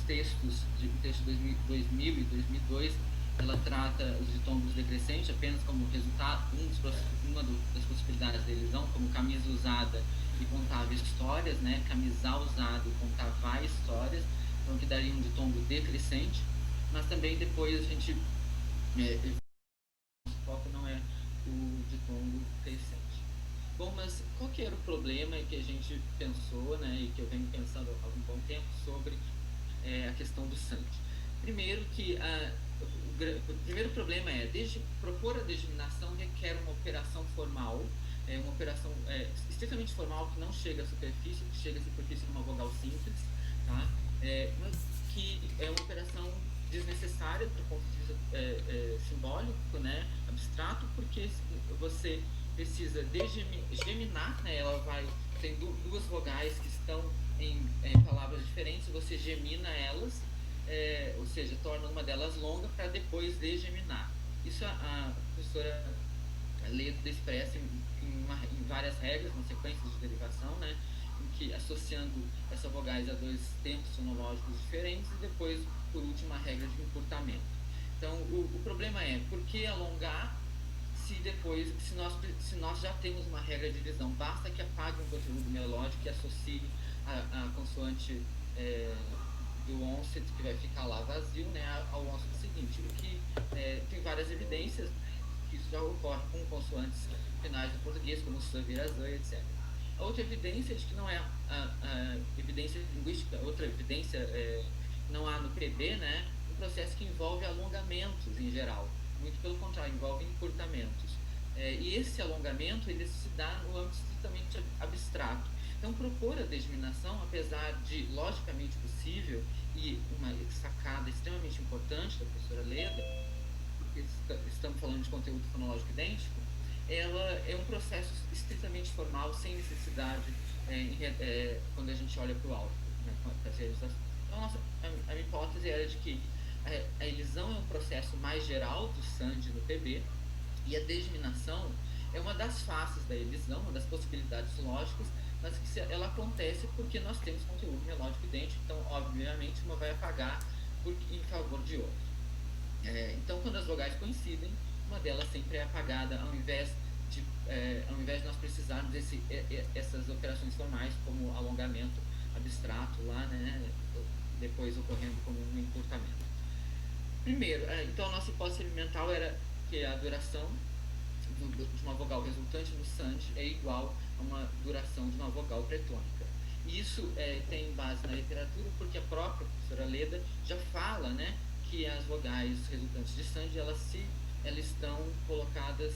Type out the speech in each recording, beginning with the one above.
textos, o texto de 2000 e 2002, ela trata os ditongos decrescentes apenas como resultado, uma das possibilidades da elisão, como camisa usada e contava histórias, né? Camisar usado e contava histórias, então que daria um ditongo decrescente, mas também depois a gente, o foco não é o ditongo crescente. Bom, mas qual que era o problema que a gente pensou, né, e que eu venho pensando há algum bom tempo sobre a questão do Santi? Primeiro que o primeiro problema é, propor a degeminação requer uma operação formal, uma operação estritamente formal que não chega à superfície, que chega à superfície numa vogal simples, tá? Mas que é uma operação desnecessária do ponto de vista simbólico, né, abstrato, porque você precisa geminar, né, tem duas vogais que estão em palavras diferentes, você gemina elas, ou seja, torna uma delas longa para depois degeminar. Isso a professora Leda expressa em várias regras, uma sequência de derivação, né, em que associando essas vogais a dois tempos fonológicos diferentes e depois, por último, a regra de encurtamento. Então, o problema é, por que alongar se nós já temos uma regra de divisão? Basta que apague um conteúdo melódico e associe a consoante do onset, que vai ficar lá vazio, né, ao onset seguinte. O que tem várias evidências que isso já ocorre com consoantes finais do português, como s, vira z, etc. A outra evidência de que não é a evidência linguística, outra evidência não há no PB, né, um processo que envolve alongamentos em geral. Muito pelo contrário, envolve encurtamentos. E esse alongamento ele se dá no âmbito estritamente abstrato. Então, propor a degeminação, apesar de logicamente possível e uma sacada extremamente importante da professora Leda, porque estamos falando de conteúdo fonológico idêntico, ela é um processo estritamente formal, sem necessidade quando a gente olha para o alto, né, para as realizações. Então, a minha hipótese era de que a elisão é um processo mais geral do SAND no PB, e a degeminação é uma das faces da elisão, uma das possibilidades lógicas, mas que ela acontece porque nós temos conteúdo melódico idêntico, então, obviamente, uma vai apagar em favor de outra. Então, quando as vogais coincidem, uma delas sempre é apagada, ao invés de nós precisarmos essas operações formais, como alongamento abstrato lá, né, depois ocorrendo como um encurtamento. Primeiro, então a nossa hipótese experimental era que a duração de uma vogal resultante no SAND é igual a uma duração de uma vogal pretônica. E isso tem base na literatura, porque a própria professora Leda já fala, né, que as vogais resultantes de SAND, elas estão colocadas,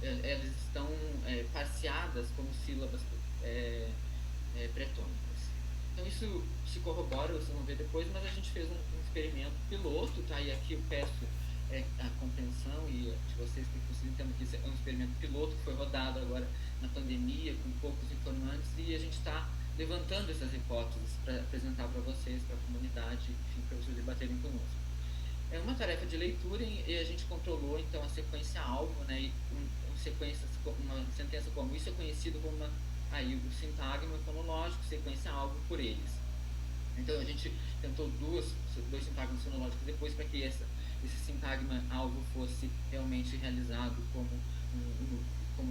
elas estão parseadas como sílabas pretônicas. Então isso se corrobora, vocês vão ver depois, mas a gente fez um experimento piloto, tá? E aqui eu peço a compreensão e de vocês, que vocês entendam que isso é um experimento piloto que foi rodado agora na pandemia, com poucos informantes, e a gente está levantando essas hipóteses para apresentar para vocês, para a comunidade, enfim, para vocês debaterem conosco. É uma tarefa de leitura e a gente controlou, então, a sequência alvo, né, e uma sentença como isso é conhecido como o sintagma fonológico, sequência alvo por eles. Então, a gente tentou dois sintagmas fonológicos depois para que esse sintagma alvo fosse realmente realizado como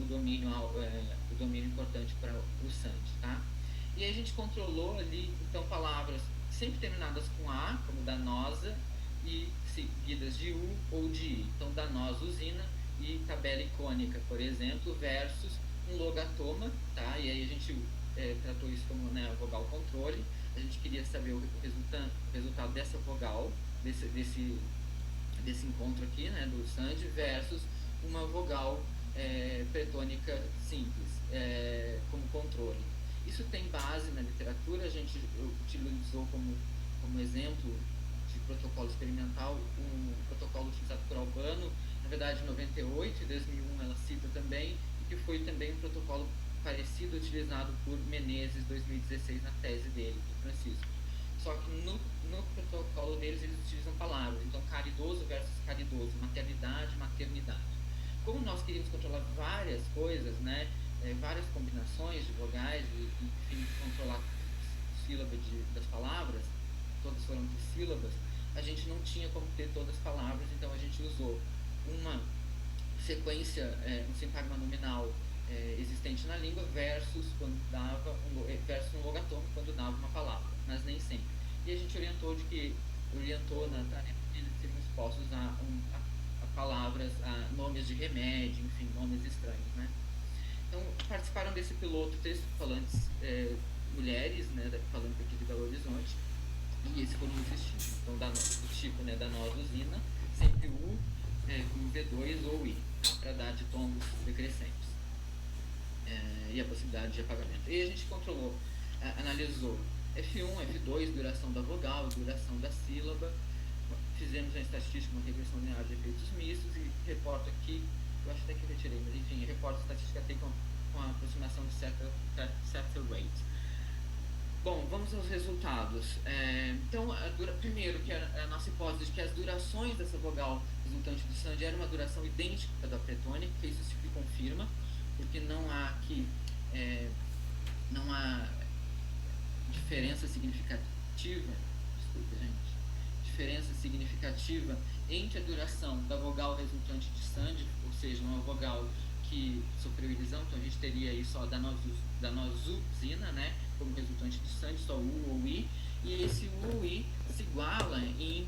domínio, o domínio importante para o SAND, tá? E aí a gente controlou ali, então, palavras sempre terminadas com A, como danosa, e seguidas de U ou de I. Então, danosa, usina e tabela icônica, por exemplo, versus um logatoma, tá? E aí a gente tratou isso como, né, a vogal controle. A gente queria saber o resultado dessa vogal, desse encontro aqui, né, do SAND, versus uma vogal pretônica simples, como controle. Isso tem base na literatura, a gente utilizou como exemplo de protocolo experimental um protocolo utilizado por Albano, na verdade em 98, em 2001 ela cita também, e que foi também um protocolo parecido utilizado por Menezes em 2016 na tese dele, do Francisco. Só que no protocolo deles eles utilizam palavras, então caridoso versus caridoso, maternidade, maternidade. Como nós queríamos controlar várias coisas, né, várias combinações de vogais, e enfim, controlar sílaba das palavras, todas foram trissílabas, a gente não tinha como ter todas as palavras, então a gente usou uma sequência, um sintagma nominal existente na língua versus quando dava versus um logatômico quando dava uma palavra, mas nem sempre. E a gente orientou na tarefa que eles seriam expostos a palavras, a nomes de remédio, enfim, nomes estranhos, né? Então, participaram desse piloto falantes mulheres, né, falando aqui de Belo Horizonte, e esse foram os destinos. Então, do tipo, né, da noz usina, sempre U, como V2 ou I, tá, para dar ditongos decrescentes. E a possibilidade de apagamento. E a gente controlou, analisou F1, F2, duração da vogal, duração da sílaba. Fizemos uma estatística, uma regressão linear de efeitos mistos e reporto aqui, eu acho até que eu retirei, mas enfim, reporto a estatística tem com a aproximação de setter rate. Bom, vamos aos resultados. Então, primeiro, que a nossa hipótese de que as durações dessa vogal resultante do SAND era uma duração idêntica da pretônica, que isso se confirma, porque não há aqui, não há diferença significativa, desculpa, gente, diferença significativa entre a duração da vogal resultante de SAND, ou seja, uma vogal que sofreu elisão, então a gente teria aí só da nosuzina, né, como resultante de SAND, só U ou I, e esse U ou I se iguala e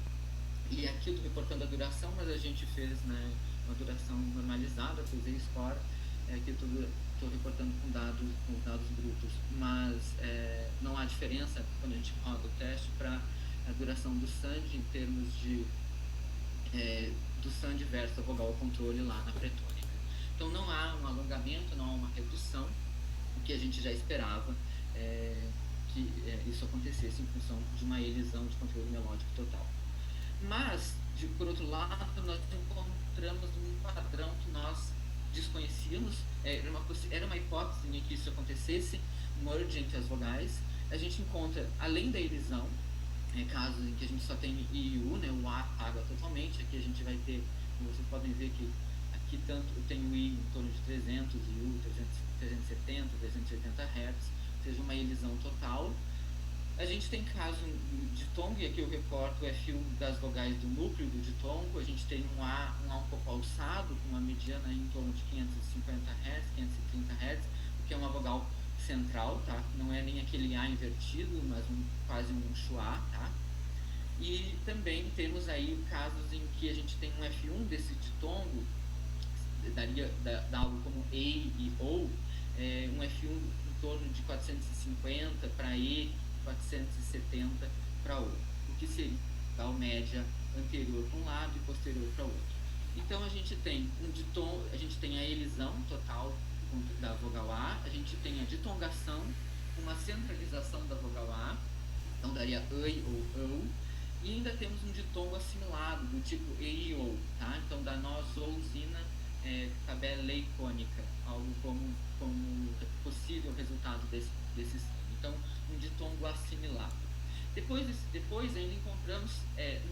aqui eu estou reportando a duração, mas a gente fez, né, uma duração normalizada, usei score, aqui eu estou reportando com dados brutos, mas não há diferença quando a gente roda o teste para a duração do SAND em termos de do SAND versus a vogal ao controle lá na pretônica. Então não há um alongamento, não há uma redução, o que a gente já esperava que isso acontecesse em função de uma elisão de controle melódico total. Mas, por outro lado, nós encontramos um padrão que nós desconhecíamos, era uma hipótese em que isso acontecesse, merge entre as vogais. A gente encontra, além da elisão, casos em que a gente só tem I e U, né, o A apaga totalmente, aqui a gente vai ter, como vocês podem ver que aqui tanto eu tenho I em torno de 300 e U 370, 380 Hz, ou seja, uma elisão total. A gente tem caso de ditongo, e aqui eu reporto o F1 das vogais do núcleo do ditongo. A gente tem um A um pouco alçado, com uma mediana em torno de 550 Hz, 530 Hz, o que é uma vogal central, tá? Não é nem aquele A invertido, mas quase um schwa, tá? E também temos aí casos em que a gente tem um F1 desse ditongo, daria algo como E e OU, um F1 em torno de 450 para E, 470 para O, o que seria a média anterior para um lado e posterior para o outro. Então a gente tem a gente tem a elisão total da vogal A, a gente tem a ditongação, uma centralização da vogal A, então daria EI ou OU, e ainda temos um ditongo assimilado, do tipo E e OU, tá? Então da nosozina tabeleicônica, algo como possível resultado desse então um ditongo assimilado. Depois ainda encontramos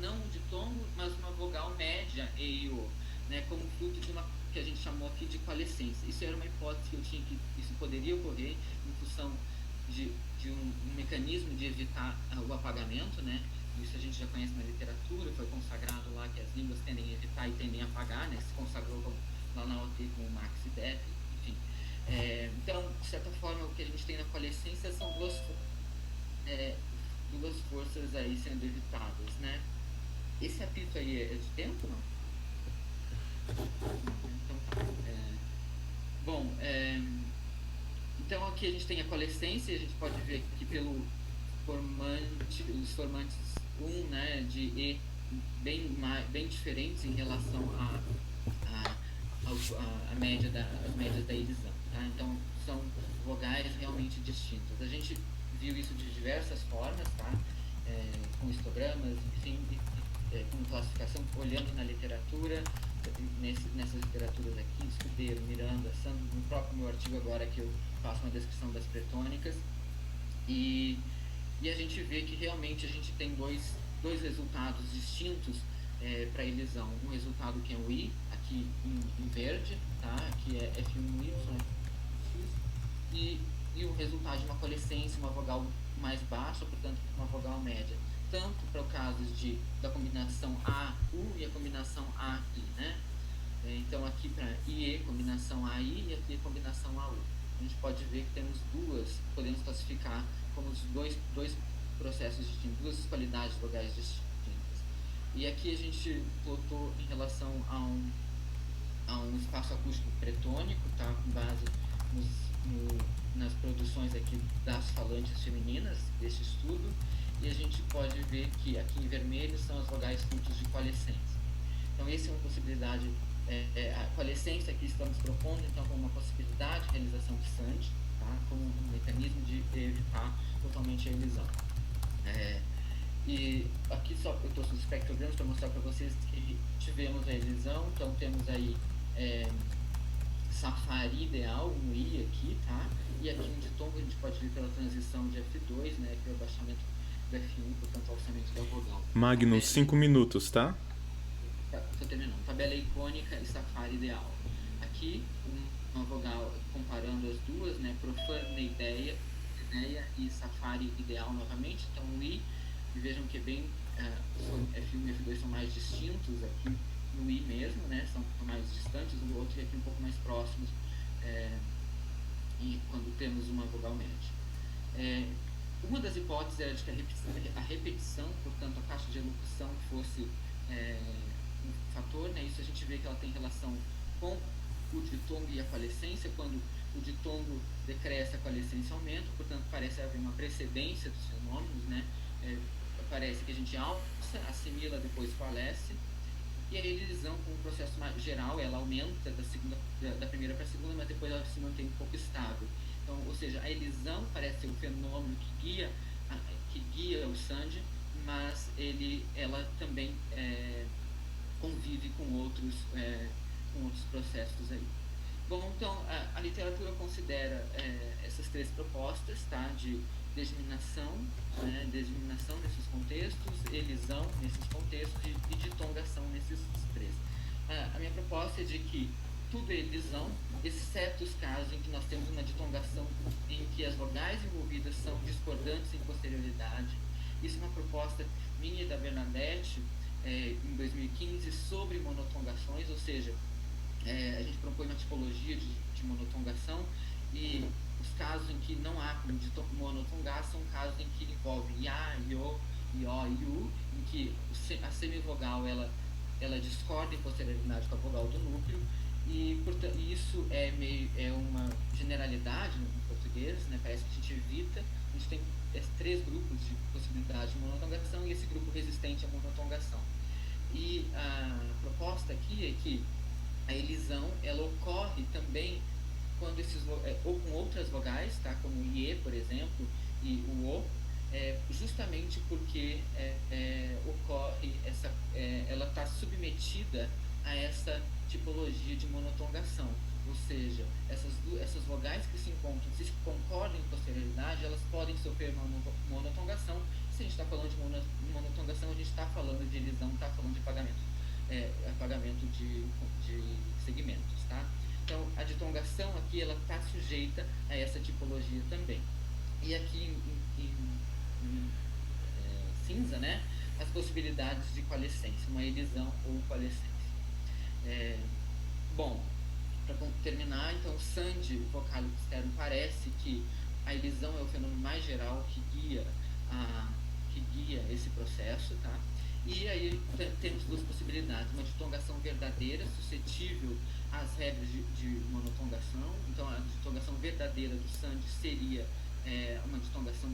não um ditongo, mas uma vogal média E e O, né, como fruto de uma que a gente chamou aqui de coalescência. Isso era uma hipótese que eu tinha que isso poderia ocorrer em função de um mecanismo de evitar o apagamento, né? Isso a gente já conhece na literatura, foi consagrado lá que as línguas tendem a evitar e tendem a apagar, né? Se consagrou lá na OT com o Max e Depp, enfim. Então, de certa forma, o que a gente tem na coalescência são duas forças aí sendo evitadas, né? Esse apito aí é de tempo, não? Então tá. Bom, então aqui a gente tem a coalescência, a gente pode ver aqui pelo os formantes 1, né, de E bem diferentes em relação à média as médias da elisão, tá? Então são vogais realmente distintas. A gente viu isso de diversas formas, tá? Com histogramas, enfim, com classificação, olhando na literatura, nessas literaturas aqui, Escudeiro, Miranda, Santos, no próprio meu artigo agora que eu faço uma descrição das pretônicas, e a gente vê que realmente a gente tem dois resultados distintos para elisão. Um resultado que é o I, aqui em verde, tá? Aqui é F1Y, e o resultado de uma coalescência, uma vogal mais baixa, portanto uma vogal média. tanto para o caso da combinação A-U e a combinação A-I, né? Então, aqui para IE, combinação AI, e aqui combinação AU. A gente pode ver que temos podemos classificar como dois processos distintos, duas qualidades vogais distintas. E aqui a gente plotou em relação a um espaço acústico bretônico, tá? Com base nas produções aqui das falantes femininas deste estudo, e a gente pode ver que aqui em vermelho são as vogais frutos de coalescência. Então, essa é uma possibilidade, a coalescência que estamos propondo, então, como uma possibilidade de realização de SAND, tá? Como um mecanismo de evitar totalmente a elisão. E aqui só eu trouxe os espectrogramas para mostrar para vocês que tivemos a elisão, então temos aí Safari ideal, um I aqui, tá? E aqui um ditongo a gente pode ver pela transição de F2, né? Pelo abaixamento do F1, portanto, o alçamento da vogal. Magnus, 5 minutos, tá? Estou terminando. Tabela icônica e Safari ideal. Aqui, uma vogal comparando as duas, né? Profana ideia e Safari ideal novamente. Então, o I, e vejam que é bem F1 e F2 são mais distintos aqui no I mesmo, né? São mais distantes um do outro e aqui um pouco mais próximos e quando temos uma vogal média. Uma das hipóteses era de que a repetição, portanto, a caixa de elocução fosse um fator, né? Isso a gente vê que ela tem relação com o ditongo e a coalescência. Quando o ditongo decresce, a coalescência aumenta, portanto, parece haver uma precedência dos fenômenos, né? Parece que a gente alça, assimila, depois coalesce. E a elisão, com um processo mais geral, ela aumenta da primeira para a segunda, mas depois ela se mantém um pouco estável. Então, ou seja, a elisão parece ser o fenômeno que guia o SAND, mas ela também convive com outros processos aí. Bom, então, a literatura considera essas três propostas, tá? De desminação, né? Desminação nesses contextos, elisão nesses contextos e ditongação nesses três. A minha proposta é de que tudo é elisão, exceto os casos em que nós temos uma ditongação em que as vogais envolvidas são discordantes em posterioridade. Isso é uma proposta minha e da Bernadette, em 2015, sobre monotongações, ou seja, a gente propõe uma tipologia de monotongação e os casos em que não há como monotongar são casos em que envolvem IA, IO, IO e U, em que a semivogal ela discorda em posterioridade com a vogal do núcleo e portanto, isso é uma generalidade no português, né? Parece que a gente evita, a gente tem três grupos de possibilidade de monotongação e esse grupo resistente à monotongação. E a proposta aqui é que a elisão ela ocorre também quando ou com outras vogais, tá? Como o IE, por exemplo, e o O, justamente porque ocorre ela está submetida a essa tipologia de monotongação. Ou seja, essas vogais que se encontram, se concordam em posterioridade, elas podem sofrer monotongação. Se a gente está falando de monotongação, a gente está falando de elisão, está falando de apagamento de segmentos, tá? Então, a ditongação aqui, ela está sujeita a essa tipologia também. E aqui em cinza, né, as possibilidades de coalescência, uma elisão ou coalescência. Bom, para terminar, então, SAND, vocálico externo, parece que a elisão é o fenômeno mais geral que guia esse processo, tá? E aí temos duas possibilidades, uma ditongação verdadeira, suscetível às regras de monotongação. Então, a ditongação verdadeira do SAND seria uma ditongação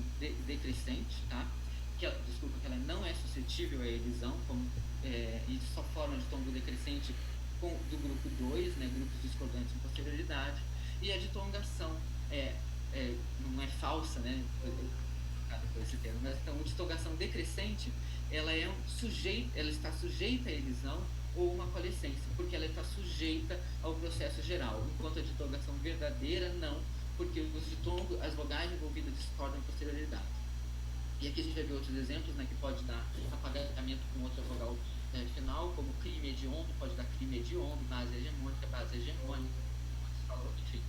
decrescente, tá? Que ela não é suscetível à elisão, e só forma a ditongo decrescente do grupo 2, né, grupos discordantes em posterioridade, e a ditongação não é falsa, né? Esse termo, mas então a ditongação decrescente ela está sujeita à elisão ou uma coalescência, porque ela está sujeita ao processo geral, enquanto a ditongação verdadeira não, porque as vogais envolvidas discordam em posterioridade. E aqui a gente vai ver outros exemplos, né, que pode dar apagamento com outra vogal final, como crime hediondo, pode dar crime hediondo, base hegemônica, enfim.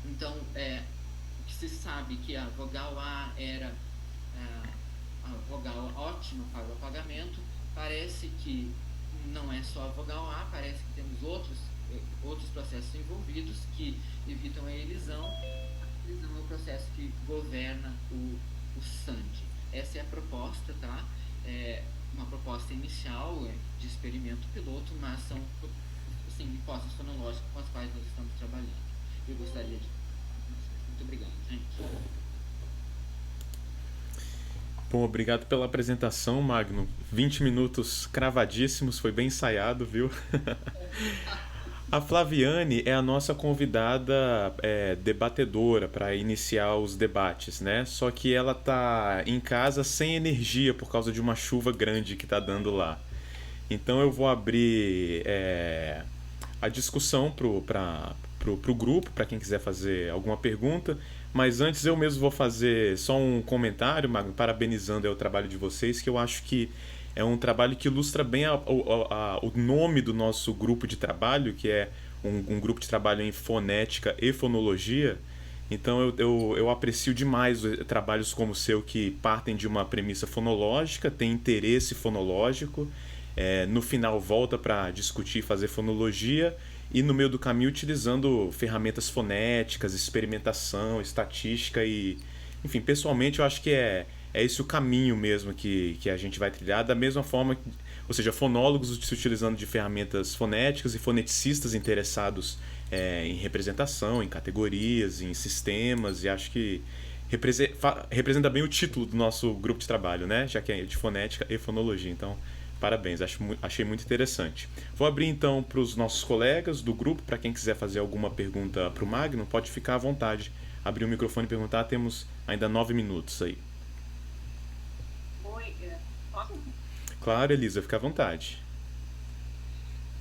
Então, o que se sabe que a vogal A era ótima para o apagamento. Parece que não é só a vogal A, parece que temos outros processos envolvidos que evitam a elisão. A elisão é o processo que governa o SAND. Essa é a proposta, tá? É uma proposta inicial de experimento piloto, mas são assim, hipóteses fonológicas com as quais nós estamos trabalhando. Eu gostaria de... Muito obrigado, gente. Bom, obrigado pela apresentação, Magno. 20 minutos cravadíssimos, foi bem ensaiado, viu? A Flaviane é a nossa convidada debatedora para iniciar os debates, né? Só que ela tá em casa sem energia por causa de uma chuva grande que tá dando lá. Então eu vou abrir a discussão pro grupo, para quem quiser fazer alguma pergunta. Mas antes eu mesmo vou fazer só um comentário, Magno, parabenizando o trabalho de vocês, que eu acho que é um trabalho que ilustra bem o nome do nosso grupo de trabalho, que é um grupo de trabalho em fonética e fonologia. Então eu aprecio demais trabalhos como o seu que partem de uma premissa fonológica, tem interesse fonológico, no final volta para discutir, fazer fonologia e no meio do caminho utilizando ferramentas fonéticas, experimentação, estatística e... Enfim, pessoalmente eu acho que é esse o caminho mesmo que a gente vai trilhar, da mesma forma, ou seja, fonólogos se utilizando de ferramentas fonéticas e foneticistas interessados em representação, em categorias, em sistemas, e acho que representa bem o título do nosso grupo de trabalho, né? Já que é de fonética e fonologia, então parabéns, achei muito interessante. Vou abrir então para os nossos colegas do grupo, para quem quiser fazer alguma pergunta para o Magno, pode ficar à vontade. Abrir o microfone e perguntar, temos ainda 9 minutos aí. Oi, posso? Claro, Elisa, fica à vontade.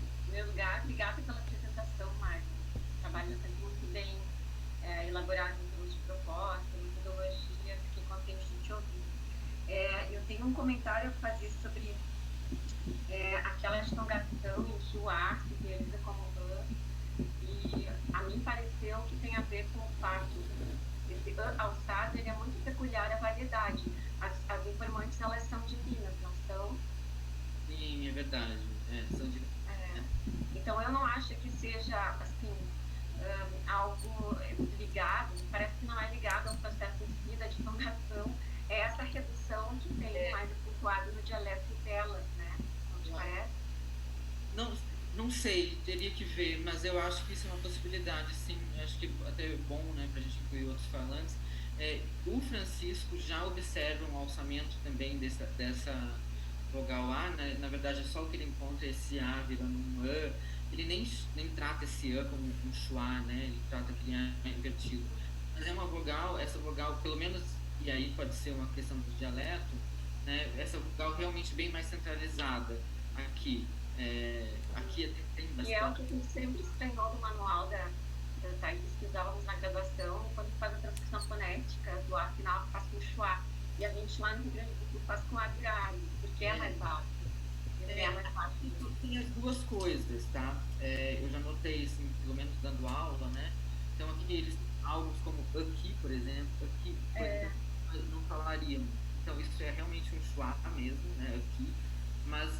Em primeiro lugar, obrigada pela apresentação, Marco. O trabalho está muito bem elaborado em termos de proposta, metodologia, fiquei contente de te ouvir. Eu tenho um comentário a fazer sobre aquela estongação em que o ar se realiza como e a mim pareceu que tem a ver com o fato esse alçado ele é muito peculiar à variedade. As informantes elas são divinas, não são? Sim, é verdade. São divinas. Então eu não acho que seja assim algo ligado, parece que não é ligado ao processo em si da ditongação, é essa redução que tem mais acentuado no dialeto delas, né? Não te parece? Não sei, teria que ver, mas eu acho que isso é uma possibilidade, sim. Eu acho que até é bom, né, para a gente incluir outros falantes. O Francisco já observa um alçamento também dessa vogal A, né? Na verdade é só o que ele encontra esse A virando um A. Ele nem trata esse A como um schwa, né? Ele trata aquele A invertido. Mas é uma vogal, essa vogal, pelo menos, e aí pode ser uma questão do dialeto, né? Essa vogal realmente bem mais centralizada aqui. Aqui tem bastante. E é o que a gente sempre estranhou no manual da sites que usávamos na graduação, quando faz a transcrição fonética do A final faz com schwa. E a gente lá no Rio Grande do Sul faz com A grave, porque é mais baixo. É mais fácil. Tem as duas coisas, tá? Eu já notei, assim, pelo menos dando aula, né? Então aqui eles, algo como aqui, por exemplo, aqui, não falaríamos. Então isso é realmente um schwa mesmo, né? Aqui. Mas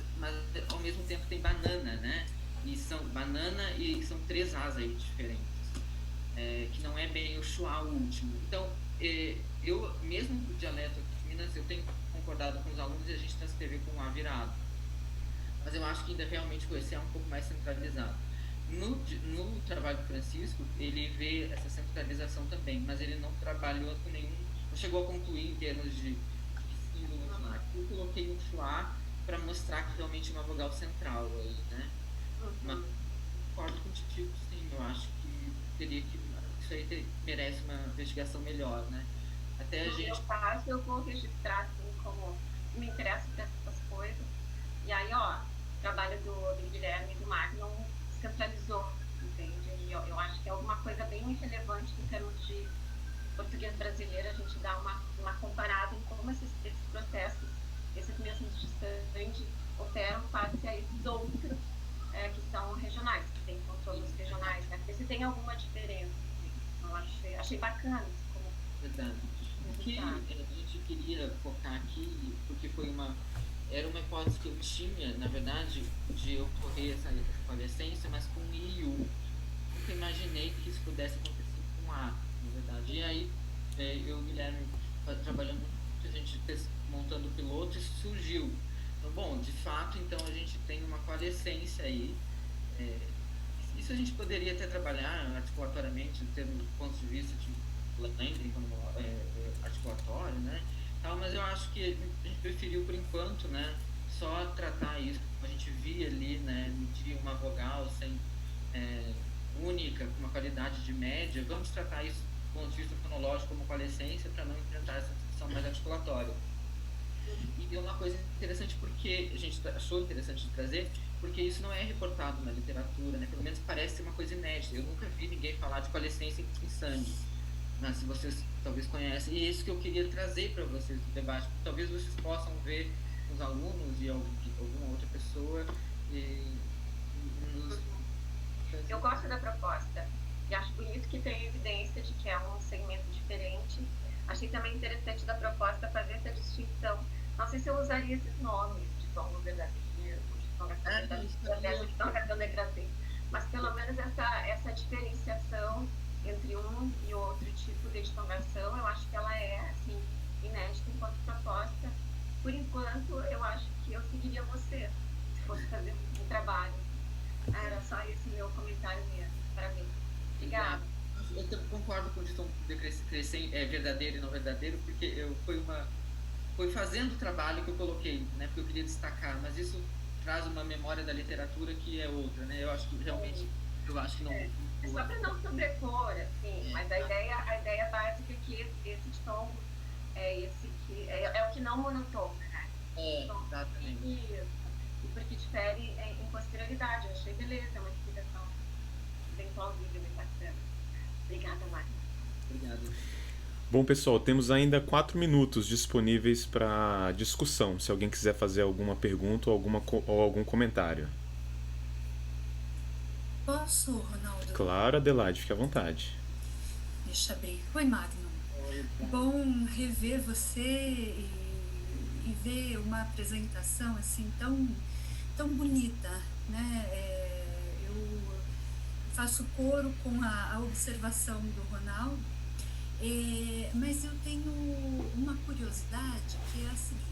ao mesmo tempo tem banana, né? E são banana e são 3 As aí diferentes, que não é bem o schwa o último. Então, eu, mesmo no dialeto aqui de Minas, eu tenho concordado com os alunos e a gente transcrever com A virado. Mas eu acho que ainda realmente com esse A um pouco mais centralizado. No trabalho do Francisco, ele vê essa centralização também, mas ele não trabalhou com nenhum... Não chegou a concluir em termos de símbolos lá. Eu coloquei um schwa para mostrar que realmente é uma vogal central aí, né? Mas concordo contigo, sim, eu acho que teria que... Isso aí merece uma investigação melhor, né? Até a gente... Eu vou registrar assim como me interessa por essas coisas. E aí, o trabalho do Guilherme e do Marco não centralizou, entende? E eu acho que é alguma coisa bem relevante em termos de português brasileiro, a gente dá uma comparada em como esses processos, esses mesmos de stand, operam face a esses outros que são regionais, que têm controles regionais, né? Porque se tem alguma diferença, eu achei bacana. Verdade. O que a gente queria focar aqui, porque era uma hipótese que eu tinha, na verdade, de ocorrer essa convalescência, mas com IU. Nunca imaginei que isso pudesse acontecer com A, na verdade. E aí, eu e o Guilherme trabalhando, a gente montando o piloto, isso surgiu. Então, bom, de fato, então a gente tem uma coalescência aí. Isso a gente poderia até trabalhar articulatoriamente, tendo pontos de vista de Landry como articulatório, né? Tal, mas eu acho que a gente preferiu, por enquanto, né, só tratar isso. A gente via ali, né, medir uma vogal sem, única, com uma qualidade de média. Vamos tratar isso do ponto de vista fonológico como coalescência para não enfrentar essa discussão mais articulatória. E é uma coisa interessante porque a gente achou interessante de trazer, porque isso não é reportado na literatura, né? Pelo menos parece ser uma coisa inédita. Eu nunca vi ninguém falar de coalescência em sangue, mas se vocês talvez conhecem, e é isso que eu queria trazer para vocês no debate, talvez vocês possam ver os alunos e alguma outra pessoa nos... Eu gosto da proposta e acho bonito que tem evidência de que é um segmento diferente. Achei também interessante da proposta fazer essa distinção. Não sei se eu usaria esses nomes de tombo verdadeiro, de tongação degradê, mas pelo menos essa diferenciação entre um e outro tipo de tongação, eu acho que ela é assim, inédita enquanto proposta. Por enquanto, eu acho que eu seguiria você, se fosse fazer um trabalho. Era só esse meu comentário mesmo. Parabéns. Obrigada. Eu concordo com o tom verdadeiro e não verdadeiro, porque foi fazendo o trabalho que eu coloquei, né? Porque eu queria destacar, mas isso traz uma memória da literatura que é outra, né? Eu acho que realmente, eu acho que não... É só para não sobrepor, assim, mas a ideia básica é que esse tom é esse que é o que não monotona, né? Exatamente. E porque difere em posterioridade. Eu achei beleza, é uma explicação bem plausível, bem bacana. Obrigada, Marta. Obrigado. Bom, pessoal, temos ainda 4 minutos disponíveis para discussão, se alguém quiser fazer alguma pergunta ou algum comentário. Posso, Ronaldo? Claro, Adelaide, fique à vontade. Deixa abrir. Oi, Magno. Bom rever você e ver uma apresentação assim tão bonita, né? Eu faço coro com a observação do Ronaldo, mas eu tenho uma curiosidade que é a seguinte.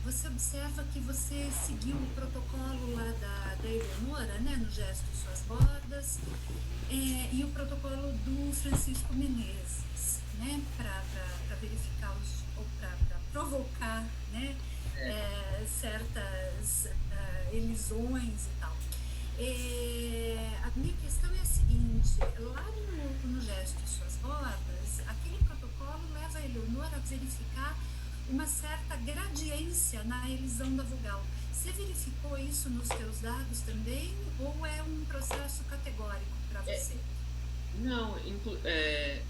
Você observa que você seguiu o protocolo lá da Eleonora, né, no Gesto de Suas Bordas, e o protocolo do Francisco Menezes, né, para verificar ou para provocar, né, certas elisões e tal. A minha questão é a seguinte: lá no Gesto de Suas Bordas, aquele protocolo leva a Eleonora a verificar uma certa gradiência na elisão da vogal. Você verificou isso nos seus dados também, ou é um processo categórico para você? Não,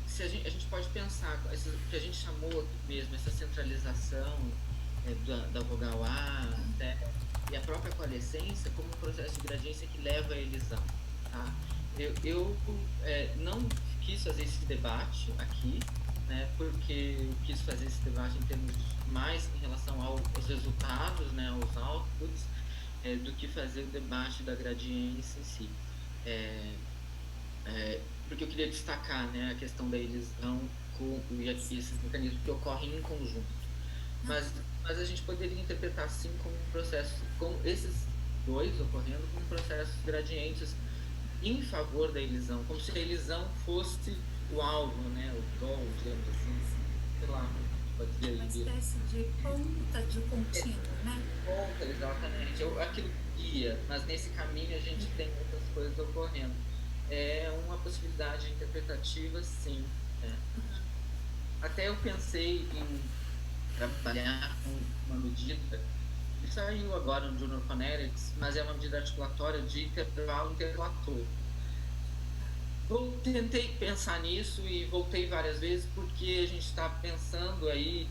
se a gente pode pensar, o que a gente chamou mesmo, essa centralização da vogal A e a própria coalescência como um processo de gradiência que leva à elisão. Tá? Eu não quis fazer esse debate aqui, né, porque eu quis fazer esse debate em termos mais em relação aos resultados, né, aos outputs, do que fazer o debate da gradiência em si. Porque eu queria destacar, né, a questão da elisão e esses mecanismos que ocorrem em conjunto. Mas a gente poderia interpretar sim como um processo, com esses dois ocorrendo como processos gradientes em favor da elisão, como se a elisão fosse o alvo, né, o dom, digamos assim, sei lá, pode dizer. Uma espécie de ponta de contínuo, né? Ponta, exatamente. Aquilo guia, mas nesse caminho a gente tem outras coisas ocorrendo. É uma possibilidade interpretativa, sim. Né? Até eu pensei em trabalhar com uma medida que saiu agora no Journal of Phonetics, mas é uma medida articulatória de intervalo interlator. Eu tentei pensar nisso e voltei várias vezes porque a gente está pensando aí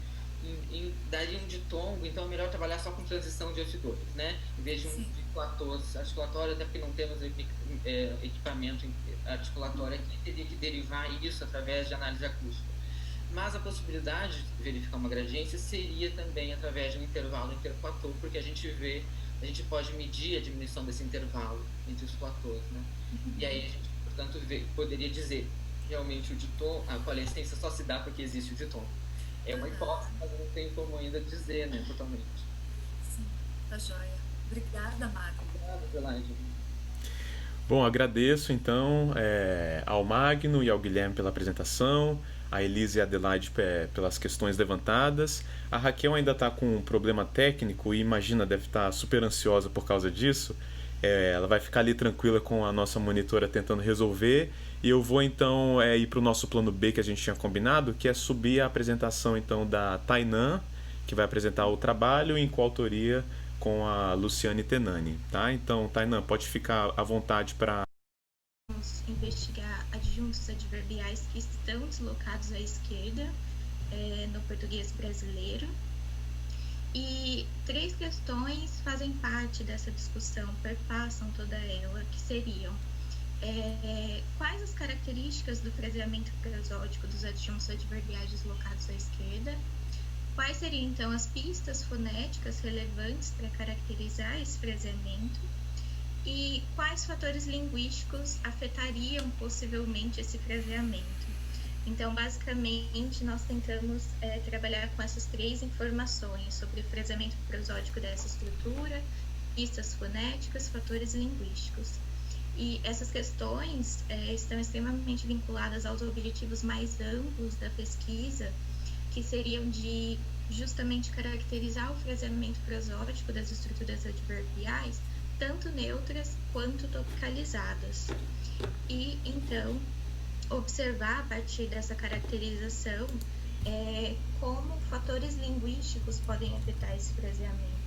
em dar um ditongo, então é melhor trabalhar só com transição de F2, né? Em vez de um articulatório, até porque não temos equipamento articulatório aqui, teria que derivar isso através de análise acústica. Mas a possibilidade de verificar uma gradiência seria também através de um intervalo interquator, porque a gente pode medir a diminuição desse intervalo entre os platôs, né? E aí a gente, portanto, poderia dizer realmente o ditom, a coalescência só se dá porque existe o ditom. É uma hipótese, mas não tem como ainda dizer, né, totalmente. Sim, tá joia. Obrigada, Magno. Obrigado, Adelaide. Bom, agradeço então ao Magno e ao Guilherme pela apresentação, a Elisa e a Adelaide pelas questões levantadas. A Raquel ainda está com um problema técnico e imagina, deve estar super ansiosa por causa disso. Ela vai ficar ali tranquila com a nossa monitora tentando resolver. E eu vou então ir para o nosso plano B que a gente tinha combinado, que é subir a apresentação então da Tainan, que vai apresentar o trabalho em coautoria com a Luciane Tenani, tá? Então, Tainan, pode ficar à vontade para investigar adjuntos adverbiais que estão deslocados à esquerda no português brasileiro. E 3 questões fazem parte dessa discussão, perpassam toda ela, que seriam quais as características do fraseamento prosódico dos adjuntos adverbiais deslocados à esquerda? Quais seriam, então, as pistas fonéticas relevantes para caracterizar esse fraseamento? E quais fatores linguísticos afetariam possivelmente esse fraseamento? Então, basicamente, nós tentamos trabalhar com essas 3 informações sobre o fraseamento prosódico dessa estrutura, pistas fonéticas, fatores linguísticos. E essas questões estão extremamente vinculadas aos objetivos mais amplos da pesquisa, que seriam de justamente caracterizar o fraseamento prosódico das estruturas adverbiais, tanto neutras quanto topicalizadas. E, então, observar a partir dessa caracterização como fatores linguísticos podem afetar esse fraseamento.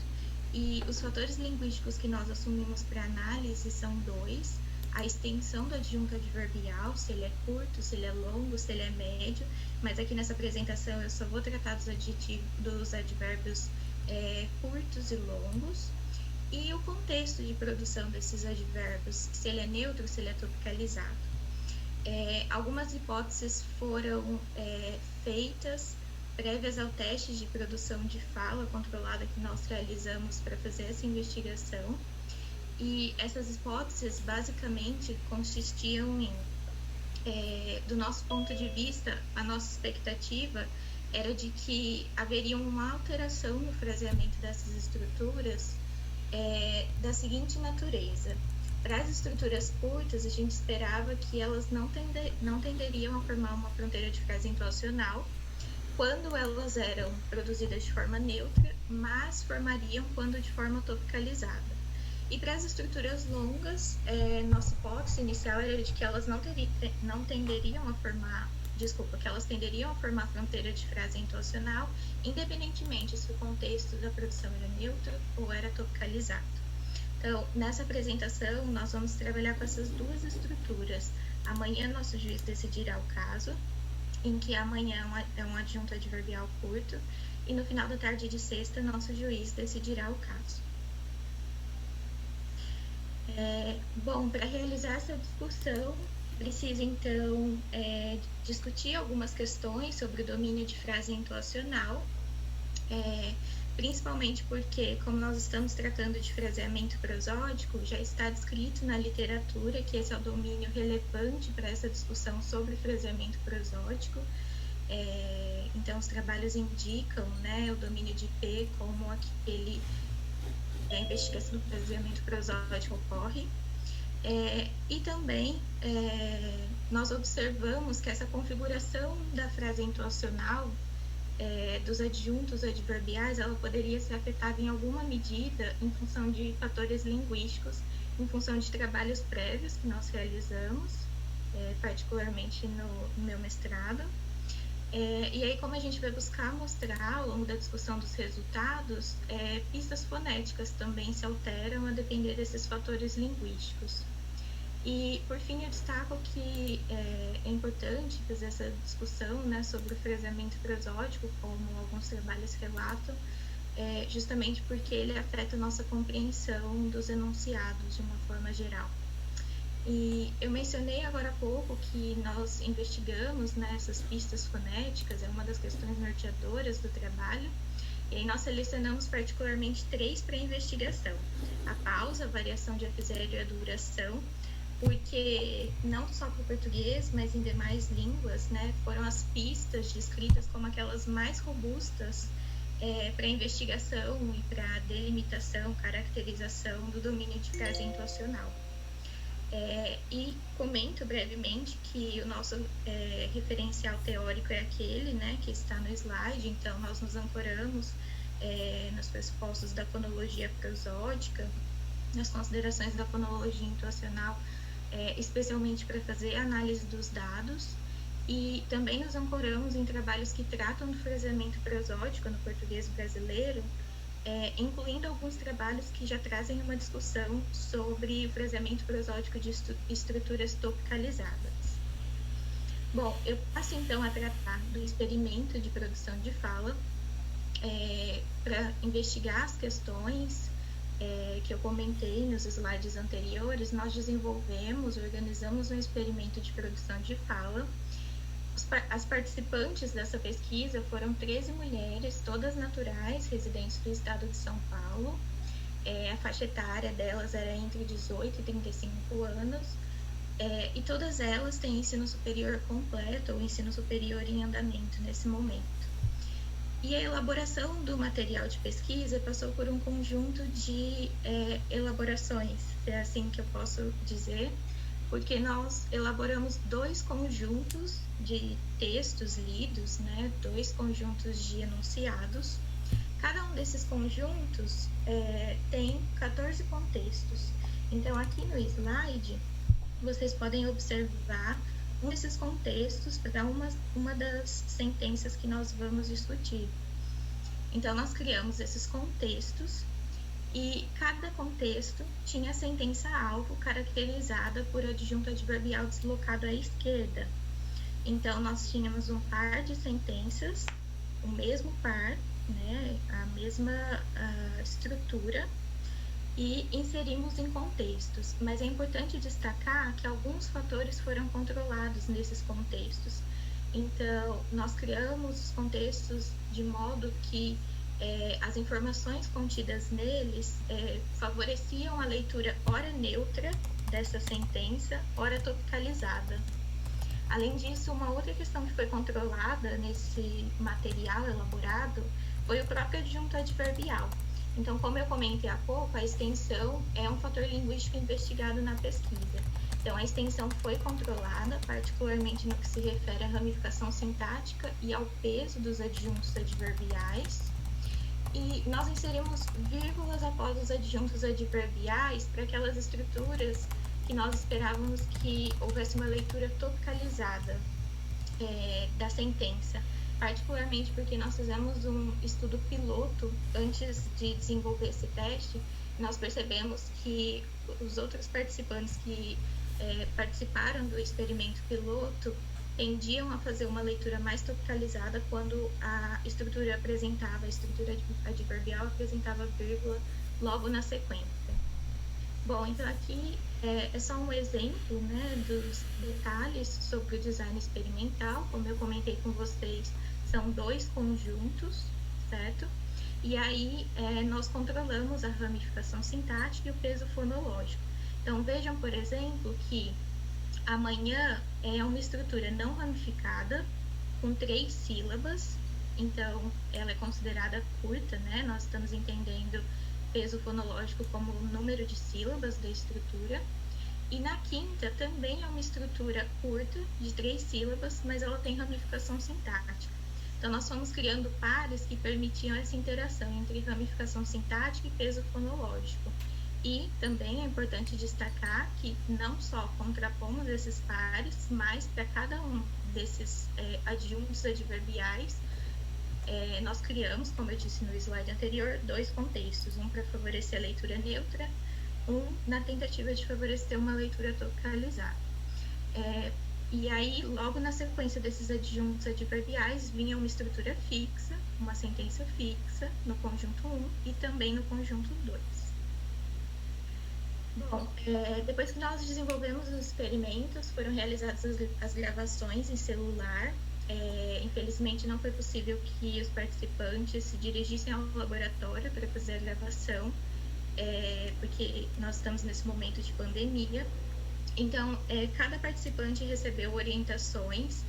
E os fatores linguísticos que nós assumimos para análise são 2: a extensão do adjunto adverbial, se ele é curto, se ele é longo, se ele é médio, mas aqui nessa apresentação eu só vou tratar dos advérbios curtos e longos, e o contexto de produção desses advérbios, se ele é neutro, se ele é topicalizado. Algumas hipóteses foram feitas prévias ao teste de produção de fala controlada que nós realizamos para fazer essa investigação. E essas hipóteses basicamente consistiam em, do nosso ponto de vista, a nossa expectativa era de que haveria uma alteração no fraseamento dessas estruturas da seguinte natureza: para as estruturas curtas, a gente esperava que elas não tenderiam a formar uma fronteira de frase intuacional quando elas eram produzidas de forma neutra, mas formariam quando de forma topicalizada. E para as estruturas longas, nossa hipótese inicial era de que elas tenderiam a formar fronteira de frase intuacional, independentemente se o contexto da produção era neutro ou era topicalizado. Então, nessa apresentação, nós vamos trabalhar com essas 2 estruturas. Amanhã, nosso juiz decidirá o caso, em que amanhã é um adjunto adverbial curto, e no final da tarde de sexta, nosso juiz decidirá o caso. Bom, para realizar essa discussão, precisa, então, discutir algumas questões sobre o domínio de frase intuacional, principalmente porque, como nós estamos tratando de fraseamento prosódico, já está descrito na literatura que esse é o domínio relevante para essa discussão sobre fraseamento prosódico. Então, os trabalhos indicam, né, o domínio de P como aquele a investigação do fraseamento prosódico ocorre. E também nós observamos que essa configuração da frase intuacional dos adjuntos adverbiais, ela poderia ser afetada em alguma medida em função de fatores linguísticos, em função de trabalhos prévios que nós realizamos, particularmente no meu mestrado. E aí, como a gente vai buscar mostrar ao longo da discussão dos resultados, pistas fonéticas também se alteram a depender desses fatores linguísticos. E, por fim, eu destaco que é importante fazer essa discussão, né, sobre o fraseamento prosódico, como alguns trabalhos relatam, justamente porque ele afeta a nossa compreensão dos enunciados de uma forma geral. E eu mencionei agora há pouco que nós investigamos, né, essas pistas fonéticas, é uma das questões norteadoras do trabalho, e aí nós selecionamos particularmente 3 para investigação: a pausa, a variação de episédio e a duração, porque não só para o português, mas em demais línguas, né, foram as pistas descritas como aquelas mais robustas para investigação e para delimitação, caracterização do domínio de frase intuacional. E comento brevemente que o nosso referencial teórico é aquele, né, que está no slide. Então nós nos ancoramos nos pressupostos da fonologia prosódica, nas considerações da fonologia intuacional, especialmente para fazer a análise dos dados, e também nos ancoramos em trabalhos que tratam do fraseamento prosódico no português brasileiro, incluindo alguns trabalhos que já trazem uma discussão sobre o fraseamento prosódico de estruturas topicalizadas. Bom, eu passo então a tratar do experimento de produção de fala para investigar as questões que eu comentei nos slides anteriores. Nós organizamos um experimento de produção de fala. As participantes dessa pesquisa foram 13 mulheres, todas naturais, residentes do estado de São Paulo. A faixa etária delas era entre 18 e 35 anos, e todas elas têm ensino superior completo ou ensino superior em andamento nesse momento. E a elaboração do material de pesquisa passou por um conjunto de elaborações, se é assim que eu posso dizer, porque nós elaboramos 2 conjuntos de textos lidos, né, 2 conjuntos de enunciados. Cada um desses conjuntos tem 14 contextos. Então, aqui no slide, vocês podem observar um desses contextos para uma das sentenças que nós vamos discutir. Então, nós criamos esses contextos, e cada contexto tinha a sentença-alvo caracterizada por adjunto adverbial deslocado à esquerda. Então, nós tínhamos um par de sentenças, o mesmo par, né, a mesma estrutura, e inserimos em contextos. Mas é importante destacar que alguns fatores foram controlados nesses contextos. Então, nós criamos os contextos de modo que as informações contidas neles favoreciam a leitura ora neutra dessa sentença, ora topicalizada. Além disso, uma outra questão que foi controlada nesse material elaborado foi o próprio adjunto adverbial. Então, como eu comentei há pouco, a extensão é um fator linguístico investigado na pesquisa. Então, a extensão foi controlada, particularmente no que se refere à ramificação sintática e ao peso dos adjuntos adverbiais. E nós inserimos vírgulas após os adjuntos adverbiais para aquelas estruturas que nós esperávamos que houvesse uma leitura topicalizada da sentença, particularmente porque nós fizemos um estudo piloto antes de desenvolver esse teste. Nós percebemos que os outros participantes que participaram do experimento piloto tendiam a fazer uma leitura mais topicalizada quando a estrutura adverbial apresentava vírgula logo na sequência. Bom, então aqui é só um exemplo, né, dos detalhes sobre o design experimental. Como eu comentei com vocês, são 2 conjuntos, certo? E aí nós controlamos a ramificação sintática e o peso fonológico. Então vejam, por exemplo, que amanhã é uma estrutura não ramificada, com 3 sílabas, então ela é considerada curta, né? Nós estamos entendendo peso fonológico como o número de sílabas da estrutura. E na quinta também é uma estrutura curta, de 3 sílabas, mas ela tem ramificação sintática. Então nós fomos criando pares que permitiam essa interação entre ramificação sintática e peso fonológico. E também é importante destacar que não só contrapomos esses pares, mas para cada um desses adjuntos adverbiais, nós criamos, como eu disse no slide anterior, 2 contextos, um para favorecer a leitura neutra, um na tentativa de favorecer uma leitura topicalizada. E aí, logo na sequência desses adjuntos adverbiais, vinha uma estrutura fixa, uma sentença fixa, no conjunto 1 e também no conjunto 2. Bom, depois que nós desenvolvemos os experimentos, foram realizadas as gravações em celular. Infelizmente, não foi possível que os participantes se dirigissem ao laboratório para fazer a gravação, porque nós estamos nesse momento de pandemia. Então, cada participante recebeu orientações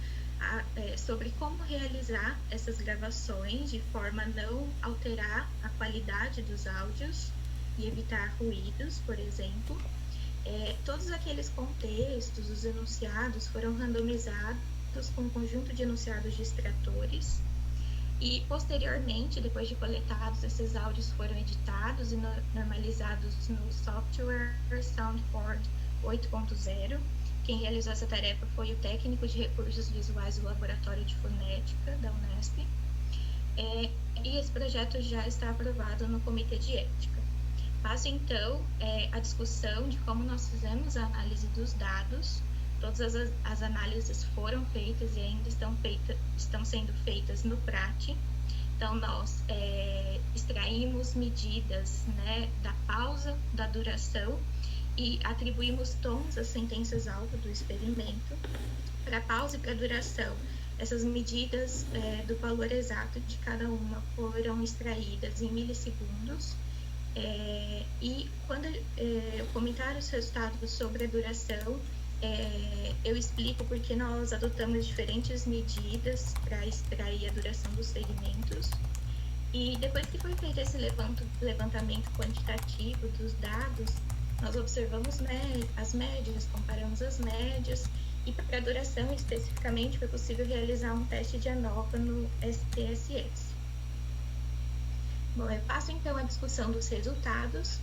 sobre como realizar essas gravações de forma a não alterar a qualidade dos áudios e evitar ruídos, por exemplo. Todos aqueles contextos, os enunciados, foram randomizados com um conjunto de enunciados distratores e, posteriormente, depois de coletados, esses áudios foram editados e normalizados no software Soundboard 8.0. Quem realizou essa tarefa foi o técnico de recursos visuais do Laboratório de Fonética da Unesp. E esse projeto já está aprovado no Comitê de Ética. Passo, então, a discussão de como nós fizemos a análise dos dados. Todas as análises foram feitas e ainda estão sendo feitas no PRAT. Então, nós extraímos medidas, né, da pausa, da duração, e atribuímos tons às sentenças alfa do experimento. Para a pausa e para a duração, essas medidas do valor exato de cada uma foram extraídas em milissegundos. E quando eu comentar os resultados sobre a duração, eu explico porque nós adotamos diferentes medidas para extrair a duração dos segmentos. E depois que foi feito esse levantamento quantitativo dos dados, nós observamos as médias, comparamos as médias, e para a duração especificamente foi possível realizar um teste de ANOVA no SPSS. Bom, eu passo então a discussão dos resultados.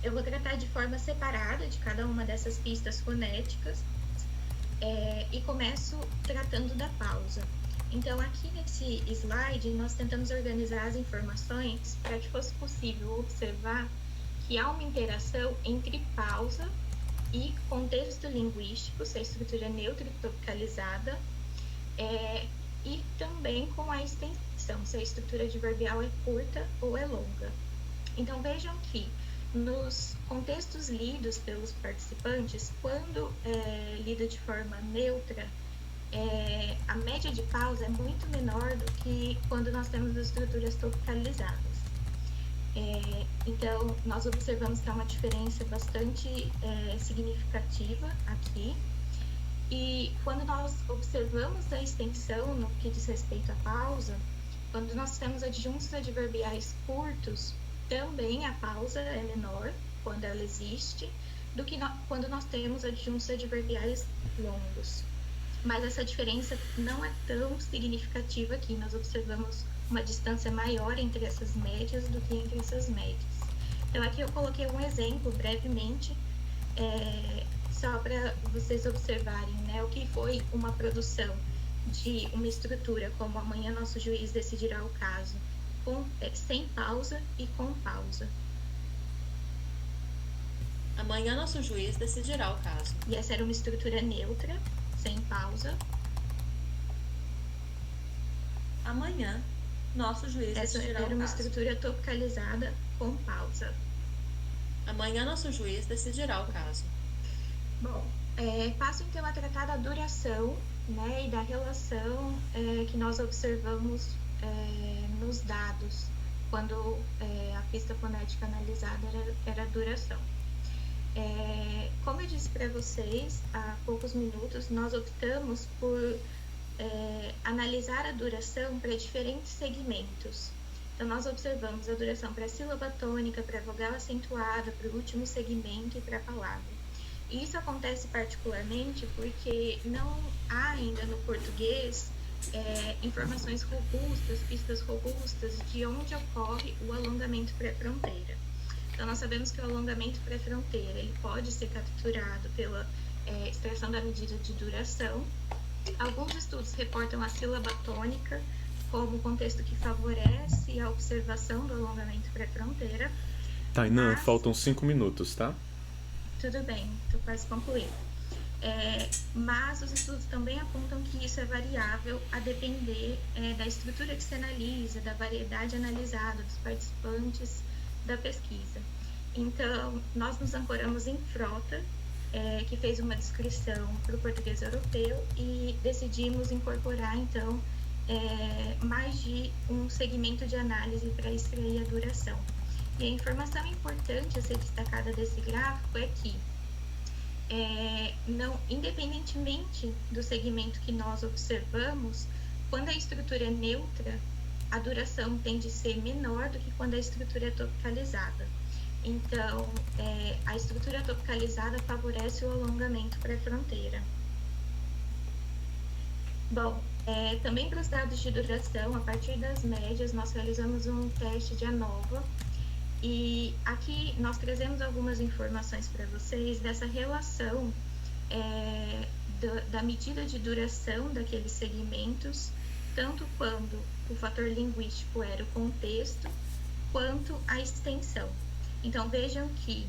Eu vou tratar de forma separada de cada uma dessas pistas fonéticas e começo tratando da pausa. Então, aqui nesse slide, nós tentamos organizar as informações para que fosse possível observar que há uma interação entre pausa e contexto linguístico, se a estrutura é neutra e tropicalizada, e também com a extensão, se a estrutura adverbial é curta ou é longa. Então, vejam que nos contextos lidos pelos participantes, quando lido de forma neutra, a média de pausa é muito menor do que quando nós temos estruturas tropicalizadas. Então, nós observamos que há uma diferença bastante significativa aqui. E quando nós observamos a extensão no que diz respeito à pausa, quando nós temos adjuntos adverbiais curtos, também a pausa é menor, quando ela existe, do que quando nós temos adjuntos adverbiais longos. Mas essa diferença não é tão significativa aqui. Nós observamos uma distância maior entre essas médias do que entre essas médias. Então, aqui eu coloquei um exemplo brevemente, só para vocês observarem, né, o que foi uma produção de uma estrutura como Amanhã Nosso Juiz Decidirá o Caso, sem pausa e com pausa. Amanhã Nosso Juiz Decidirá o Caso. E essa era uma estrutura neutra, sem pausa. Amanhã Nosso Juiz Essa Decidirá o era uma Caso. estrutura tropicalizada com pausa. Amanhã Nosso Juiz Decidirá o Caso. Bom, passo então a tratar da duração, né, e da relação que nós observamos nos dados, quando a pista fonética analisada era a duração. Como eu disse para vocês há poucos minutos, nós optamos por analisar a duração para diferentes segmentos. Então, nós observamos a duração para a sílaba tônica, para a vogal acentuada, para o último segmento e para a palavra. E isso acontece particularmente porque não há ainda no português informações robustas, pistas robustas de onde ocorre o alongamento pré-fronteira. Então, nós sabemos que o alongamento pré-fronteira ele pode ser capturado pela extração da medida de duração. Alguns estudos reportam a sílaba tônica como contexto que favorece a observação do alongamento pré-fronteira. Tainan, faltam 5 minutos, tá? Tudo bem, estou quase concluindo. Mas os estudos também apontam que isso é variável a depender da estrutura que se analisa, da variedade analisada, dos participantes da pesquisa. Então, nós nos ancoramos em Frota, que fez uma descrição para o português europeu, e decidimos incorporar, então, mais de um segmento de análise para extrair a duração. E a informação importante a ser destacada desse gráfico é que, não, independentemente do segmento que nós observamos, quando a estrutura é neutra, a duração tende a ser menor do que quando a estrutura é topicalizada. Então, a estrutura topicalizada favorece o alongamento pré-fronteira. Bom, também para os dados de duração, a partir das médias, nós realizamos um teste de ANOVA, e aqui nós trazemos algumas informações para vocês dessa relação da medida de duração daqueles segmentos, tanto quando o fator linguístico era o contexto, quanto a extensão. Então, vejam que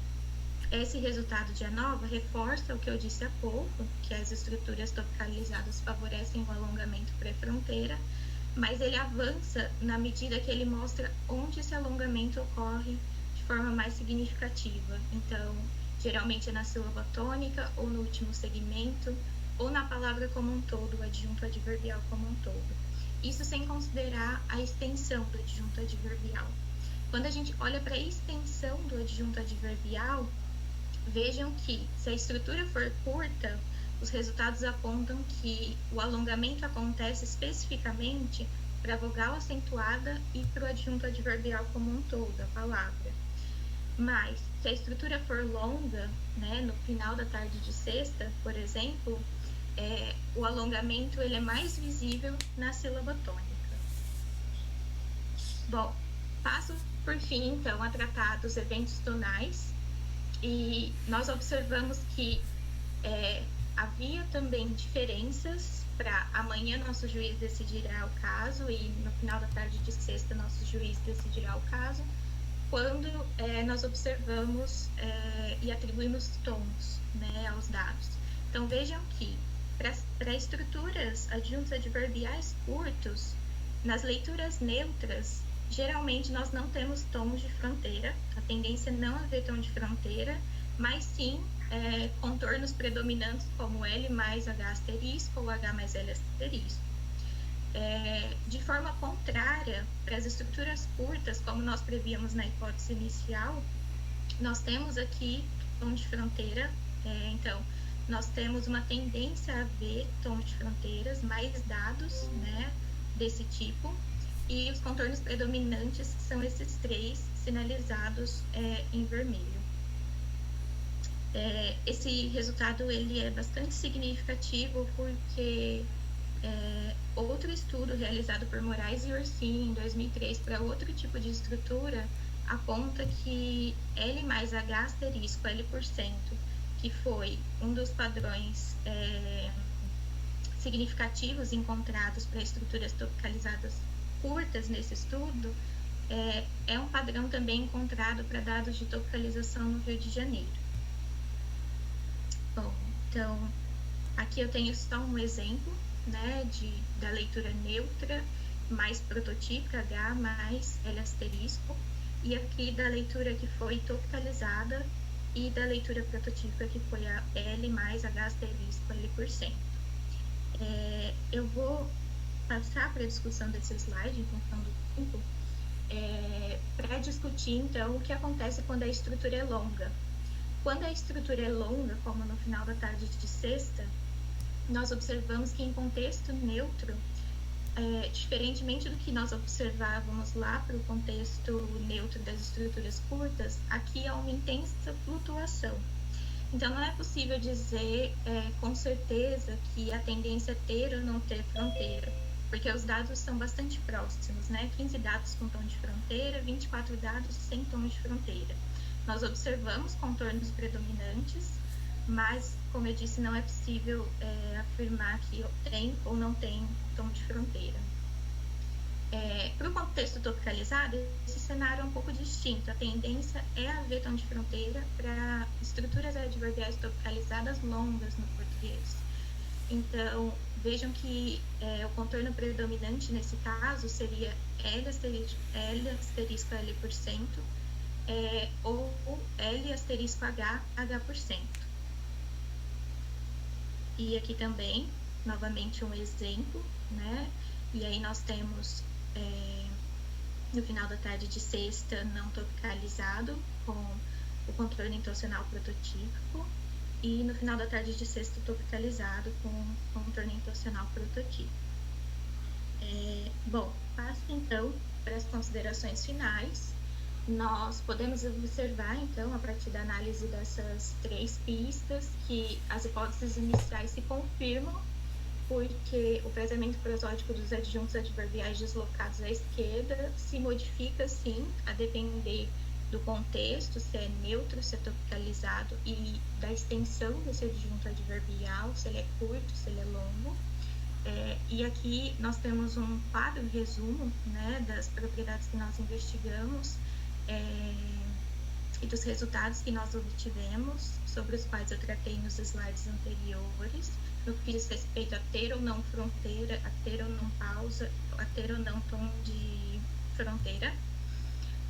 esse resultado de ANOVA reforça o que eu disse há pouco, que as estruturas topicalizadas favorecem o alongamento pré-fronteira, mas ele avança na medida que ele mostra onde esse alongamento ocorre de forma mais significativa. Então, geralmente é na sílaba tônica, ou no último segmento, ou na palavra como um todo, o adjunto adverbial como um todo. Isso sem considerar a extensão do adjunto adverbial. Quando a gente olha para a extensão do adjunto adverbial, vejam que, se a estrutura for curta, os resultados apontam que o alongamento acontece especificamente para a vogal acentuada e para o adjunto adverbial como um todo, a palavra. Mas, se a estrutura for longa, né, no final da tarde de sexta, por exemplo, o alongamento ele é mais visível na sílaba tônica. Bom, passo por fim, então, a tratar dos eventos tonais, e nós observamos que havia também diferenças para amanhã nosso juiz decidirá o caso e no final da tarde de sexta nosso juiz decidirá o caso, quando nós observamos e atribuímos tons, né, aos dados. Então, vejam que para estruturas adjuntos adverbiais curtos, nas leituras neutras, geralmente nós não temos tons de fronteira, a tendência é não haver tom de fronteira, mas sim contornos predominantes como L mais H asterisco ou H mais L asterisco. De forma contrária, para as estruturas curtas, como nós prevíamos na hipótese inicial, nós temos aqui tom de fronteira, então nós temos uma tendência a ver tom de fronteiras, mais dados, né, desse tipo, e os contornos predominantes são esses três sinalizados em vermelho. Esse resultado ele é bastante significativo porque outro estudo realizado por Moraes e Orsini em 2003 para outro tipo de estrutura aponta que L mais H asterisco L%, que foi um dos padrões significativos encontrados para estruturas topicalizadas curtas nesse estudo, é um padrão também encontrado para dados de topicalização no Rio de Janeiro. Bom, então, aqui eu tenho só um exemplo, né, da leitura neutra mais prototípica, H mais L asterisco, e aqui da leitura que foi topicalizada e da leitura prototípica que foi a L mais H asterisco L%. Eu vou passar para a discussão desse slide, em função do tempo, para discutir, então, o que acontece quando a estrutura é longa. Quando a estrutura é longa, como no final da tarde de sexta, nós observamos que em contexto neutro, diferentemente do que nós observávamos lá para o contexto neutro das estruturas curtas, aqui há uma intensa flutuação. Então, não é possível dizer com certeza que a tendência é ter ou não ter fronteira, porque os dados são bastante próximos, né? 15 dados com tom de fronteira, 24 dados sem tom de fronteira. Nós observamos contornos predominantes, mas, como eu disse, não é possível afirmar que tem ou não tem tom de fronteira. Para o contexto topicalizado, esse cenário é um pouco distinto. A tendência é haver tom de fronteira para estruturas adverbiais topicalizadas longas no português. Então, vejam que o contorno predominante nesse caso seria L asterisco L%, ou L asterisco H, H%. E aqui também, novamente, um exemplo, né? E aí nós temos, no final da tarde de sexta, não topicalizado, com o controle intencional prototípico, e no final da tarde de sexta, topicalizado, com o controle intencional prototípico. Bom, passo então para as considerações finais. Nós podemos observar, então, a partir da análise dessas 3 pistas, que as hipóteses iniciais se confirmam, porque o pesamento prosódico dos adjuntos adverbiais deslocados à esquerda se modifica, sim, a depender do contexto, se é neutro, se é topicalizado, e da extensão desse adjunto adverbial, se ele é curto, se ele é longo. E aqui nós temos um quadro resumo, né, das propriedades que nós investigamos, e dos resultados que nós obtivemos, sobre os quais eu tratei nos slides anteriores, no que diz respeito a ter ou não fronteira, a ter ou não pausa, a ter ou não tom de fronteira.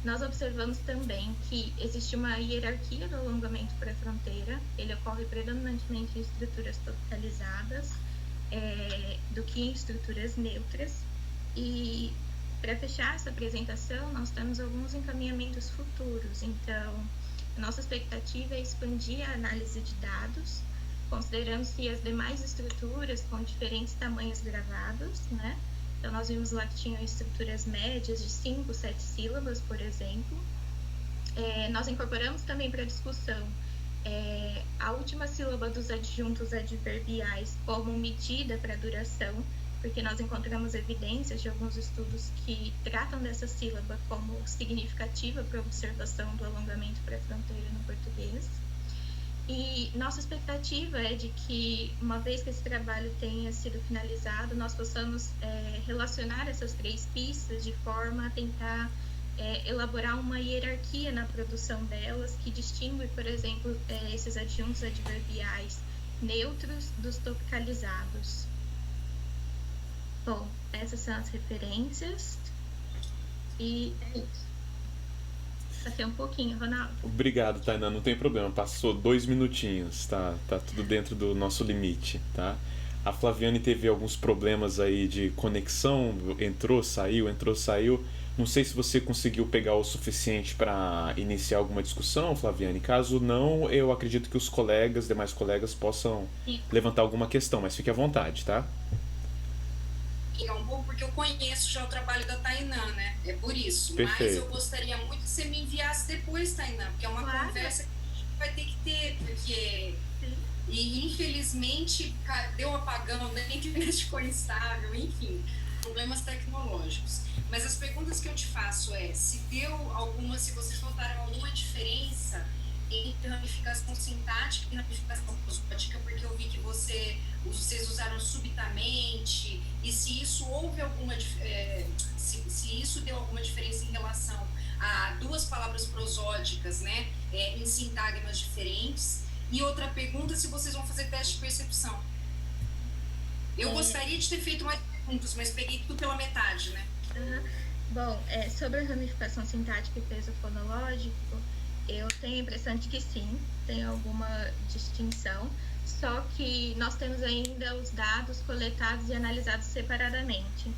Nós observamos também que existe uma hierarquia do alongamento para a fronteira, ele ocorre predominantemente em estruturas topicalizadas, do que em estruturas neutras. E para fechar essa apresentação, nós temos alguns encaminhamentos futuros. Então, a nossa expectativa é expandir a análise de dados, considerando-se as demais estruturas com diferentes tamanhos gravados, né? Então, nós vimos lá que tinham estruturas médias de 5, 7 sílabas, por exemplo. Nós incorporamos também para a discussão a última sílaba dos adjuntos adverbiais como medida para a duração, porque nós encontramos evidências de alguns estudos que tratam dessa sílaba como significativa para a observação do alongamento para a fronteira no português. E nossa expectativa é de que, uma vez que esse trabalho tenha sido finalizado, nós possamos relacionar essas 3 pistas de forma a tentar elaborar uma hierarquia na produção delas, que distingue, por exemplo, esses adjuntos adverbiais neutros dos topicalizados. Bom, essas são as referências. E é isso. Passei um pouquinho, Ronaldo. Obrigado, Tainá, não tem problema. Passou 2 minutinhos, tá tudo dentro do nosso limite, tá? A Flaviane teve alguns problemas aí de conexão, entrou, saiu. Não sei se você conseguiu pegar o suficiente para iniciar alguma discussão, Flaviane. Caso não, eu acredito que os demais colegas possam levantar alguma questão, mas fique à vontade, tá? É um pouco porque eu conheço já o trabalho da Tainá, né? É por isso. Perfeito. Mas eu gostaria muito que você me enviasse depois, Tainá, porque é uma conversa que a gente vai ter que ter, porque... E infelizmente deu apagão, né? A internet ficou instável, enfim, problemas tecnológicos. Mas as perguntas que eu te faço se vocês notaram alguma diferença entre ramificação sintática e ramificação prosódica, porque eu vi que vocês usaram subitamente, e se isso se isso deu alguma diferença em relação a 2 palavras prosódicas, né, em sintagmas diferentes. E outra pergunta, se vocês vão fazer teste de percepção. Eu gostaria de ter feito mais perguntas, mas peguei tudo pela metade, né? Bom, sobre a ramificação sintática e peso fonológico, eu tenho a impressão de que sim, tem alguma distinção, só que nós temos ainda os dados coletados e analisados separadamente.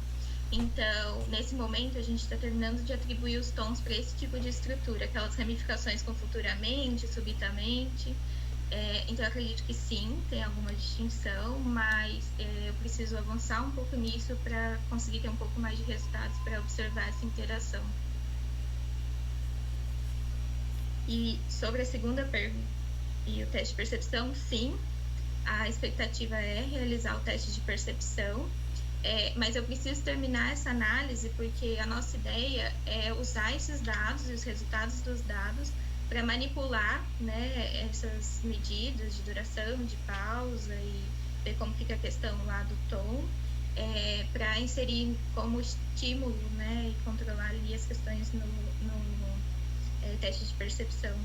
Então, nesse momento, a gente está terminando de atribuir os tons para esse tipo de estrutura, aquelas ramificações com futuramente, subitamente. Então, eu acredito que sim, tem alguma distinção, mas eu preciso avançar um pouco nisso para conseguir ter um pouco mais de resultados para observar essa interação. E sobre a segunda pergunta e o teste de percepção, sim, a expectativa é realizar o teste de percepção, mas eu preciso terminar essa análise porque a nossa ideia é usar esses dados e os resultados dos dados para manipular, né, essas medidas de duração, de pausa e ver como fica a questão lá do tom, para inserir como estímulo, né, e controlar ali as questões no teste de percepção.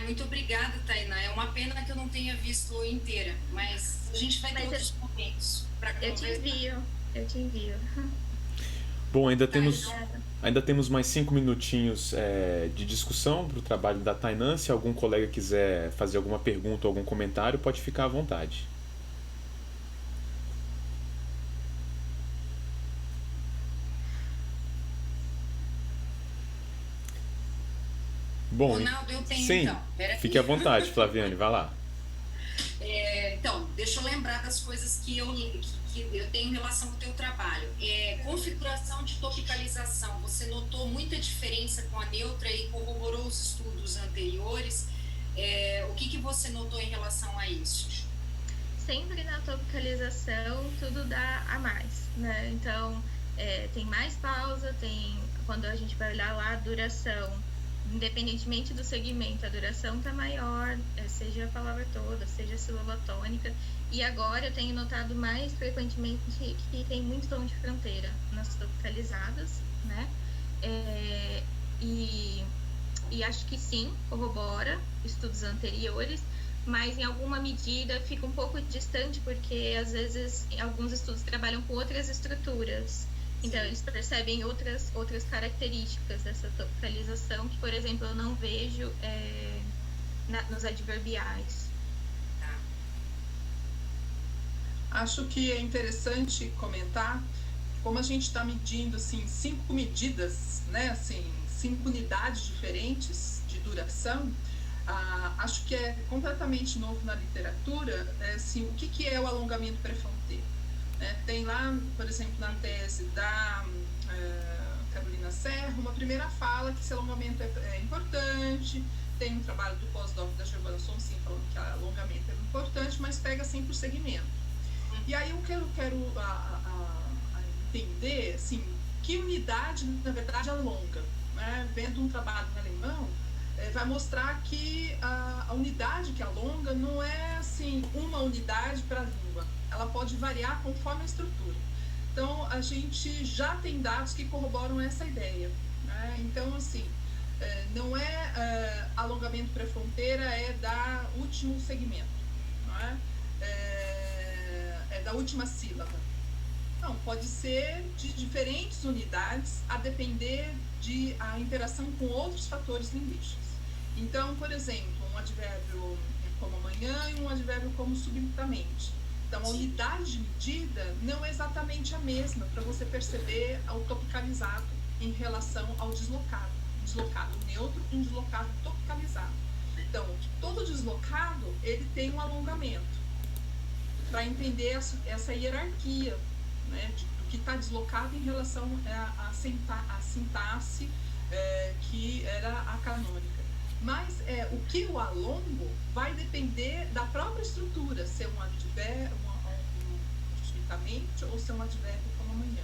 Muito obrigada, Tainá. É uma pena que eu não tenha visto inteira, mas a gente vai ter outros momentos para conversar. Eu te envio. Bom, ainda temos Ainda temos mais 5 minutinhos de discussão para o trabalho da Tainan. Se algum colega quiser fazer alguma pergunta ou algum comentário, pode ficar à vontade. Bom, Ronaldo, eu tenho sim, então. fique à vontade, Flaviane, vai lá. Então, deixa eu lembrar das coisas que eu tenho em relação ao teu trabalho. Configuração de topicalização. Você notou muita diferença com a neutra e corroborou os estudos anteriores. O que você notou em relação a isso? Sempre na topicalização tudo dá a mais, né? Então, tem mais pausa, quando a gente vai olhar lá a duração, independentemente do segmento, a duração está maior, seja a palavra toda, seja a sílaba tônica. E agora eu tenho notado mais frequentemente que tem muito tom de fronteira nas topicalizadas, né? E acho que sim, corrobora estudos anteriores, mas em alguma medida fica um pouco distante, porque às vezes alguns estudos trabalham com outras estruturas. Então, eles percebem outras características dessa topicalização que, por exemplo, eu não vejo nos adverbiais. Acho que é interessante comentar, como a gente está medindo assim, 5 medidas, né, assim, 5 unidades diferentes de duração, acho que é completamente novo na literatura, assim, o que é o alongamento pré-fronteiro. Tem lá, por exemplo, na tese da Carolina Serra, uma primeira fala que esse alongamento é importante, tem um trabalho do pós-doc da Giovanna Sonsin falando que alongamento é importante, mas pega sempre por segmento. E aí eu quero entender, assim, que unidade, na verdade, alonga. Né? Vendo um trabalho em alemão, vai mostrar que a unidade que alonga não é, assim, uma unidade para a língua. Ela pode variar conforme a estrutura. Então, a gente já tem dados que corroboram essa ideia. Né? Então, assim, não é alongamento pré-fronteira, é da último segmento. Não é? Da última sílaba. Não, pode ser de diferentes unidades, a depender a interação com outros fatores linguísticos. Então, por exemplo, um advérbio como amanhã e um advérbio como subitamente. Então, a unidade de medida não é exatamente a mesma para você perceber o topicalizado em relação ao deslocado. Deslocado neutro e um deslocado topicalizado. Então, todo deslocado, ele tem um alongamento para entender essa hierarquia, né, do que está deslocado em relação à sintaxe que era a canônica. Mas o que eu alongo vai depender da própria estrutura, se é um advérbio, subitamente, ou se é um advérbio como amanhã.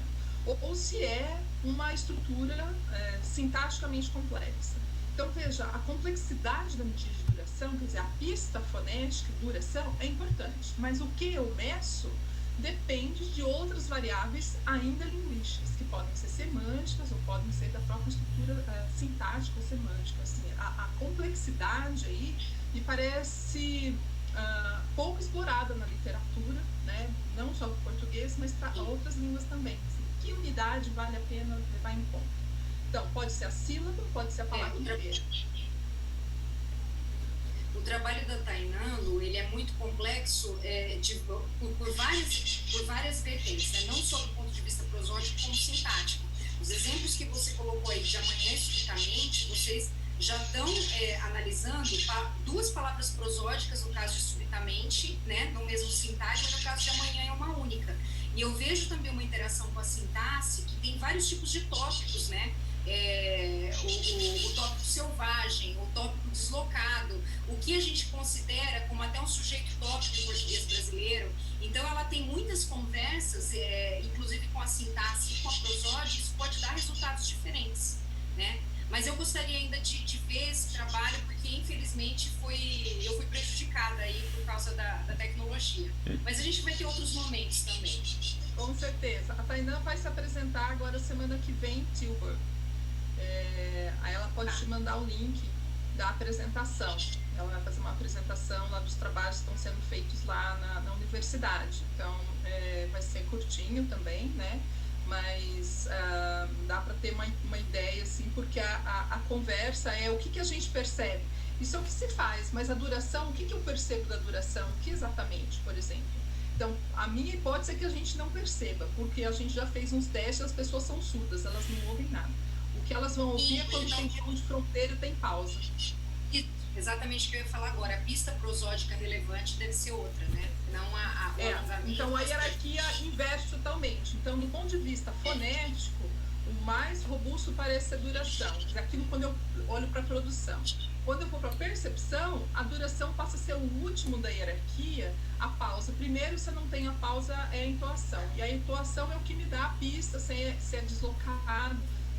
Ou se é uma estrutura sintaticamente complexa. Então, veja, a complexidade da medida de duração, quer dizer, a pista fonética e duração é importante, mas o que eu meço depende de outras variáveis ainda linguísticas, que podem ser semânticas ou podem ser da própria estrutura sintática ou semântica. Assim, a complexidade aí me parece pouco explorada na literatura, né? Não só do português, mas para outras línguas também. Assim, que unidade vale a pena levar em conta? Então, pode ser a sílaba, pode ser a palavra inteira. O trabalho da Tainan, Lu, ele é muito complexo por várias vertentes, né? Não só do ponto de vista prosódico, como sintático. Os exemplos que você colocou aí de amanhã especificamente, vocês já estão analisando duas palavras prosódicas, no caso de subitamente, né? No mesmo sintático, no caso de amanhã é uma única. E eu vejo também uma interação com a sintaxe, que tem vários tipos de tópicos, né? O tópico selvagem, o tópico deslocado, o que a gente considera como até um sujeito tópico em português brasileiro. Então, ela tem muitas conversas, inclusive com a sintaxe e com a prosódia, isso pode dar resultados diferentes, né? Mas eu gostaria ainda de ver esse trabalho, porque infelizmente eu fui prejudicada aí por causa da tecnologia. Mas a gente vai ter outros momentos também. Com certeza. A Tainan vai se apresentar agora semana que vem em Tilburg. Aí ela pode te mandar o link da apresentação. Ela vai fazer uma apresentação lá dos trabalhos que estão sendo feitos lá na universidade. Então, vai ser curtinho também, né? mas dá para ter uma ideia, assim, porque a conversa é o que a gente percebe. Isso é o que se faz, mas a duração, o que eu percebo da duração? O que exatamente, por exemplo? Então, a minha hipótese é que a gente não perceba, porque a gente já fez uns testes, as pessoas são surdas, elas não ouvem nada. O que elas vão ouvir é quando tem tom de fronteira e tem pausa. Exatamente o que eu ia falar agora. A pista prosódica relevante deve ser outra, né? Não o alongamento. Então, a hierarquia inverte totalmente. Então, do ponto de vista fonético, o mais robusto parece ser a duração. Aquilo quando eu olho para a produção. Quando eu vou para a percepção, a duração passa a ser o último da hierarquia, a pausa. Primeiro, se não tem a pausa, é a entoação. E a entoação é o que me dá a pista, se é deslocado,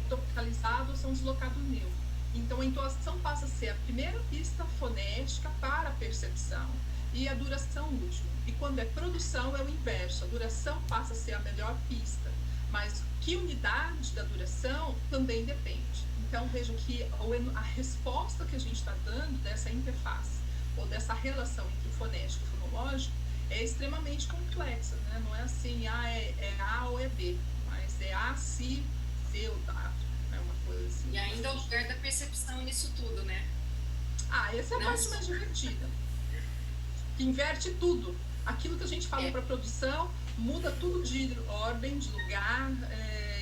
tropicalizado ou se é um deslocado neutro. Então, a entoação passa a ser a primeira pista fonética para a percepção e a duração última. E quando é produção, é o inverso. A duração passa a ser a melhor pista. Mas que unidade da duração também depende. Então, vejam que a resposta que a gente está dando dessa interface, ou dessa relação entre o fonético e o fonológico, é extremamente complexa, né? Não é assim, é A ou é B, mas é A, C, C ou D, é uma coisa assim. E ainda o lugar da percepção nisso tudo, né? Essa é a parte mais divertida. Que inverte tudo. Aquilo que a gente falou para produção, muda tudo de ordem, de lugar,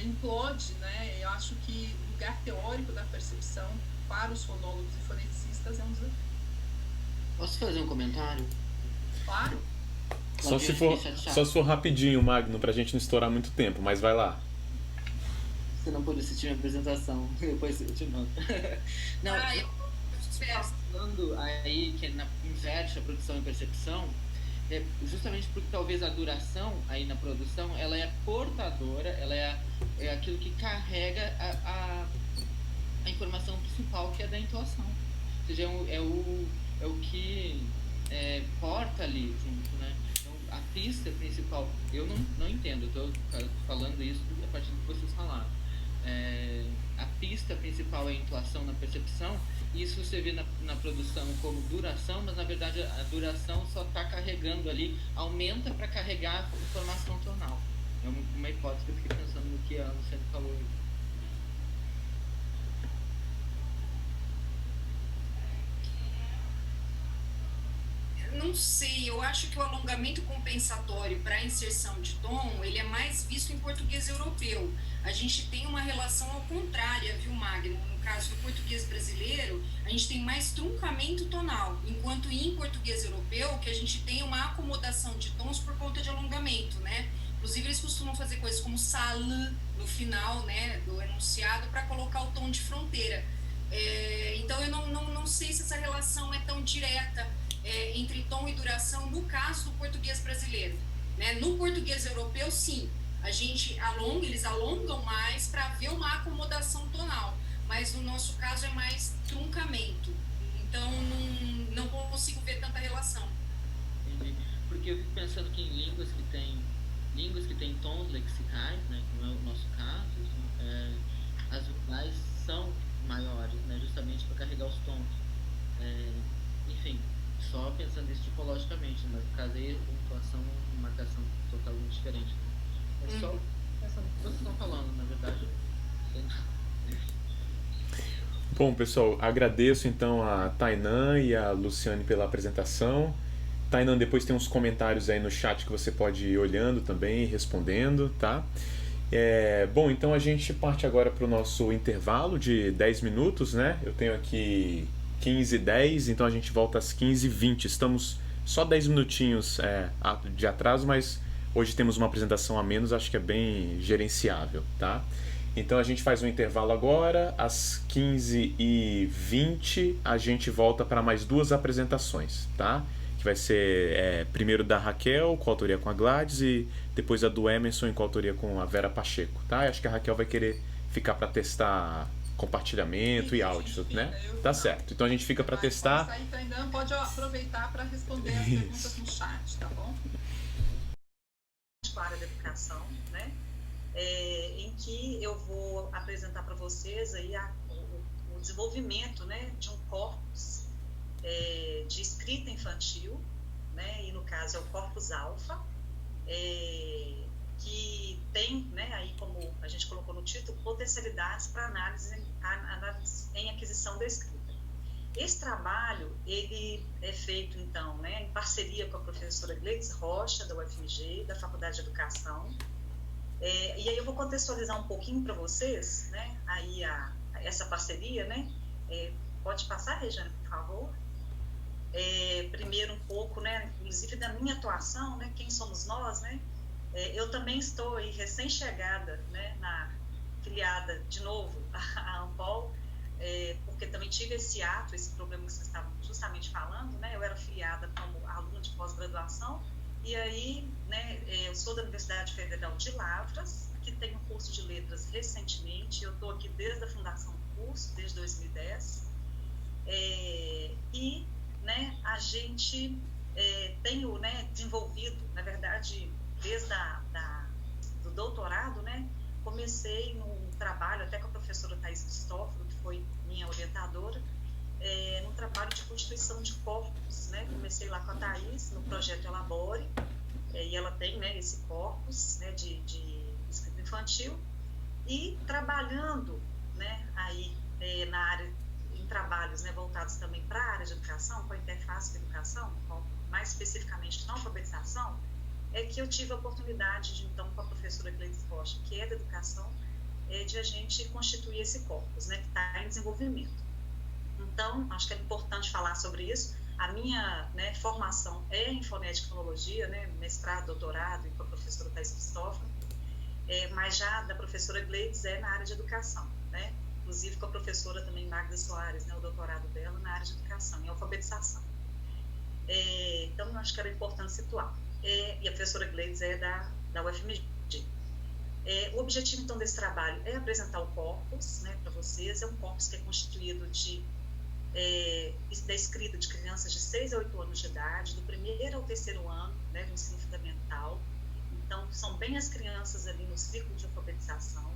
implode, né? Eu acho que o lugar teórico da percepção para os fonólogos e foneticistas é um desafio. Posso fazer um comentário? Claro. Só se for rapidinho, Magno, pra gente não estourar muito tempo, mas vai lá. Você não pôde assistir minha apresentação, depois eu te mando. Não, eu falando aí que inverte a produção e percepção, justamente porque talvez a duração aí na produção, ela é portadora, ela é aquilo que carrega a informação principal, que é da intuação. Ou seja, é o que porta ali junto, né? Então, a pista principal, eu não entendo, eu estou falando isso a partir do que vocês falaram. A pista principal é a intuação na percepção, e isso você vê na produção como duração, mas na verdade a duração só está carregando ali, aumenta para carregar a informação tonal. É uma hipótese que eu fiquei pensando no que a Luciana falou. Não sei, eu acho que o alongamento compensatório para a inserção de tom, ele é mais visto em português europeu. A gente tem uma relação ao contrário, viu, Magno? No caso do português brasileiro, a gente tem mais truncamento tonal, enquanto em português europeu, que a gente tem uma acomodação de tons por conta de alongamento, né? Inclusive, eles costumam fazer coisas como sal no final, né, do enunciado, para colocar o tom de fronteira. Então, eu não sei se essa relação é tão direta entre tom e duração no caso do português brasileiro, né? No português europeu, sim, eles alongam mais para ver uma acomodação tonal, mas no nosso caso é mais truncamento, então não consigo ver tanta relação. Entendi. Porque eu fico pensando que em línguas que têm tons lexicais, né, que não é o nosso caso, as vocais são maiores, né, justamente para carregar os tons. Enfim, só pensando isso tipologicamente, mas no caso aí, pontuação e marcação totalmente diferente. É só pensando no que vocês estão falando, na verdade. Bom, pessoal, agradeço então a Tainan e a Luciane pela apresentação. Tainan, depois tem uns comentários aí no chat que você pode ir olhando também, respondendo, tá? Bom, então a gente parte agora para o nosso intervalo de 10 minutos, né? Eu tenho aqui 15h10, então a gente volta às 15h20. Estamos só 10 minutinhos de atraso, mas hoje temos uma apresentação a menos, acho que é bem gerenciável, tá? Então a gente faz um intervalo agora, às 15h20 a gente volta para mais duas apresentações, tá? Que vai ser primeiro da Raquel, com autoria com a Gladys, e depois a do Emerson, com autoria com a Vera Pacheco, tá? Acho que a Raquel vai querer ficar para testar compartilhamento e áudio, né? Tá certo. Então a gente fica para testar. Então pode aproveitar para responder as perguntas no chat, tá bom? Para a área da educação, né? Em que eu vou apresentar para vocês aí o desenvolvimento, né, de um corpus de escrita infantil, né? E no caso é o corpus alfa, que tem, né, aí como a gente colocou no título, potencialidades para análise em aquisição da escrita. Esse trabalho, ele é feito, então, né, em parceria com a professora Gleides Rocha, da UFMG, da Faculdade de Educação. E aí eu vou contextualizar um pouquinho para vocês, né, aí essa parceria, né. Pode passar, Regiane, por favor? Primeiro um pouco, né, inclusive da minha atuação, né, quem somos nós, né. Eu também estou aí recém-chegada, né, filiada de novo à Ampol, porque também tive esse problema que vocês estavam justamente falando, né, eu era filiada como aluna de pós-graduação, e aí, né, eu sou da Universidade Federal de Lavras, que tem um curso de letras recentemente, eu estou aqui desde a fundação do curso, desde 2010, e, né, a gente tenho, né, desenvolvido, na verdade, desde do doutorado, né, comecei num trabalho até com a professora Thais Cristóforo, que foi minha orientadora, num trabalho de constituição de corpos, né, comecei lá com a Thais, no projeto Elabore, e ela tem, né, esse corpus, né, de escrita infantil, e trabalhando, né, aí na área, em trabalhos, né, voltados também para a área de educação, com a interface com a educação, mais especificamente na alfabetização, que eu tive a oportunidade de, então, com a professora Gleides Rocha, que é da educação, de a gente constituir esse corpus, né, que está em desenvolvimento. Então, acho que é importante falar sobre isso. A minha, né, formação é em fonética e fonologia, né, mestrado, doutorado, e com a professora Thais Cristóforo, mas já da professora Gleides na área de educação, né, inclusive com a professora também Magda Soares, né, o doutorado dela na área de educação, em alfabetização. Então, eu acho que era importante situar. E a professora Gleides da UFMG. O objetivo, então, desse trabalho é apresentar o corpus, né, para vocês. É um corpus que é constituído da escrita de crianças de 6 a 8 anos de idade, do primeiro ao terceiro ano, né, do ensino fundamental. Então, são bem as crianças ali no ciclo de alfabetização,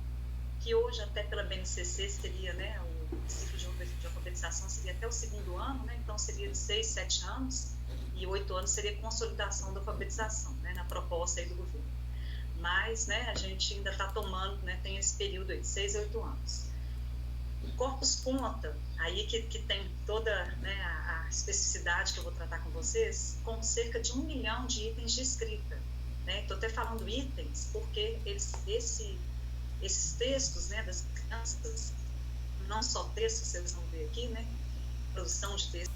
que hoje, até pela BNCC, seria, né, o ciclo de alfabetização seria até o segundo ano, né, então seria de 6, 7 anos, e 8 anos seria consolidação da alfabetização, né, na proposta aí do governo. Mas, né, a gente ainda está tomando, né, tem esse período aí de 6 a 8 anos. O corpus conta, aí que tem toda, né, a especificidade que eu vou tratar com vocês, com cerca de 1 milhão de itens de escrita. Estou até falando itens, porque esses textos, né, das crianças, não só textos, vocês vão ver aqui, né, produção de texto,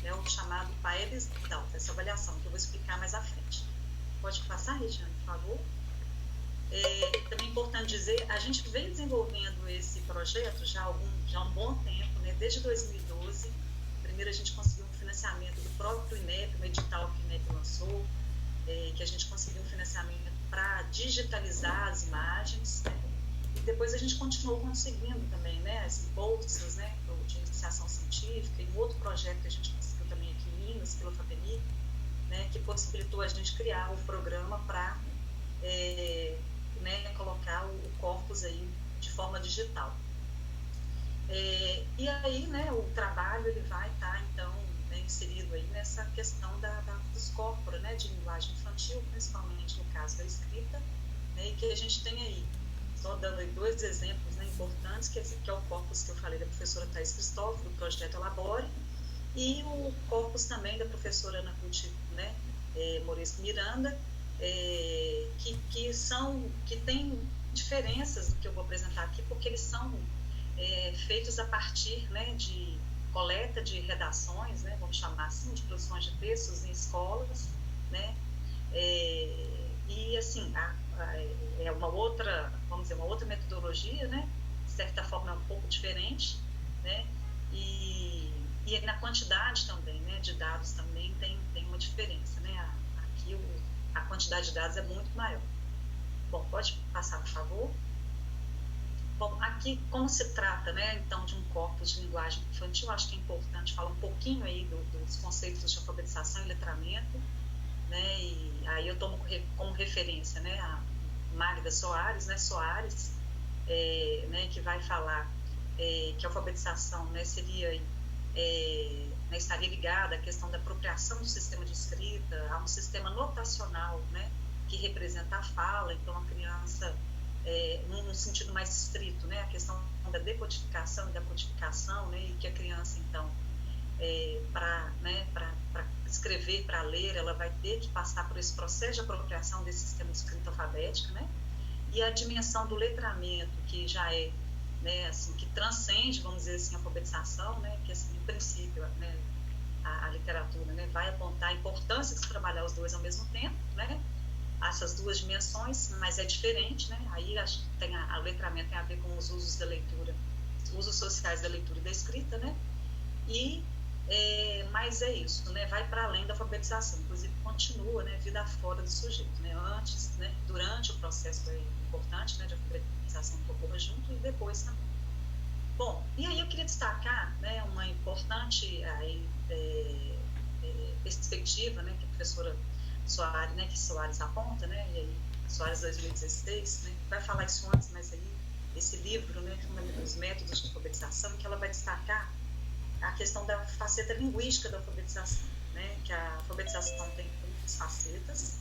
é o chamado PAEBS, essa avaliação, que eu vou explicar mais à frente. Pode passar, Regiane, por favor? Também é importante dizer, a gente vem desenvolvendo esse projeto já há um bom tempo, né, desde 2012. Primeiro a gente conseguiu um financiamento do próprio INEP, um edital que o INEP lançou, que a gente conseguiu um financiamento para digitalizar as imagens, né, e depois a gente continuou conseguindo também, né, as bolsas, né, de iniciação científica, e um outro projeto que a gente conseguiu também aqui em Minas, pelo FAPEMIC, né, que possibilitou a gente criar o programa para né, colocar o corpus aí de forma digital. E aí, né, o trabalho ele vai estar, então, né, inserido aí nessa questão dos corpora, né, de linguagem infantil, principalmente no caso da escrita, né, e que a gente tem aí, só dando aí 2 exemplos, né, importantes, que é o corpus que eu falei da professora Thais Cristóforo, do projeto Elabore, e o corpus também da professora Ana Ruth, né, Moresco Miranda, que tem diferenças do que eu vou apresentar aqui, porque eles são feitos a partir, né, de coleta de redações, né, vamos chamar assim, de produções de textos em escolas, né, e assim, é uma outra, vamos dizer, uma outra metodologia, né, de certa forma é um pouco diferente, né, e na quantidade também, né, de dados também tem uma diferença, né, aqui a quantidade de dados é muito maior. Bom, pode passar, por favor. Bom, aqui, como se trata, né, então, de um corpus de linguagem infantil, acho que é importante falar um pouquinho aí dos conceitos de alfabetização e letramento, né, e aí eu tomo como referência, né, a Magda Soares, né, né, que vai falar que a alfabetização, né, seria, né, estaria ligada à questão da apropriação do sistema de escrita, a um sistema notacional, né, que representa a fala, então a criança, num sentido mais estrito, né, a questão da decodificação e da codificação, né, e que a criança, então, para escrever, para ler, ela vai ter que passar por esse processo de apropriação desse sistema de escrita alfabética, né, e a dimensão do letramento, que já é, né, assim, que transcende, vamos dizer assim, a alfabetização, né, que assim, em princípio, né, a literatura, né, vai apontar a importância de se trabalhar os dois ao mesmo tempo, né, essas duas dimensões, mas é diferente, né, aí acho que o letramento tem a ver com os usos da leitura, usos sociais da leitura e da escrita, né, mas é isso, né, vai para além da alfabetização, inclusive continua, né, vida fora do sujeito, né, antes, né, durante o processo é importante, né, de alfabetização que ocorra junto e depois também. Bom, e aí eu queria destacar, né, uma importante perspectiva, né, que a professora Soares, né, que Soares aponta, né, e aí Soares 2016, né, vai falar isso antes, mas aí esse livro, né, os métodos de alfabetização, que ela vai destacar a questão da faceta linguística da alfabetização, né, que a alfabetização tem muitas facetas,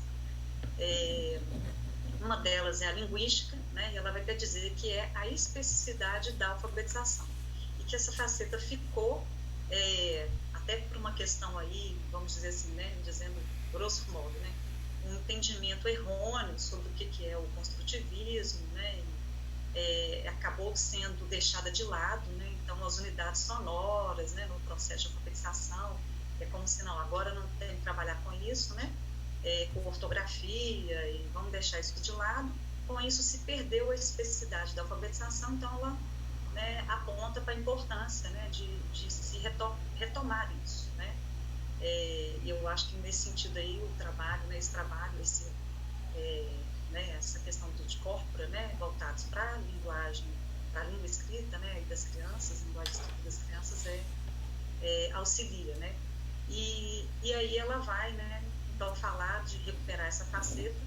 uma delas é a linguística, né, e ela vai até dizer que é a especificidade da alfabetização, e que essa faceta ficou, até por uma questão aí, vamos dizer assim, né, dizendo grosso modo, né, um entendimento errôneo sobre o que é o construtivismo, né, acabou sendo deixada de lado, né, então as unidades sonoras, né, no processo de alfabetização, é como se não, agora não tem que trabalhar com isso, né, com ortografia, e vamos deixar isso de lado. Com isso se perdeu a especificidade da alfabetização, então ela, né, aponta para a importância, né, de se retomar isso, né. Eu acho que nesse sentido aí o trabalho, né, né, essa questão de corpora, né, voltados para a linguagem, para a língua escrita, né, e das crianças, linguagem escrita das crianças auxilia, né, e aí ela vai, né, então falar de recuperar essa faceta,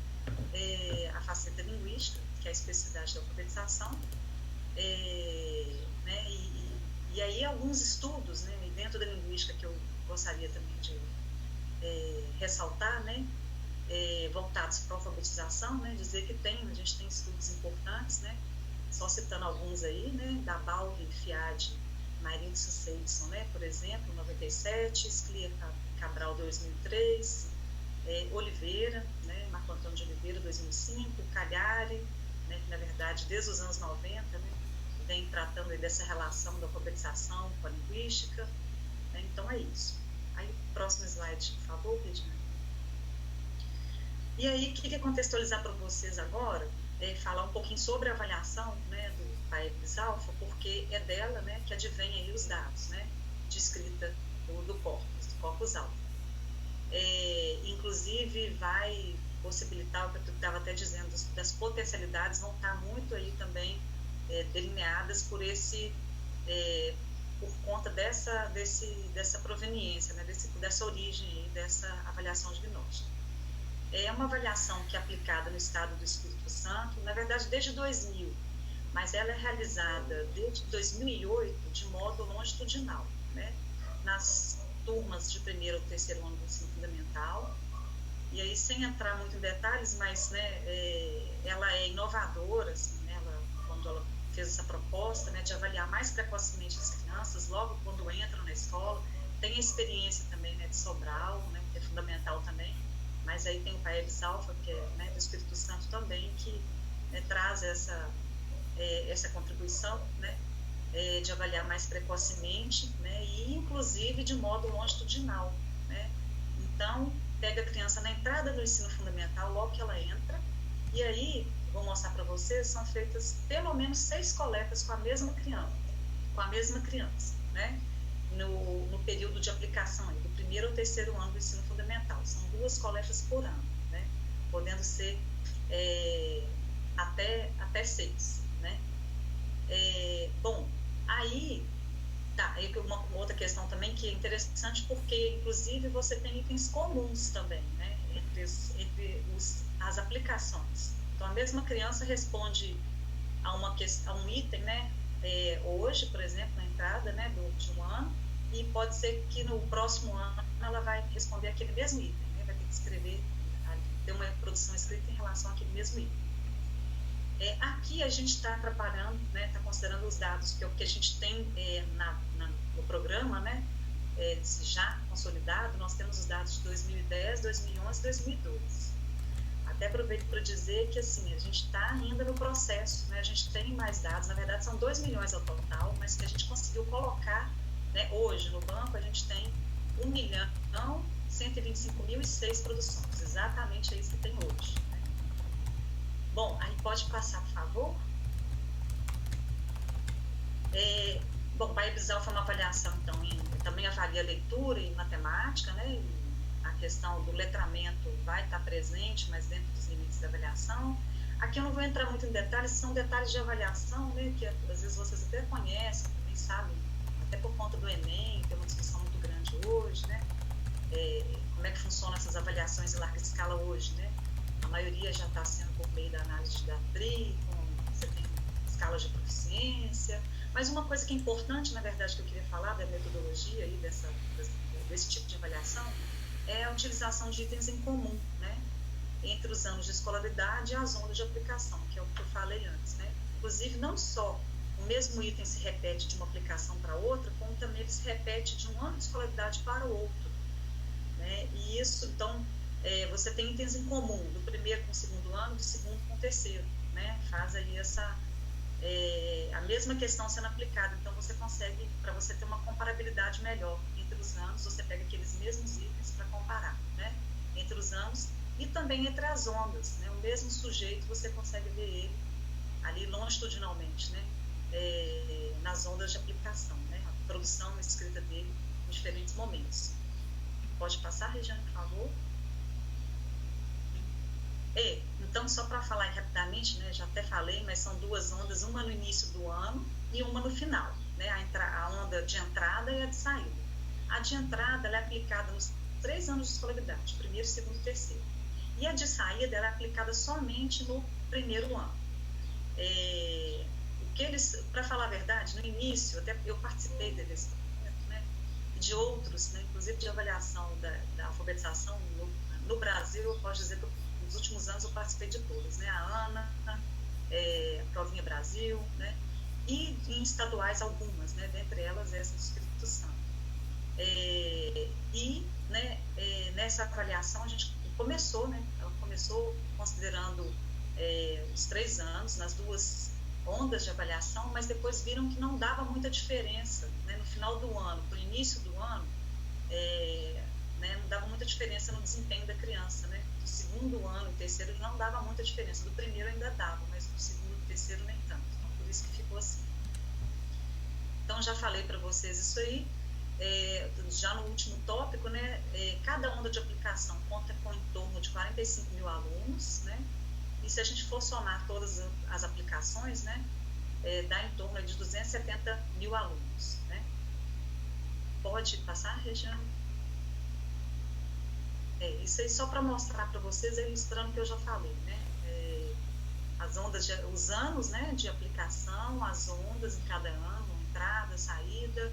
a faceta linguística, que é a especificidade da alfabetização, né, e aí alguns estudos, né, dentro da linguística que eu gostaria também de ressaltar, né, voltados para a alfabetização, né, dizer que a gente tem estudos importantes, né, só citando alguns aí, né, da Balvi, Fiade, Mayrink Sucedson, né, por exemplo, 97, Sclia Cabral, 2003, Oliveira, né, Marco Antônio de Oliveira, 2005, Cagliari, né, que na verdade desde os anos 90, né, vem tratando aí dessa relação da alfabetização com a linguística, né, então é isso. Aí, próximo slide, por favor, Regina. E aí, o que é contextualizar para vocês agora é falar um pouquinho sobre a avaliação, né, do PAEPS Alpha, porque é dela, né, que advém aí os dados, né, de escrita do corpus alfa. Inclusive vai possibilitar o que eu estava até dizendo, das potencialidades vão estar muito aí também delineadas por por conta dessa proveniência, né, dessa origem aí, dessa avaliação diagnóstica. É uma avaliação que é aplicada no estado do Espírito Santo, na verdade desde 2000, mas ela é realizada desde 2008 de modo longitudinal, né, nas turmas de primeiro ou terceiro ano do ensino fundamental, e aí sem entrar muito em detalhes, mas, né, ela é inovadora, assim, né, quando ela fez essa proposta, né, de avaliar mais precocemente as crianças, logo quando entram na escola, tem a experiência também, né, de Sobral, né, que é fundamental também, mas aí tem o PAEPS Alpha, que é, né, do Espírito Santo também, que, né, traz essa contribuição, né, de avaliar mais precocemente, né, e inclusive de modo longitudinal, né. Então, pega a criança na entrada do ensino fundamental, logo que ela entra, e aí, vou mostrar para vocês, são feitas pelo menos 6 coletas com a mesma criança, né, no período de aplicação, aí, do primeiro ao terceiro ano do ensino fundamental. São 2 coletas por ano, né, podendo ser até 6, né. Bom, aí uma outra questão também que é interessante, porque inclusive você tem itens comuns também, né, entre as aplicações. Então a mesma criança responde a um item, né, hoje, por exemplo, na entrada, né, de um ano, e pode ser que no próximo ano ela vai responder aquele mesmo item, né, vai ter que escrever ali. ter uma produção escrita em relação àquele mesmo item. Aqui a gente está trabalhando, né, está considerando os dados que a gente tem no programa, né, já consolidado. Nós temos os dados de 2010, 2011 e 2012. Até aproveito para dizer que assim, a gente está ainda no processo, né, a gente tem mais dados, na verdade são 2 milhões ao total, mas que a gente conseguiu colocar, né, hoje no banco a gente tem 1.125.006 produções, exatamente é isso que tem hoje. Bom, aí pode passar, por favor. Bom, a EBSAL foi uma avaliação, então, também avalia leitura e matemática, né? E a questão do letramento vai estar presente, mas dentro dos limites da avaliação. Aqui eu não vou entrar muito em detalhes, são detalhes de avaliação, né? Que às vezes vocês até conhecem, também sabem, até por conta do Enem, tem uma discussão muito grande hoje, né? Como é que funcionam essas avaliações em larga escala hoje, né? A maioria já está sendo por meio da análise de DATRI, você tem escalas de proficiência, mas uma coisa que é importante, na verdade, que eu queria falar da metodologia aí desse tipo de avaliação é a utilização de itens em comum, né, entre os anos de escolaridade e as ondas de aplicação, que é o que eu falei antes, né. Inclusive, não só o mesmo item se repete de uma aplicação para outra, como também ele se repete de um ano de escolaridade para o outro, né, e isso, então, você tem itens em comum, do primeiro com o segundo ano, do segundo com o terceiro, né? Faz aí a mesma questão sendo aplicada, então você consegue, para você ter uma comparabilidade melhor entre os anos, você pega aqueles mesmos itens para comparar, né? Entre os anos e também entre as ondas, né? O mesmo sujeito, você consegue ver ele ali longitudinalmente, né? Nas ondas de aplicação, né? A produção escrita dele em diferentes momentos. Pode passar, Regiane, por favor? Então, só para falar rapidamente, né, já até falei, mas são 2 ondas, uma no início do ano e uma no final, né, a onda de entrada e a de saída. A de entrada ela é aplicada nos 3 anos de escolaridade, primeiro, segundo e terceiro. E a de saída ela é aplicada somente no primeiro ano. Para falar a verdade, no início, até eu participei desse projeto, né, e de outros, né, inclusive de avaliação da alfabetização no Brasil, eu posso dizer que nos últimos anos eu participei de todas, né? A ANA, a Provinha Brasil, né? E em estaduais algumas, né? Dentre elas essa do Espírito Santo. Né, nessa avaliação a gente começou, né? Ela começou considerando os 3 anos, nas 2 ondas de avaliação, mas depois viram que não dava muita diferença, né? No final do ano, para o início do ano, né? Não dava muita diferença no desempenho da criança, né? Do segundo ano e terceiro não dava muita diferença, do primeiro ainda dava, mas do segundo e terceiro nem tanto, então por isso que ficou assim. Então já falei para vocês isso aí, já no último tópico, né, cada onda de aplicação conta com em torno de 45 mil alunos, né, e se a gente for somar todas as aplicações, né, dá em torno de 270 mil alunos, né. Pode passar, Regiane? Isso aí só para mostrar para vocês, ilustrando o que eu já falei, né? As ondas, os anos, né, de aplicação, as ondas em cada ano, entrada, saída,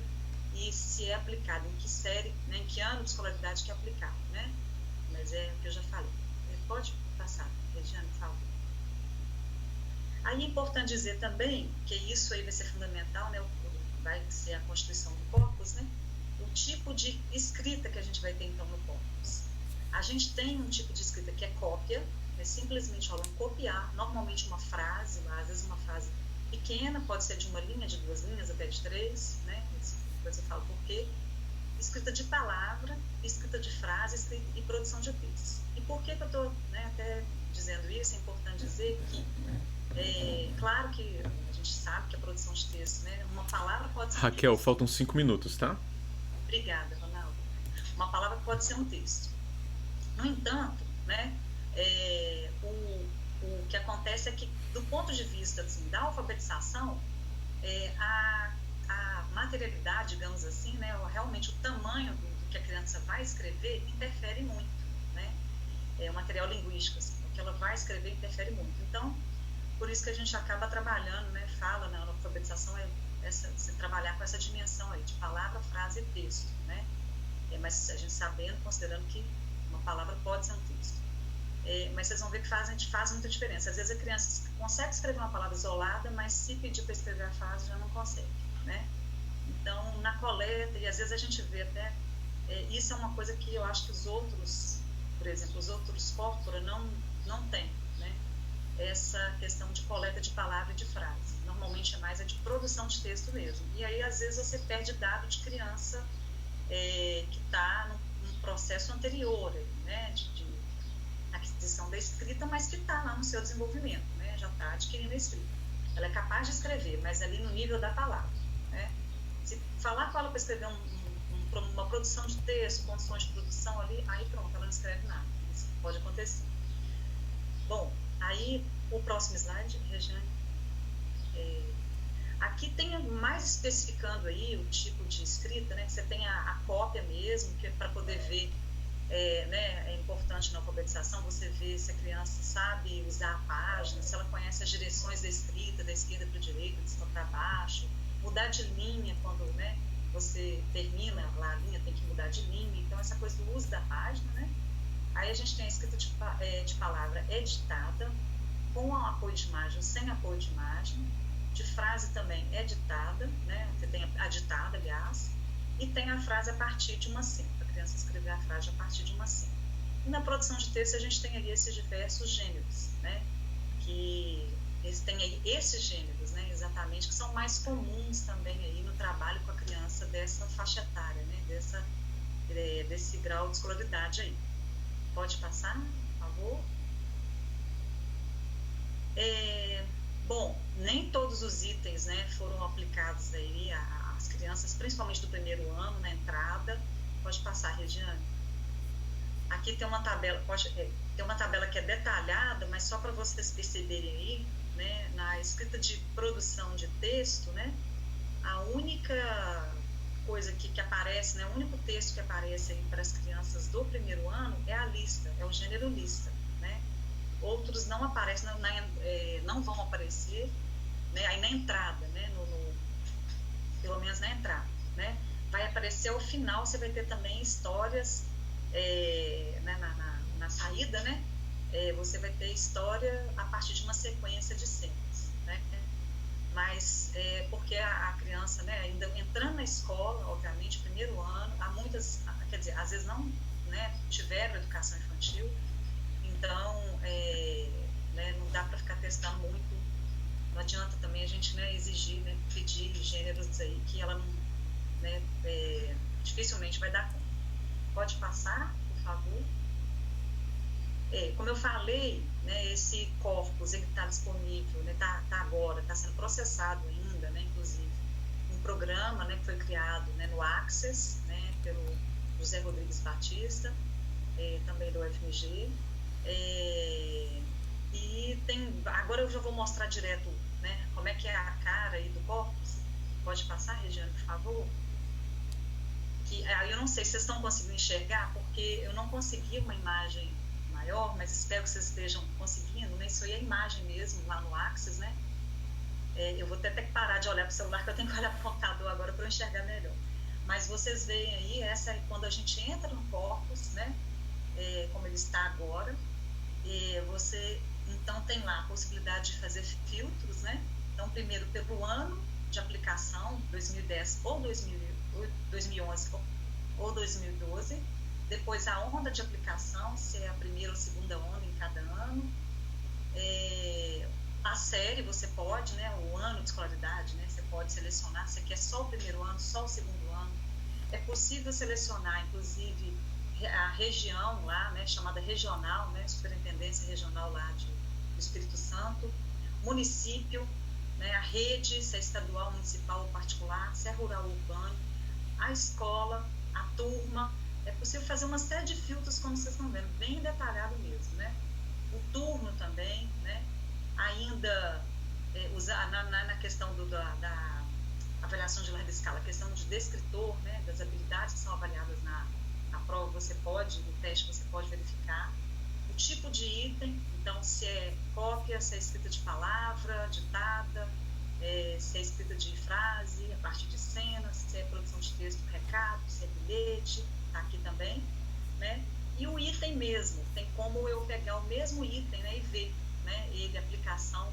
e se é aplicado, em que série, né, em que ano de escolaridade que é aplicado, né? Mas é o que eu já falei. Pode passar, Regiane, por favor. Aí é importante dizer também que isso aí vai ser fundamental, né? Vai ser a constituição do corpus, né? O tipo de escrita que a gente vai ter, então, no corpus. A gente tem um tipo de escrita que é cópia, é simplesmente o aluno copiar, normalmente uma frase, às vezes uma frase pequena, pode ser de 1 linha, de 2 linhas, até de 3, né? Depois eu falo por quê. Escrita de palavra, escrita de frase, escrita e produção de texto. E por que eu estou, né, até dizendo isso? É importante dizer que, claro que a gente sabe que a produção de texto, né, uma palavra pode ser... Raquel, faltam 5 minutos, tá? Obrigada, Ronaldo. Uma palavra pode ser um texto. No entanto, né, o que acontece é que, do ponto de vista assim, da alfabetização, a materialidade, digamos assim, né, realmente o tamanho do que a criança vai escrever interfere muito, né? O material linguístico, assim, o que ela vai escrever interfere muito. Então, por isso que a gente acaba trabalhando, né, fala na alfabetização, se trabalhar com essa dimensão aí, de palavra, frase e texto, né? Mas a gente sabendo, considerando que uma palavra pode ser um texto. mas vocês vão ver que faz muita diferença. Às vezes a criança consegue escrever uma palavra isolada, mas se pedir para escrever a frase já não consegue, né? Então, na coleta, e às vezes a gente vê até, isso é uma coisa que eu acho que os outros, por exemplo, os outros corpora não têm, né? Essa questão de coleta de palavra e de frase. Normalmente é mais de produção de texto mesmo. E aí, às vezes, você perde dado de criança que está num processo anterior, né? De aquisição da escrita, mas que está lá no seu desenvolvimento, né? Já está adquirindo a escrita. Ela é capaz de escrever, mas ali no nível da palavra, né? Se falar com ela para escrever uma produção de texto, condições de produção ali, aí pronto, ela não escreve nada. Isso pode acontecer. Bom, aí o próximo slide, Regiane. Aqui tem mais especificando aí o tipo de escrita, né? Você tem a cópia mesmo, que é para poder ver, né? É importante na alfabetização você ver se a criança sabe usar a página, se ela conhece as direções da escrita, da esquerda para a direita, de cima para baixo, mudar de linha quando, né, você termina lá a linha, tem que mudar de linha. Então, essa coisa do uso da página, né? Aí a gente tem a escrita de palavra editada, com apoio de imagem, sem apoio de imagem, de frase também editada, né? Você tem a ditada, aliás, e tem a frase a partir de uma síntese, a criança escrever a frase a partir de uma síntese. E na produção de texto a gente tem ali esses diversos gêneros, né? Que eles têm aí esses gêneros, né? Exatamente, que são mais comuns também aí no trabalho com a criança dessa faixa etária, né? Desse grau de escolaridade aí. Pode passar, por favor? Bom, nem todos os itens, né, foram aplicados aí às crianças, principalmente do primeiro ano, na entrada. Pode passar, Regiane. Aqui tem uma tabela, tem uma tabela que é detalhada, mas só para vocês perceberem aí, né, na escrita de produção de texto, né, a única coisa que aparece, né, o único texto que aparece aí para as crianças do primeiro ano é a lista, é o gênero lista, né? Outros não aparecem, não vão aparecer, né, aí na entrada, né, pelo menos na entrada, né? Vai aparecer ao final, você vai ter também histórias, né, na saída, né? Você vai ter história a partir de uma sequência de cenas, né? Mas porque a criança, né, ainda entrando na escola, obviamente, primeiro ano, há muitas, quer dizer, às vezes não, né, tiveram educação infantil, então, né, não dá para ficar testando muito, não adianta também a gente, né, exigir, né, pedir gêneros aí que ela não, né, dificilmente vai dar conta. Pode passar, por favor? Como eu falei, né, esse corpus está disponível, né, tá agora, está sendo processado ainda, né, inclusive, um programa, né, que foi criado, né, no Access, né, pelo José Rodrigues Batista, também do UFMG, e agora eu já vou mostrar direto, né, como é que é a cara aí do corpus. Pode passar, Regiane, por favor? Eu não sei se vocês estão conseguindo enxergar, porque eu não consegui uma imagem maior, mas espero que vocês estejam conseguindo, né? Isso aí é a imagem mesmo, lá no Access, né? Eu vou até ter que parar de olhar para o celular, que eu tenho que olhar para o computador agora para eu enxergar melhor. Mas vocês veem aí, essa é quando a gente entra no corpus, né? Como ele está agora, você então tem lá a possibilidade de fazer filtros, né? Então, primeiro pelo ano de aplicação, 2010 ou 2011 ou 2012, depois a onda de aplicação, se é a primeira ou segunda onda em cada ano, a série você pode, né, o ano de escolaridade, né, você pode selecionar, você quer só o primeiro ano, só o segundo ano, é possível selecionar, inclusive, a região lá, né, chamada regional, né, Superintendência Regional lá do Espírito Santo, município, né, a rede, se é estadual, municipal ou particular, se é rural ou urbano, a escola, a turma. É possível fazer uma série de filtros, como vocês estão vendo, bem detalhado mesmo, né? O turno também, né? Ainda usar na questão da avaliação de larga escala, a questão de descritor, né? Das habilidades que são avaliadas na prova, você pode, no teste você pode verificar. O tipo de item, então se é cópia, se é escrita de palavra, ditada, se é escrita de frase, a partir de cenas, se é produção de texto, recado, se é bilhete, tá aqui também, né? E o item mesmo, tem como eu pegar o mesmo item, né, e ver, né, ele, a aplicação,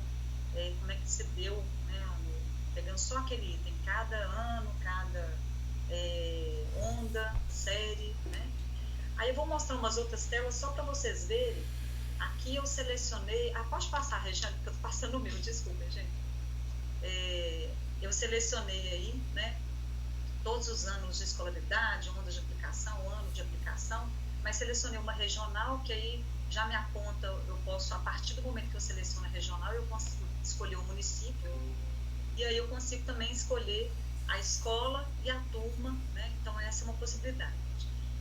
como é que se deu, né, pegando só aquele item, cada ano, cada onda, série, né. Aí eu vou mostrar umas outras telas só para vocês verem. Aqui eu selecionei, pode passar, Regiane, porque eu estou passando o meu, desculpa, gente. Eu selecionei aí, né, todos os anos de escolaridade, ondas de aplicação, ano de aplicação, mas selecionei uma regional, que aí já me aponta, eu posso, a partir do momento que eu seleciono a regional, eu consigo escolher o município, e aí eu consigo também escolher a escola e a turma, né? Então essa é uma possibilidade.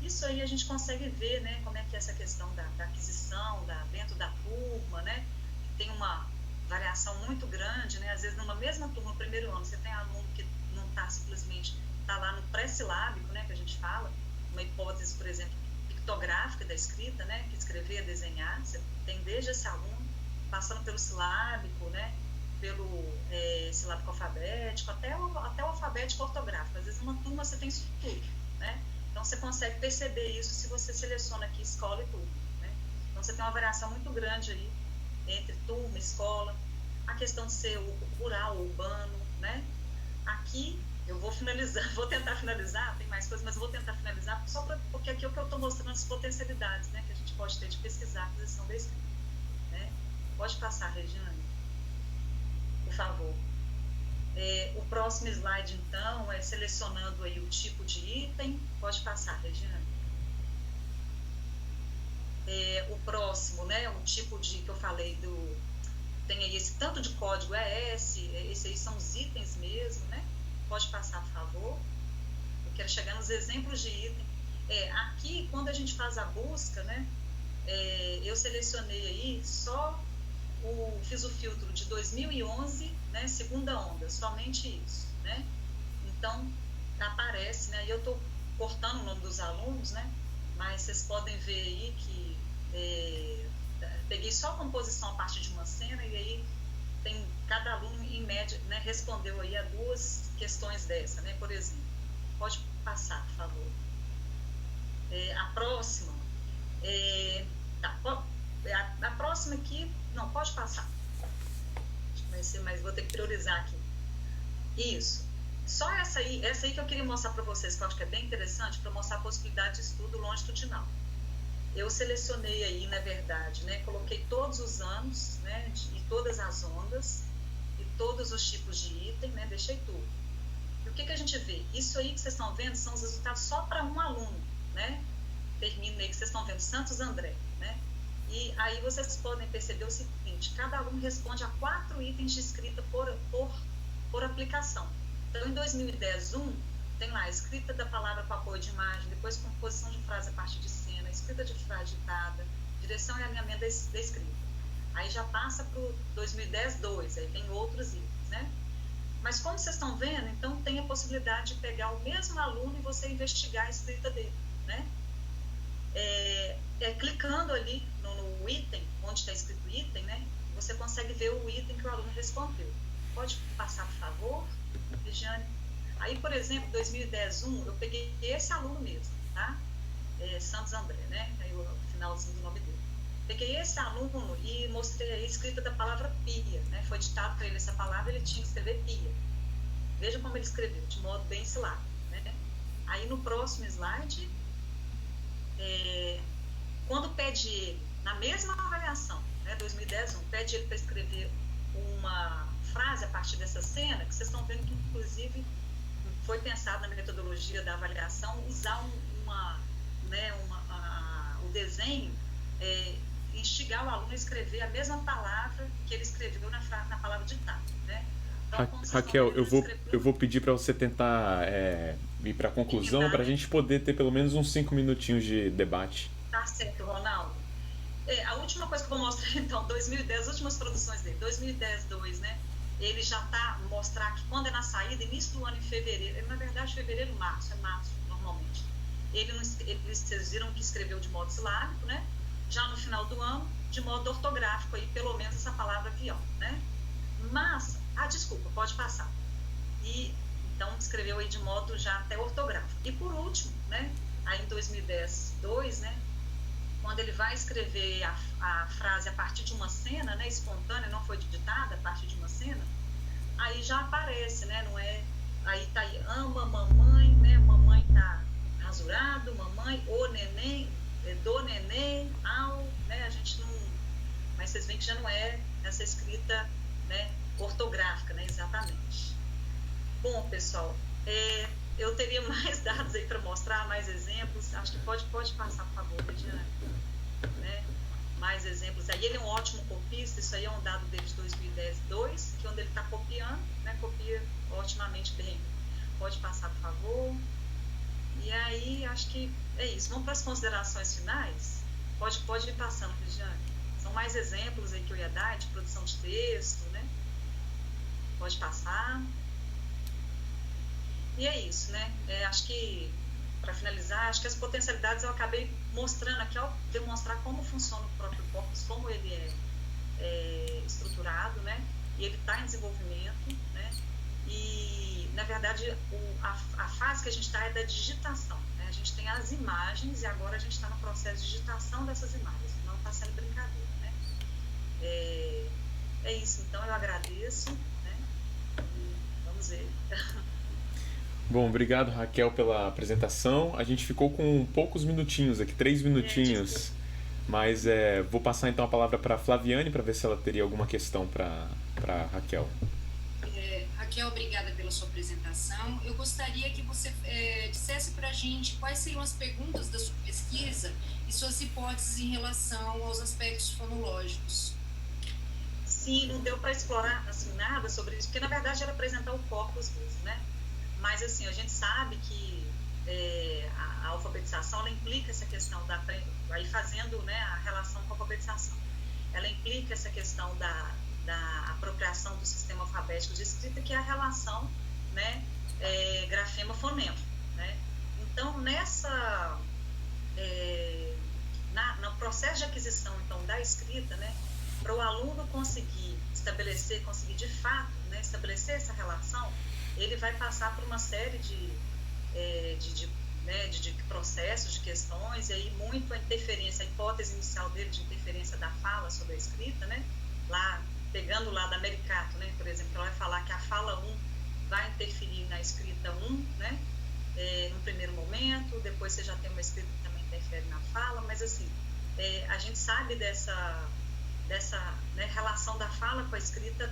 Isso aí a gente consegue ver, né, como é que é essa questão da aquisição, dentro da turma, né? Tem uma variação muito grande, né? Às vezes numa mesma turma, no primeiro ano, você tem aluno que não está simplesmente, está lá no pré-silábico, né, que a gente fala, uma hipótese, por exemplo, pictográfica da escrita, né, que escrever, desenhar, você tem desde esse aluno, passando pelo silábico, né, pelo silábico alfabético, até o alfabético ortográfico. Às vezes numa turma você tem isso tudo, né? Então você consegue perceber isso se você seleciona aqui escola e turma, né? Então você tem uma variação muito grande aí entre turma, escola, a questão de ser rural, urbano, né? Aqui eu vou finalizar, vou tentar finalizar, tem mais coisas, mas eu vou tentar finalizar porque aqui é o que eu estou mostrando as potencialidades, né, que a gente pode ter de pesquisar a aquisição da escrita, né? Pode passar, Regiane, por favor. O próximo slide, então, é selecionando aí o tipo de item. Pode passar, Regiane. O próximo, né, o tipo de que eu falei tem aí esse tanto de código esse aí são os itens mesmo, né? Pode passar, por favor. Eu quero chegar nos exemplos de item. Aqui, quando a gente faz a busca, né, eu selecionei aí fiz o filtro de 2011, né, segunda onda, somente isso, né? Então, aparece, né, e eu estou cortando o nome dos alunos, né, mas vocês podem ver aí que peguei só a composição a partir de uma cena, e aí tem cada aluno, em média, né, respondeu aí a 2 questões dessa, né, por exemplo. Pode passar, por favor. A próxima, a próxima aqui, não, pode passar. Vai ser, mas vou ter que priorizar aqui. Isso. Só essa aí que eu queria mostrar para vocês, que eu acho que é bem interessante, para mostrar a possibilidade de estudo longitudinal. Eu selecionei aí, na verdade, né, coloquei todos os anos, né, e todas as ondas, e todos os tipos de item, né, deixei tudo. E o que a gente vê? Isso aí que vocês estão vendo são os resultados só para um aluno, né? Termina aí que vocês estão vendo, Santos André, né? E aí vocês podem perceber o seguinte, cada aluno responde a 4 itens de escrita por aplicação. Então, em 2010, tem lá a escrita da palavra com apoio de imagem, depois composição de frase a partir de cena, escrita de frase ditada, direção e alinhamento da escrita. Aí já passa para o 2010, 2, aí tem outros itens, né? Mas como vocês estão vendo, então tem a possibilidade de pegar o mesmo aluno e você investigar a escrita dele, né? Clicando ali no item, onde está escrito item, né? Você consegue ver o item que o aluno respondeu. Pode passar, por favor, Regiane? Aí, por exemplo, 2010, eu peguei esse aluno mesmo, tá? Santos André, né? Aí o finalzinho do nome dele. Peguei esse aluno e mostrei a escrita da palavra pia, né? Foi ditado para ele essa palavra, ele tinha que escrever pia. Veja como ele escreveu, de modo bem silábico, né? Aí no próximo slide, quando pede ele, na mesma avaliação, né, 2010, pede ele para escrever uma frase a partir dessa cena, que vocês estão vendo que, inclusive, foi pensado na metodologia da avaliação usar o desenho, instigar o aluno a escrever a mesma palavra que ele escreveu na palavra ditada, né? Então, Raquel, eu vou pedir para você tentar ir para a conclusão, para a gente poder ter pelo menos uns 5 minutinhos de debate. Tá certo, Ronaldo. A última coisa que eu vou mostrar, então, 2010, as últimas produções dele, 2010, 2, né? Ele já está mostrar que quando é na saída, início do ano, em fevereiro, na verdade, fevereiro, março, normalmente. Vocês viram que escreveu de modo silábico, né? Já no final do ano, de modo ortográfico, aí, pelo menos essa palavra avião, né? Mas, desculpa, pode passar. E, então, escreveu aí de modo já até ortográfico. E por último, né? Aí em 2010, 2, né? quando ele vai escrever a frase a partir de uma cena, né, espontânea, não foi digitada, a partir de uma cena, aí já aparece, né, não é, aí tá aí, ama mamãe, né, mamãe tá rasurado, mamãe, o neném, do neném, ao, né, a gente não, mas vocês veem que já não é essa escrita, né, ortográfica, né, exatamente. Bom, pessoal, eu teria mais dados aí para mostrar, mais exemplos. Acho que pode passar, por favor, Regiane. Né? Mais exemplos. Aí ele é um ótimo copista, isso aí é um dado dele de 2010-2, que é onde ele está copiando, né? Copia otimamente bem. Pode passar, por favor. E aí, acho que é isso. Vamos para as considerações finais? Pode ir passando, Regiane. São mais exemplos aí que eu ia dar de produção de texto, né? Pode passar. E é isso, né? Acho que, para finalizar, acho que as potencialidades eu acabei mostrando aqui, ao demonstrar como funciona o próprio corpus, como ele é estruturado, né? E ele está em desenvolvimento, né? E, na verdade, a fase que a gente está é da digitação, né? A gente tem as imagens e agora a gente está no processo de digitação dessas imagens, não está sendo brincadeira, né? É isso, então eu agradeço, né? E vamos ver. Bom, obrigado, Raquel, pela apresentação. A gente ficou com poucos minutinhos aqui, 3 minutinhos. Mas vou passar então a palavra para a Flaviane para ver se ela teria alguma questão para Raquel. Raquel, obrigada pela sua apresentação. Eu gostaria que você dissesse para a gente quais seriam as perguntas da sua pesquisa e suas hipóteses em relação aos aspectos fonológicos. Sim, não deu para explorar assim, nada sobre isso, porque na verdade era apresentar o corpus mesmo, né? Mas, assim, a gente sabe que a alfabetização, ela implica essa questão aí fazendo, né, a relação com a alfabetização, ela implica essa questão da apropriação do sistema alfabético de escrita, que é a relação, né, grafema-fonema, né? Então, no processo de aquisição, então, da escrita, né, para o aluno conseguir de fato, né, estabelecer essa relação, ele vai passar por uma série de processos, de questões, e aí muito a interferência, a hipótese inicial dele de interferência da fala sobre a escrita, né? Lá, pegando lá da Mericato, né? Por exemplo, ela vai falar que a fala 1 vai interferir na escrita 1, né? No primeiro momento, depois você já tem uma escrita que também interfere na fala, mas assim, a gente sabe dessa né, relação da fala com a escrita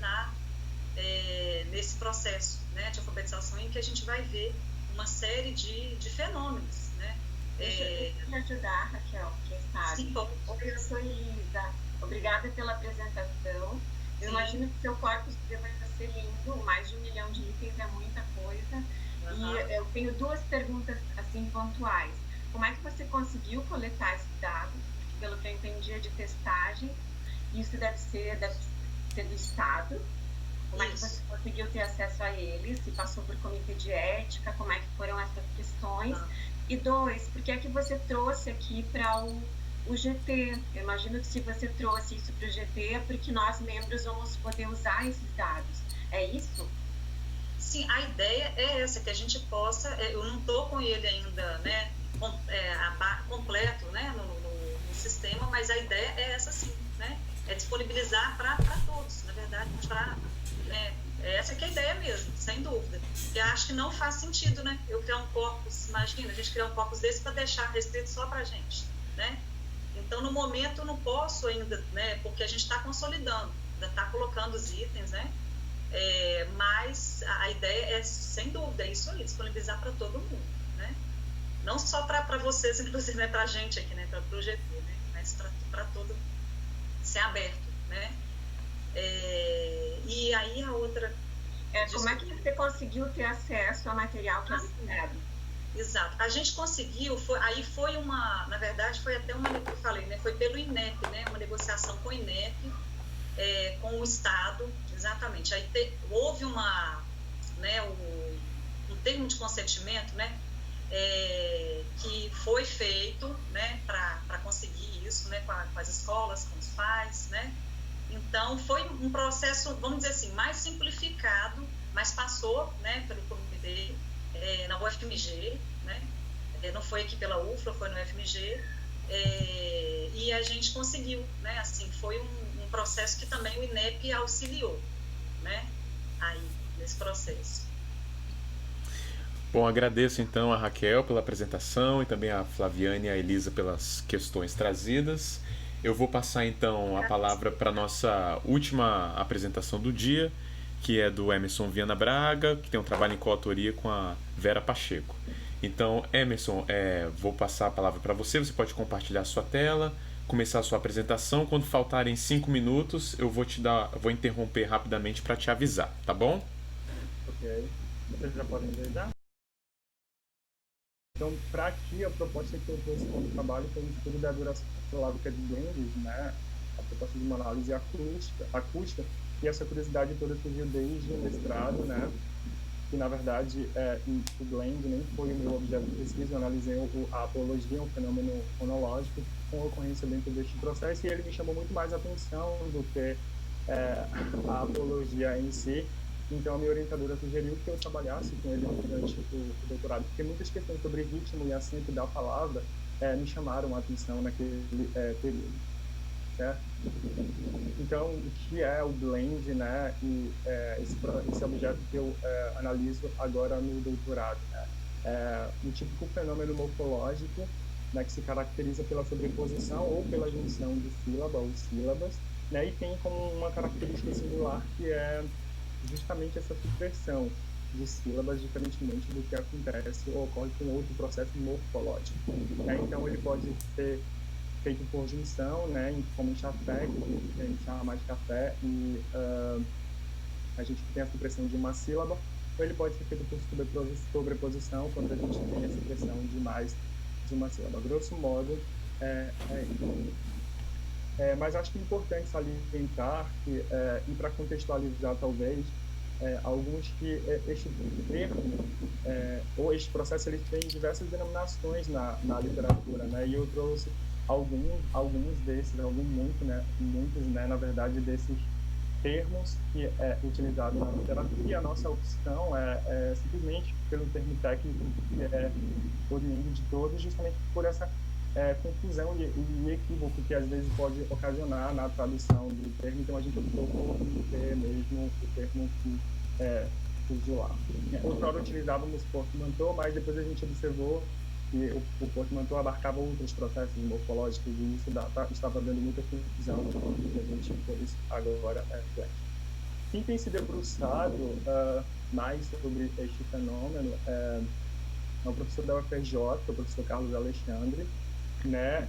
nesse processo, né, de alfabetização, em que a gente vai ver uma série de fenômenos, né? Deixa eu me ajudar, Raquel, quem sabe. Sim, bom. Oi, eu sou Elisa. Obrigada pela apresentação. Eu imagino que seu corpus deva ser lindo, mais de 1 milhão de itens é muita coisa. Uhum. E eu tenho 2 perguntas assim pontuais. Como é que você conseguiu coletar esses dados? Pelo que eu entendi, de testagem. Isso deve ser do Estado. Como é que você conseguiu ter acesso a eles? Se passou por comitê de ética? Como é que foram essas questões? E 2, por que é que você trouxe aqui para o GT? Eu imagino que se você trouxe isso para o GT é porque nós, membros, vamos poder usar esses dados. É isso? Sim, a ideia é essa, que a gente possa... eu não estou com ele ainda, né, completo, né, no sistema, mas a ideia é essa sim, né? É disponibilizar para todos, na verdade, essa que é a ideia mesmo, sem dúvida. E acho que não faz sentido, né? Eu criar um corpus, imagina, a gente criar um corpus desse para deixar restrito só para a gente, né? Então, no momento, eu não posso ainda, né? Porque a gente está consolidando, ainda está colocando os itens, né? Mas a ideia é, sem dúvida, é isso aí, disponibilizar para todo mundo, né? Não só para vocês, inclusive, né? Para a gente aqui, né? Para o GT, né? Mas para todo mundo. Ser aberto, né? E aí a outra... como é que você conseguiu ter acesso ao material que é assinado? Exato. A gente conseguiu, foi uma... Na verdade, foi até uma... Eu falei, né? Foi pelo INEP, né? Uma negociação com o INEP, com o Estado, exatamente. Aí houve um termo de consentimento, né? Que foi feito, né? Para conseguir isso, né? Com as escolas, com os pais, né? Então, foi um processo, vamos dizer assim, mais simplificado, mas passou, né, pelo comitê na UFMG, né? Não foi aqui pela UFLA, foi no UFMG, E a gente conseguiu, né? Assim, foi um processo que também o INEP auxiliou, né? Aí, nesse processo. Bom, agradeço então a Raquel pela apresentação e também a Flaviane e a Elisa pelas questões trazidas. Eu vou passar então a palavra para a nossa última apresentação do dia, que é do Emerson Viana Braga, que tem um trabalho em coautoria com a Vera Pacheco. Então, Emerson, vou passar a palavra para você, você pode compartilhar a sua tela, começar a sua apresentação. Quando faltarem 5 minutos, eu vou interromper rapidamente para te avisar, tá bom? Ok. Vocês já podem ver já? Então, para aqui, a proposta que eu trouxe como trabalho foi um estudo da duração silábica de blends, né? A proposta de uma análise acústica, e essa curiosidade toda surgiu desde o mestrado, né? Que, na verdade, o blend nem foi o meu objeto de pesquisa, eu analisei a apologia, um fenômeno fonológico com ocorrência dentro deste processo, e ele me chamou muito mais atenção do que a apologia em si. Então, a minha orientadora sugeriu que eu trabalhasse com ele durante o doutorado, porque muitas questões sobre ritmo e acento da palavra me chamaram a atenção naquele período, certo? Então, o que é o blend, né? E esse objeto que eu analiso agora no doutorado, né? É um típico fenômeno morfológico, né, que se caracteriza pela sobreposição ou pela junção de sílaba ou sílabas, né? E tem como uma característica singular que é justamente essa supressão de sílabas, diferentemente do que acontece ou ocorre com outro processo morfológico. Então, ele pode ser feito por junção, né, como em café, que a gente chama mais de café, e a gente tem a supressão de uma sílaba, ou ele pode ser feito por sobreposição, quando a gente tem a supressão de mais de uma sílaba. Grosso modo, mas acho que é importante salientar que, e para contextualizar talvez, alguns que este termo ou este processo ele tem diversas denominações na literatura, né? E eu trouxe alguns desses, muitos, né, na verdade, desses termos que é utilizado na literatura, e a nossa opção é simplesmente pelo termo técnico que é oriundo de todos, justamente por essa confusão e equívoco que às vezes pode ocasionar na tradução do termo. Então a gente optou por ter mesmo o termo que surgiu lá. Outrora utilizávamos portmanteau, mas depois a gente observou que o portmanteau abarcava outros processos morfológicos e isso estava dando muita confusão, e a gente por isso agora flash. Quem tem se debruçado mais sobre este fenômeno é o professor da UFRJ, o professor Carlos Alexandre, né,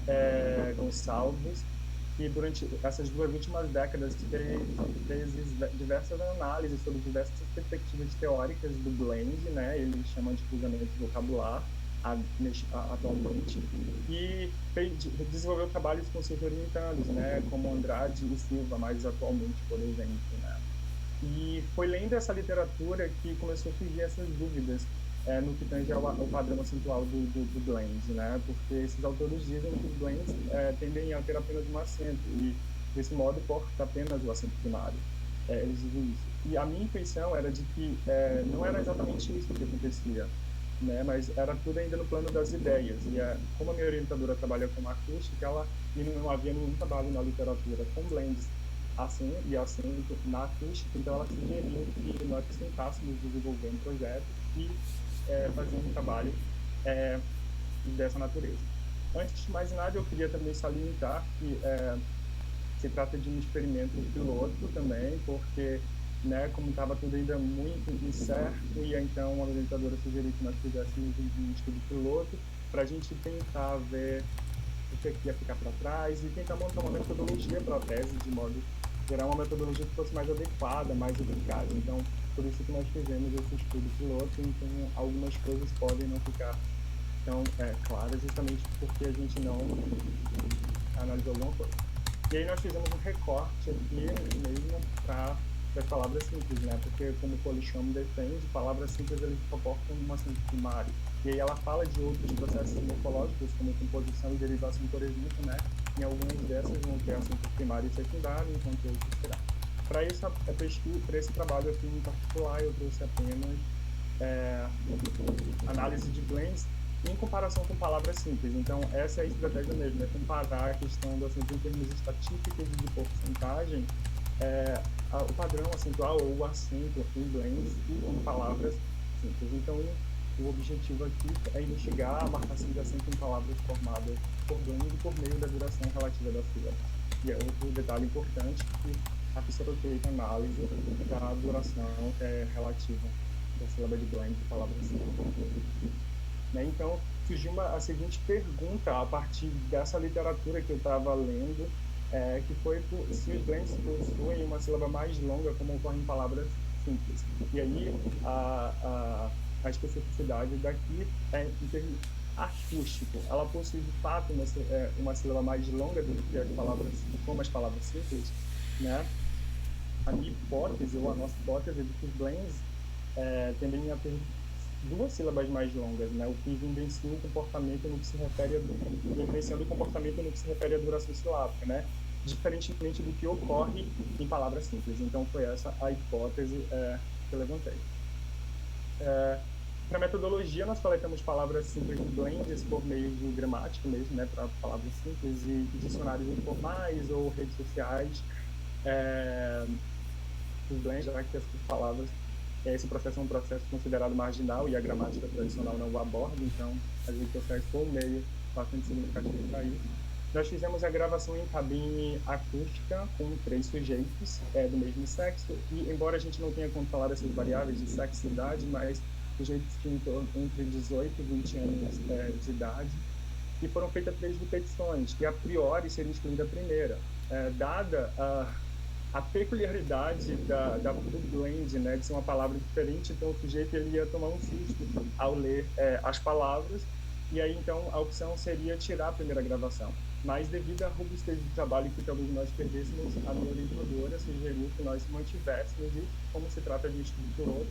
Gonçalves, que durante essas 2 últimas décadas fez diversas análises sobre diversas perspectivas teóricas do blend, né, ele chama de cruzamento vocabular atualmente, e desenvolveu trabalhos com seus orientandos, né, como Andrade e Silva, mais atualmente, por exemplo, né. E foi lendo essa literatura que começou a surgir essas dúvidas no que tange ao padrão acentual do blend, né? Porque esses autores dizem que os blends tendem a ter apenas um acento e, desse modo, corta apenas o acento primário. Eles dizem isso. E a minha intuição era de que não era exatamente isso que acontecia, né? Mas era tudo ainda no plano das ideias. E como a minha orientadora trabalha com acústica, e não havia nenhum trabalho na literatura com blends assim e acento na acústica, então ela sugeriu que nós tentássemos desenvolver um projeto e fazer um trabalho dessa natureza. Antes de mais nada, eu queria também salientar que se trata de um experimento piloto também, porque, né, como estava tudo ainda muito incerto, e então a orientadora sugeriu que nós fizéssemos um estudo piloto para a gente tentar ver o que ia ficar para trás e tentar montar uma metodologia para a tese, de modo a gerar uma metodologia que fosse mais adequada, mais eficaz. Então, por isso que nós fizemos esse estudo piloto, então algumas coisas podem não ficar tão claras, justamente porque a gente não analisou alguma coisa. E aí nós fizemos um recorte aqui mesmo para as palavras simples, né? Porque, como o Polichamo defende, palavras simples eles comportam um acento primário. E aí ela fala de outros processos morfológicos, como composição e derivação, por exemplo, né? Em algumas dessas vão ter acento primário e secundário, enquanto outros terão. Para esse trabalho aqui em particular, eu trouxe apenas análise de blends em comparação com palavras simples. Então, essa é a estratégia mesmo, é comparar a questão do acento em termos estatísticos e de porcentagem, o padrão acentual ou o acento em blends e em palavras simples. Então, o objetivo aqui é investigar a marcação de acento em palavras formadas por blend por meio da duração relativa da sílaba. E é outro detalhe importante que aqui será feita análise da duração relativa da sílaba de blend de palavras simples. Né? Então, surgiu a seguinte pergunta a partir dessa literatura que eu estava lendo, que foi se os blends possuem uma sílaba mais longa, como ocorre em palavras simples. E aí, a especificidade daqui é em termos acústico. Ela possui, de fato, uma sílaba mais longa do que as palavras, como as palavras simples, né? A minha hipótese, ou a nossa hipótese, é de que os blends tendem a ter duas sílabas mais longas, né? O que evidencia o comportamento no que se refere evidenciando o comportamento no que se refere à duração silábica, né? Diferentemente do que ocorre em palavras simples. Então, foi essa a hipótese que eu levantei. Para metodologia, nós coletamos palavras simples de blends por meio de gramática mesmo, né? Para palavras simples e dicionários informais ou redes sociais. Os blends, já que essas palavras, esse processo é um processo considerado marginal e a gramática tradicional não o aborda, então as redes sociais foram um meio bastante significativo para isso. Nós fizemos a gravação em cabine acústica com 3 sujeitos do mesmo sexo, e embora a gente não tenha como falar dessas variáveis de sexo e idade, mas sujeitos tinham entre 18 e 20 anos de idade, e foram feitas 3 repetições, que a priori seria excluída a primeira, dada a peculiaridade do blend, né, de ser uma palavra diferente, então o sujeito ele ia tomar um susto ao ler as palavras, e aí então a opção seria tirar a primeira gravação. Mas devido à robustez do trabalho que talvez nós perdêssemos, a minha orientadora sugeriu que nós mantivéssemos, e como se trata de estudo piloto,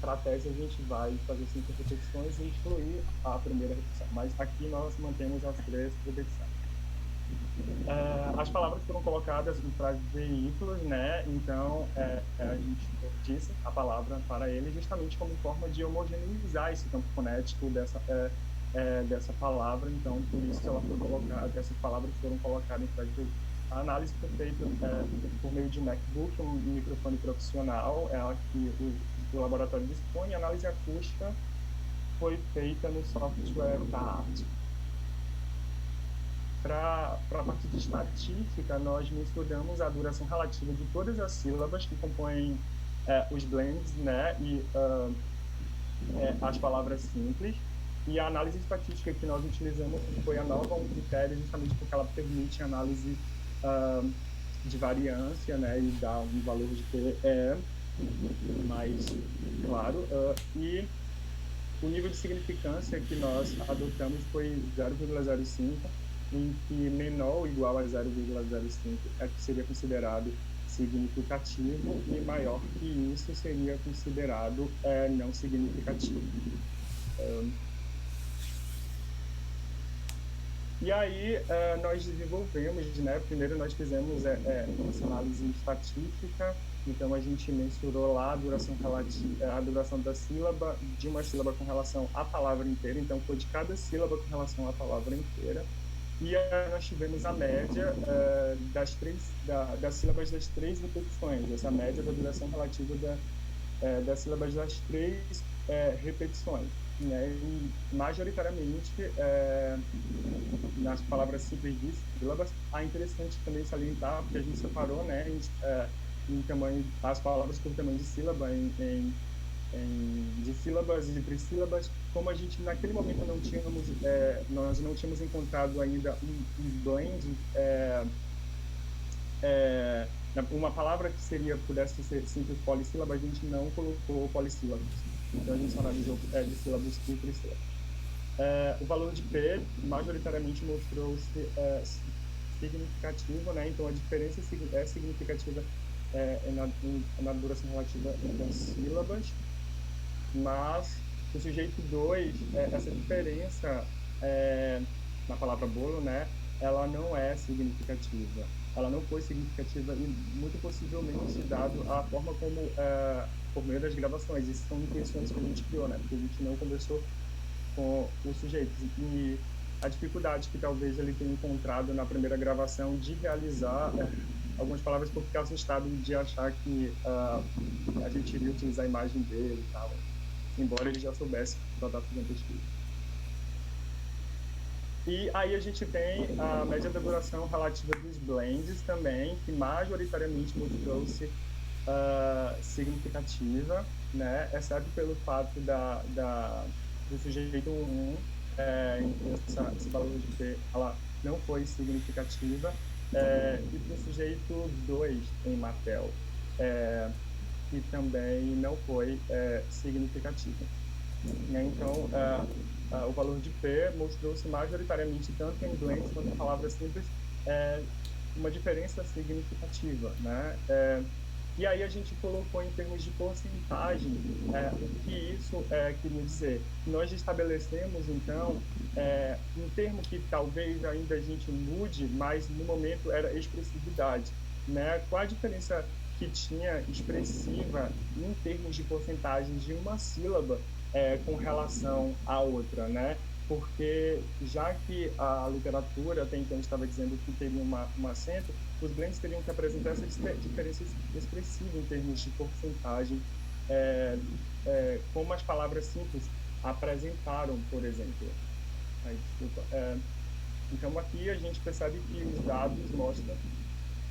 para a tese a gente vai fazer 5 repetições e excluir a primeira repetição. Mas aqui nós mantemos as 3 repetições. As palavras foram colacadas em frases de veículos, né? Então a gente disse a palavra para ele justamente como forma de homogeneizar esse campo fonético dessa palavra. Então por isso ela foi colocada, essas palavras foram colocadas em frases de veículos. A análise foi feita por meio de MacBook, um microfone profissional, que o laboratório dispõe. A análise acústica foi feita no software da arte. Para a parte de estatística, nós mensuramos a duração relativa de todas as sílabas que compõem os blends, né, e as palavras simples. E a análise estatística que nós utilizamos foi a nova um critério, justamente porque ela permite análise de variância, né, e dá um valor de PE mais claro. E o nível de significância que nós adotamos foi 0,05, em que menor ou igual a 0,05 é que seria considerado significativo, e maior que isso seria considerado não significativo. E aí nós desenvolvemos, né? Primeiro nós fizemos essa análise estatística, então a gente mensurou lá a duração relativa, a duração da sílaba, de uma sílaba com relação à palavra inteira, então foi de cada sílaba com relação à palavra inteira. E nós tivemos a média das sílabas das 3 repetições, essa média da duração relativa das sílabas das 3 repetições. Né? E, majoritariamente, nas palavras simples de sílabas, é interessante também salientar, porque a gente separou, né, em tamanho, as palavras por tamanho de sílaba, de sílabas e de trissílabas. Como a gente naquele momento nós não tínhamos encontrado ainda um blend, uma palavra que pudesse ser simples polissílaba, a gente não colocou polissílabas. Então a gente analisou de sílabas e trissílabas. O valor de P majoritariamente mostrou-se significativo, né? Então a diferença é significativa na duração relativa das sílabas, mas o sujeito 2, essa diferença na palavra bolo, né, ela não é significativa. Ela não foi significativa e muito possivelmente dado a forma como, por meio das gravações. Isso são intenções que a gente criou, né, porque a gente não conversou com os sujeitos. E a dificuldade que talvez ele tenha encontrado na primeira gravação de realizar algumas palavras por ficar assustado de achar que a gente iria utilizar a imagem dele e tal, embora ele já soubesse que estava fazendo pesquisa. E aí a gente tem a média da duração relativa dos blends também, que majoritariamente mostrou-se significativa, né? Exceto pelo fato do sujeito 1, esse valor de P, ela não foi significativa, e para o sujeito 2 em Mattel, que também não foi significativa. Né? Então, o valor de P mostrou-se majoritariamente, tanto em blends quanto em palavras simples, uma diferença significativa, né? E aí a gente colocou em termos de porcentagem o que isso queria dizer. Nós estabelecemos, então, um termo que talvez ainda a gente mude, mas no momento era expressividade, né? Qual a diferença que tinha expressiva em termos de porcentagem de uma sílaba com relação à outra, né? Porque já que a literatura até então estava dizendo que teria um acento, os blends teriam que apresentar essa diferença expressiva em termos de porcentagem, como as palavras simples apresentaram, por exemplo. Então aqui a gente percebe que os dados mostram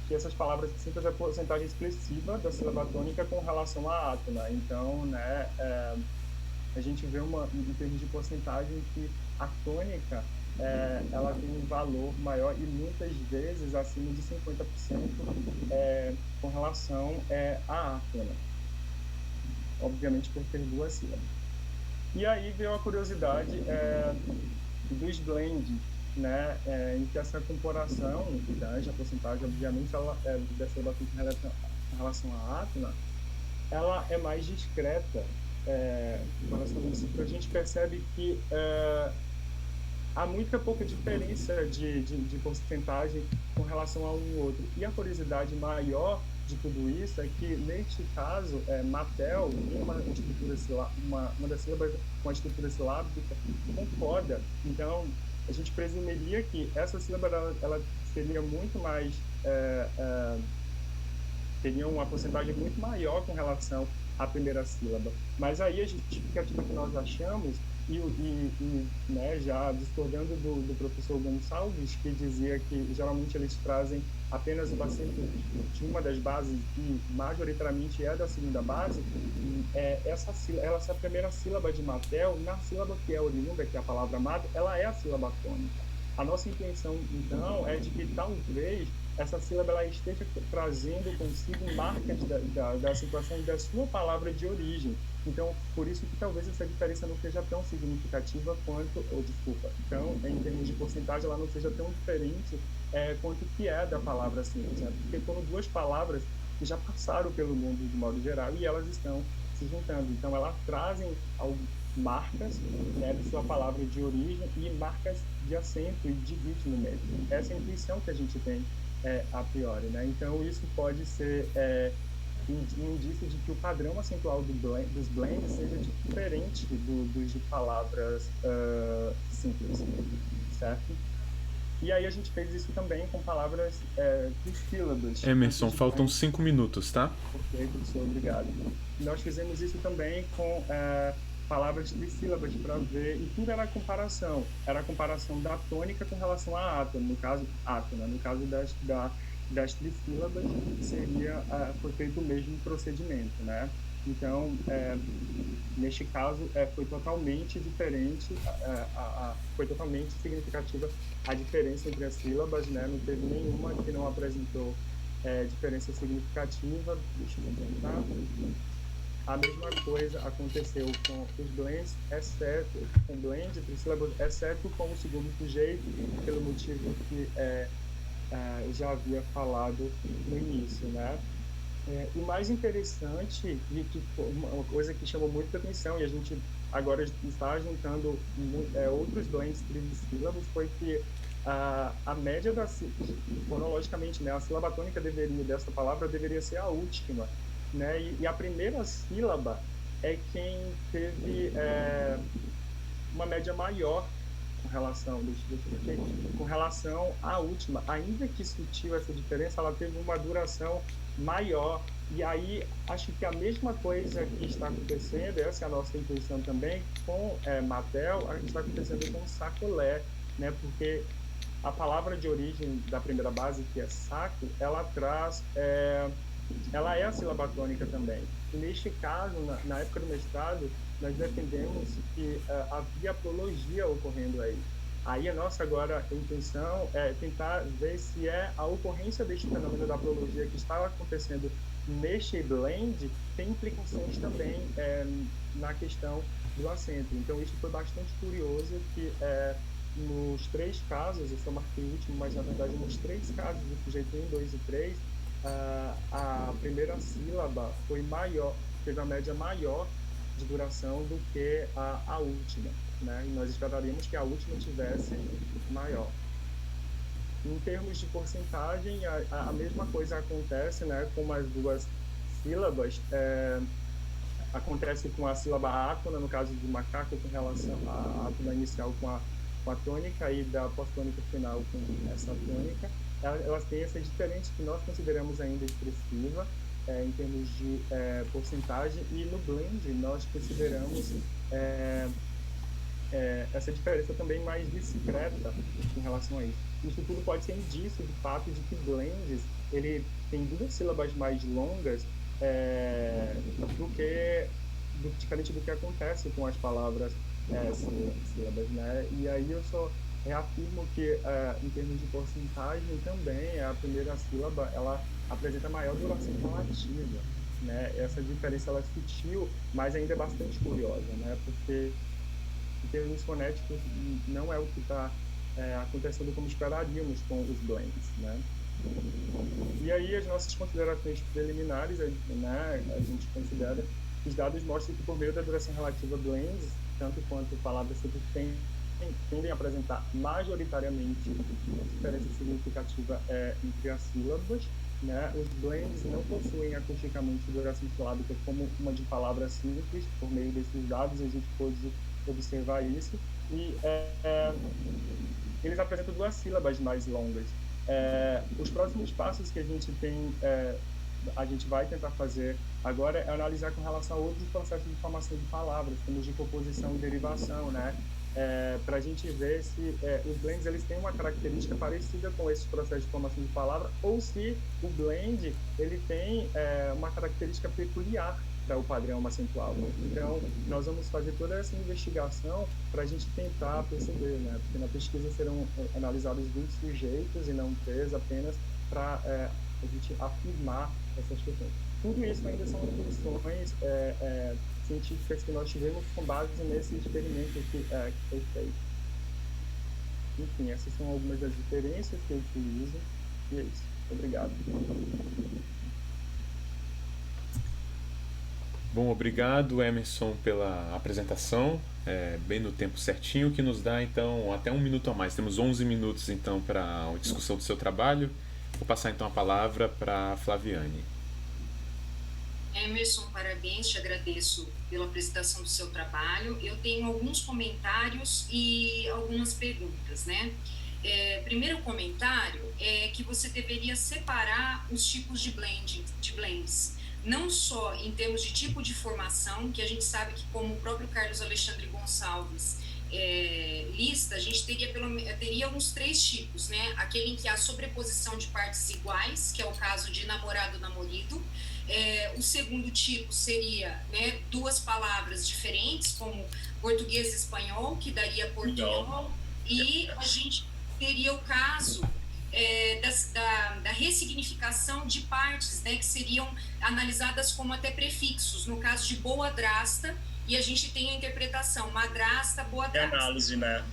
que essas palavras simples é a porcentagem expressiva da sílaba tônica com relação à átona. Então, né, a gente vê em termos de porcentagem que a tônica ela tem um valor maior e muitas vezes acima de 50% com relação à átona, obviamente por ter duas sílabas. E aí veio a curiosidade dos blends, né, em que essa comparação, a porcentagem, obviamente, ela da sílaba tônica em relação à átona, ela é mais discreta. A gente percebe que há muita pouca diferença de porcentagem com relação a um outro. E a curiosidade maior de tudo isso é que, neste caso, Mattel tem uma das sílabas com a estrutura silábica concorda. Então, a gente presumiria que essa sílaba ela seria muito mais teria uma porcentagem muito maior com relação à primeira sílaba. Mas aí a justificativa que nós achamos, né, já discordando do professor Gonçalves, que dizia que geralmente eles trazem apenas o acento de uma das bases e majoritariamente da segunda base, essa primeira sílaba de Mattel, na sílaba que é oriunda, que é a palavra mata, ela é a sílaba tônica. A nossa intenção, então, é de que talvez essa sílaba ela esteja trazendo consigo marcas da situação da sua palavra de origem. Então, por isso que talvez essa diferença não seja tão significativa quanto, então, em termos de porcentagem, ela não seja tão diferente quanto que é da palavra simples, né? Porque foram duas palavras que já passaram pelo mundo de modo geral e elas estão se juntando. Então, elas trazem marcas, né, de sua palavra de origem e marcas de acento e de ritmo mesmo. Essa é a intuição que a gente tem a priori, né? Então, isso pode ser um indício de que o padrão acentual dos blends seja diferente dos de palavras simples, certo? E aí a gente fez isso também com palavras trissílabas. Emerson, faltam 5 minutos, tá? Ok, professor, obrigado. Nós fizemos isso também com palavras trissílabas para ver, e tudo era comparação. Era a comparação da tônica com relação à átona, no caso átona, no caso das trissílabas, foi feito o mesmo procedimento, né? Então, neste caso, foi totalmente diferente, foi totalmente significativa a diferença entre as sílabas, né? Não teve nenhuma que não apresentou diferença significativa. Deixa eu tentar. A mesma coisa aconteceu com os blends, com blends e trissílabas, exceto com o segundo sujeito, pelo motivo que eu já havia falado no início, né? O mais interessante, e que uma coisa que chamou muita atenção, e a gente agora está juntando outros blends trissílabos, foi que a média fonologicamente, né, a sílaba tônica dessa palavra deveria ser a última, né? E a primeira sílaba é quem teve uma média maior com relação, com relação à última. Ainda que sutil essa diferença, ela teve uma duração maior. E aí, acho que a mesma coisa que está acontecendo, essa é a nossa intuição também, com Matel, a gente está acontecendo com sacolé, né? Porque a palavra de origem da primeira base, que é saco, ela traz, ela é a sílaba tônica também. E neste caso, na época do mestrado, nós defendemos que havia prologia ocorrendo aí. Aí a nossa agora intenção é tentar ver se a ocorrência deste fenômeno da prologia que estava acontecendo neste blend tem implicações também na questão do acento. Então isso foi bastante curioso que nos 3 casos, eu só marquei o último, mas na verdade nos 3 casos, do sujeito 1, 2 e 3, a primeira sílaba foi maior, teve a média maior de duração do que a última, né? E nós esperaríamos que a última tivesse maior. Em termos de porcentagem, a mesma coisa acontece, né, com as 2 sílabas. Acontece com a sílaba ácona, no caso de macaco, com relação à ácona inicial com a tônica e da pós-tônica final com essa tônica. Elas têm essa diferença que nós consideramos ainda expressiva em termos de porcentagem, e no blend nós consideramos essa diferença também mais discreta em relação a isso. Isso tudo pode ser indício do fato de que blends ele tem 2 sílabas mais longas diferente do que acontece com as palavras sílabas, né? E aí eu só reafirmo que em termos de porcentagem também a primeira sílaba ela apresenta maior duração relativa, né? Essa diferença ela é sutil, mas ainda é bastante curiosa, né? Porque em termos fonéticos não é o que está acontecendo como esperaríamos com os blends, né? E aí as nossas considerações preliminares, né, a gente considera que os dados mostram que por meio da duração relativa blends, tanto quanto palavras tendem a apresentar majoritariamente diferença significativa entre as sílabas, né? Os blends não possuem acusticamente duração silábica como uma de palavras simples. Por meio desses dados a gente pôde observar isso, e eles apresentam 2 sílabas mais longas. Os próximos passos que a gente vai tentar fazer agora é analisar com relação a outros processos de formação de palavras, como de composição e derivação, né? Para a gente ver se os blends eles têm uma característica parecida com esses processos de formação de palavra, ou se o blend ele tem uma característica peculiar para o padrão acentual. Então, nós vamos fazer toda essa investigação para a gente tentar perceber, né? Porque na pesquisa serão analisados 20 sujeitos e não 3 apenas, para a gente afirmar essas questões. Tudo isso ainda são intuições científicas que nós tivemos com base nesse experimento que foi feito. Enfim, essas são algumas das diferenças que eu utilizo, e é isso. Obrigado. Bom, obrigado, Emerson, pela apresentação, bem no tempo certinho, que nos dá, então, até 1 minuto a mais. Temos 11 minutos, então, para a discussão do seu trabalho. Vou passar, então, a palavra para a Flaviane. Emerson, parabéns, te agradeço pela apresentação do seu trabalho. Eu tenho alguns comentários e algumas perguntas, né? Primeiro comentário é que você deveria separar os tipos de blends. Não só em termos de tipo de formação, que a gente sabe que, como o próprio Carlos Alexandre Gonçalves lista, a gente teria uns 3 tipos, né? Aquele em que há sobreposição de partes iguais, que é o caso de namorado-namorido. O segundo tipo seria, né, 2 palavras diferentes, como português e espanhol, que daria portunhol, e a gente teria o caso da ressignificação de partes, né, que seriam analisadas como até prefixos, no caso de boa-drasta, e a gente tem a interpretação madrasta, boa-drasta. É análise, né?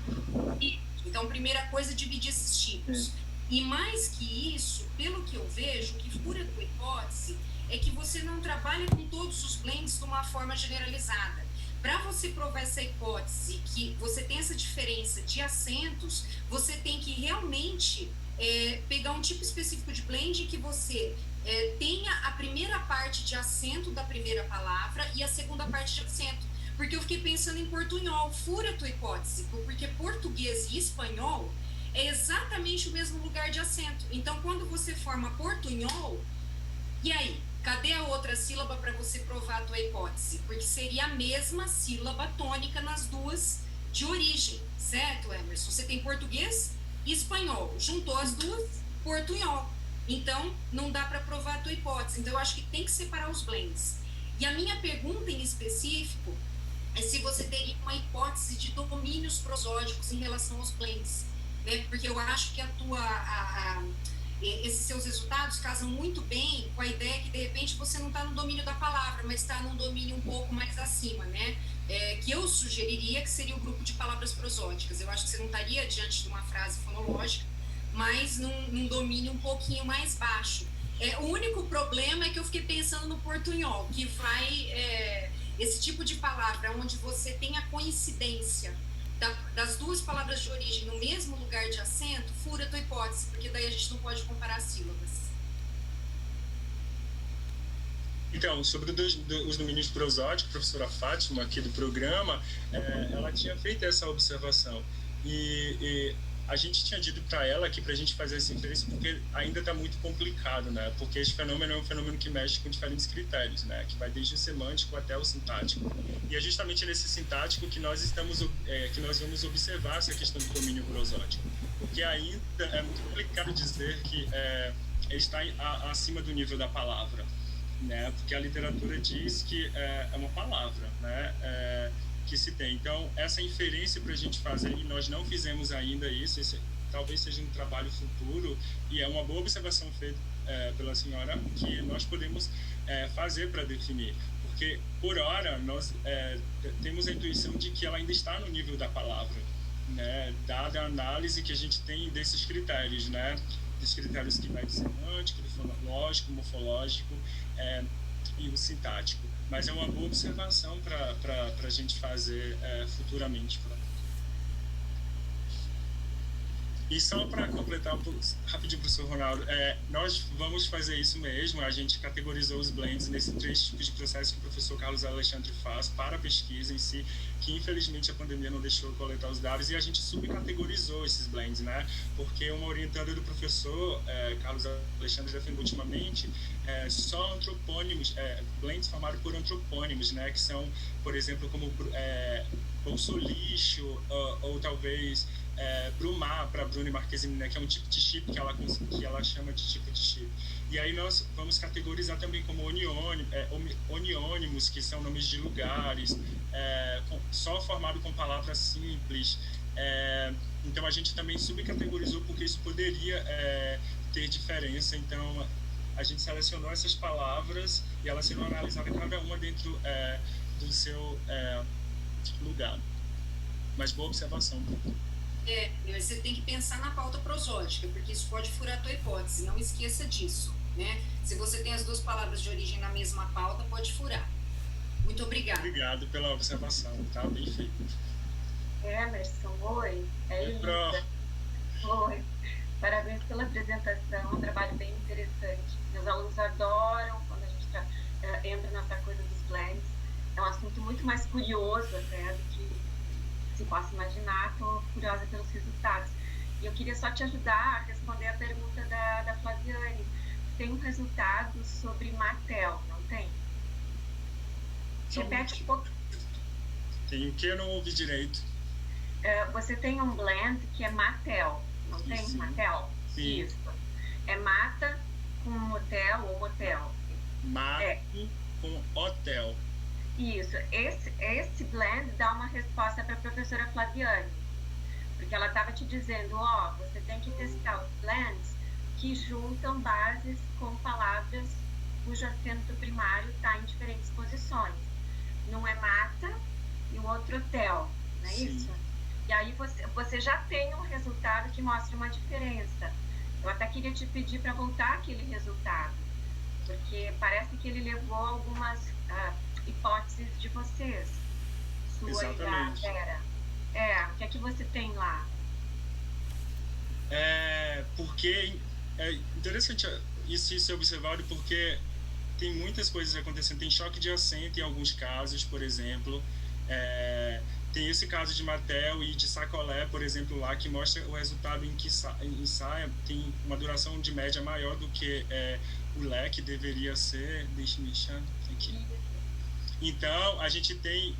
Então, primeira coisa, dividir esses tipos. E mais que isso, pelo que eu vejo, que fura a tua hipótese é que você não trabalha com todos os blends de uma forma generalizada. Para você provar essa hipótese, que você tem essa diferença de acentos, você tem que realmente pegar um tipo específico de blend que você tenha a primeira parte de acento da primeira palavra e a segunda parte de acento. porque eu fiquei pensando em portunhol. Fura a tua hipótese, porque português e espanhol é exatamente o mesmo lugar de acento. Então, quando você forma portunhol, e aí? Cadê a outra sílaba para você provar a tua hipótese? Porque seria a mesma sílaba tônica nas duas de origem, certo, Emerson? Você tem português e espanhol. Juntou as duas, portunhol. Então, não dá para provar a tua hipótese. Então, eu acho que tem que separar os blends. E a minha pergunta em específico é se você teria uma hipótese de domínios prosódicos em relação aos blends, né? Porque eu acho que esses seus resultados casam muito bem com a ideia que, de repente, você não está no domínio da palavra, mas está num domínio um pouco mais acima, né? Que eu sugeriria que seria o grupo de palavras prosódicas. Eu acho que você não estaria diante de uma frase fonológica, mas num domínio um pouquinho mais baixo. O único problema é que eu fiquei pensando no portunhol, que vai... esse tipo de palavra, onde você tem a coincidência das duas palavras de origem no mesmo lugar de acento, fura a tua hipótese, porque daí a gente não pode comparar sílabas. Então, sobre os domínios prosódicos, a professora Fátima, aqui do programa, ela tinha feito essa observação. E a gente tinha dito para ela que para a gente fazer essa inferência, porque ainda está muito complicado, né? Porque esse fenômeno é um fenômeno que mexe com diferentes critérios, né? Que vai desde o semântico até o sintático. E é justamente nesse sintático que nós vamos observar essa questão do domínio prosódico. Porque ainda é muito complicado dizer que ele está acima do nível da palavra, né? Porque a literatura diz que é uma palavra, né? Que se tem. Então, essa inferência para a gente fazer, e nós não fizemos ainda isso, talvez seja um trabalho futuro, e é uma boa observação feita pela senhora, que nós podemos fazer para definir. Porque, por hora, nós temos a intuição de que ela ainda está no nível da palavra, né? Dada a análise que a gente tem desses critérios, né? Dos critérios que vai do semântico, do fonológico, morfológico e o sintático. Mas é uma boa observação para a gente fazer futuramente. E só para completar rapidinho, professor Ronaldo, nós vamos fazer isso mesmo. A gente categorizou os blends nesses 3 tipos de processos que o professor Carlos Alexandre faz para a pesquisa em si, que infelizmente a pandemia não deixou coletar os dados, e a gente subcategorizou esses blends, né? Porque uma orientanda do professor Carlos Alexandre defendeu ultimamente só antropônimos, blends formados por antropônimos, né? Que são, por exemplo, como bolsolixo, ou talvez brumar para Bruna Marquezine, né, que é um tipo de chip que ela chama de tipo de chip. E aí nós vamos categorizar também como oniônimos, que são nomes de lugares, só formado com palavras simples. Então a gente também subcategorizou porque isso poderia ter diferença. Então a gente selecionou essas palavras e elas serão analisadas cada uma dentro do seu lugar. Mas boa observação. Você tem que pensar na pauta prosódica, porque isso pode furar a tua hipótese, não esqueça disso, né? Se você tem as duas palavras de origem na mesma pauta, pode furar. Muito obrigada. Obrigado pela observação, tá bem feito. Emerson, oi. Elisa. Oi. Parabéns pela apresentação, um trabalho bem interessante. Meus alunos adoram quando a gente entra nessa coisa dos blends. É um assunto muito mais curioso até do que se possa imaginar. Estou curiosa pelos resultados. E eu queria só te ajudar a responder a pergunta da Flaviane. Tem um resultado sobre Mattel, não tem? Repete um pouco. Tem o que? Eu não ouvi direito. Você tem um blend que é Mattel, não tem? Sim. Mattel? Sim. Isso. É mata com motel ou motel. Mato com hotel. Isso. Esse blend dá uma resposta para a professora Flaviane. Porque ela estava te dizendo, você tem que testar os blends que juntam bases com palavras cujo acento primário está em diferentes posições. Um é mata e o outro hotel, não é Sim. isso? E aí você já tem um resultado que mostra uma diferença. Eu até queria te pedir para voltar aquele resultado, porque parece que ele levou algumas hipóteses de vocês. Sua Exatamente. e da Vera. O que é que você tem lá? Porque é interessante isso ser observado, porque tem muitas coisas acontecendo. Tem choque de acento em alguns casos, por exemplo. Tem esse caso de Mattel e de Sacolé, por exemplo, lá, que mostra o resultado em que ensaia tem uma duração de média maior do que o leque deveria ser. Deixa eu mexer aqui. Então, a gente tem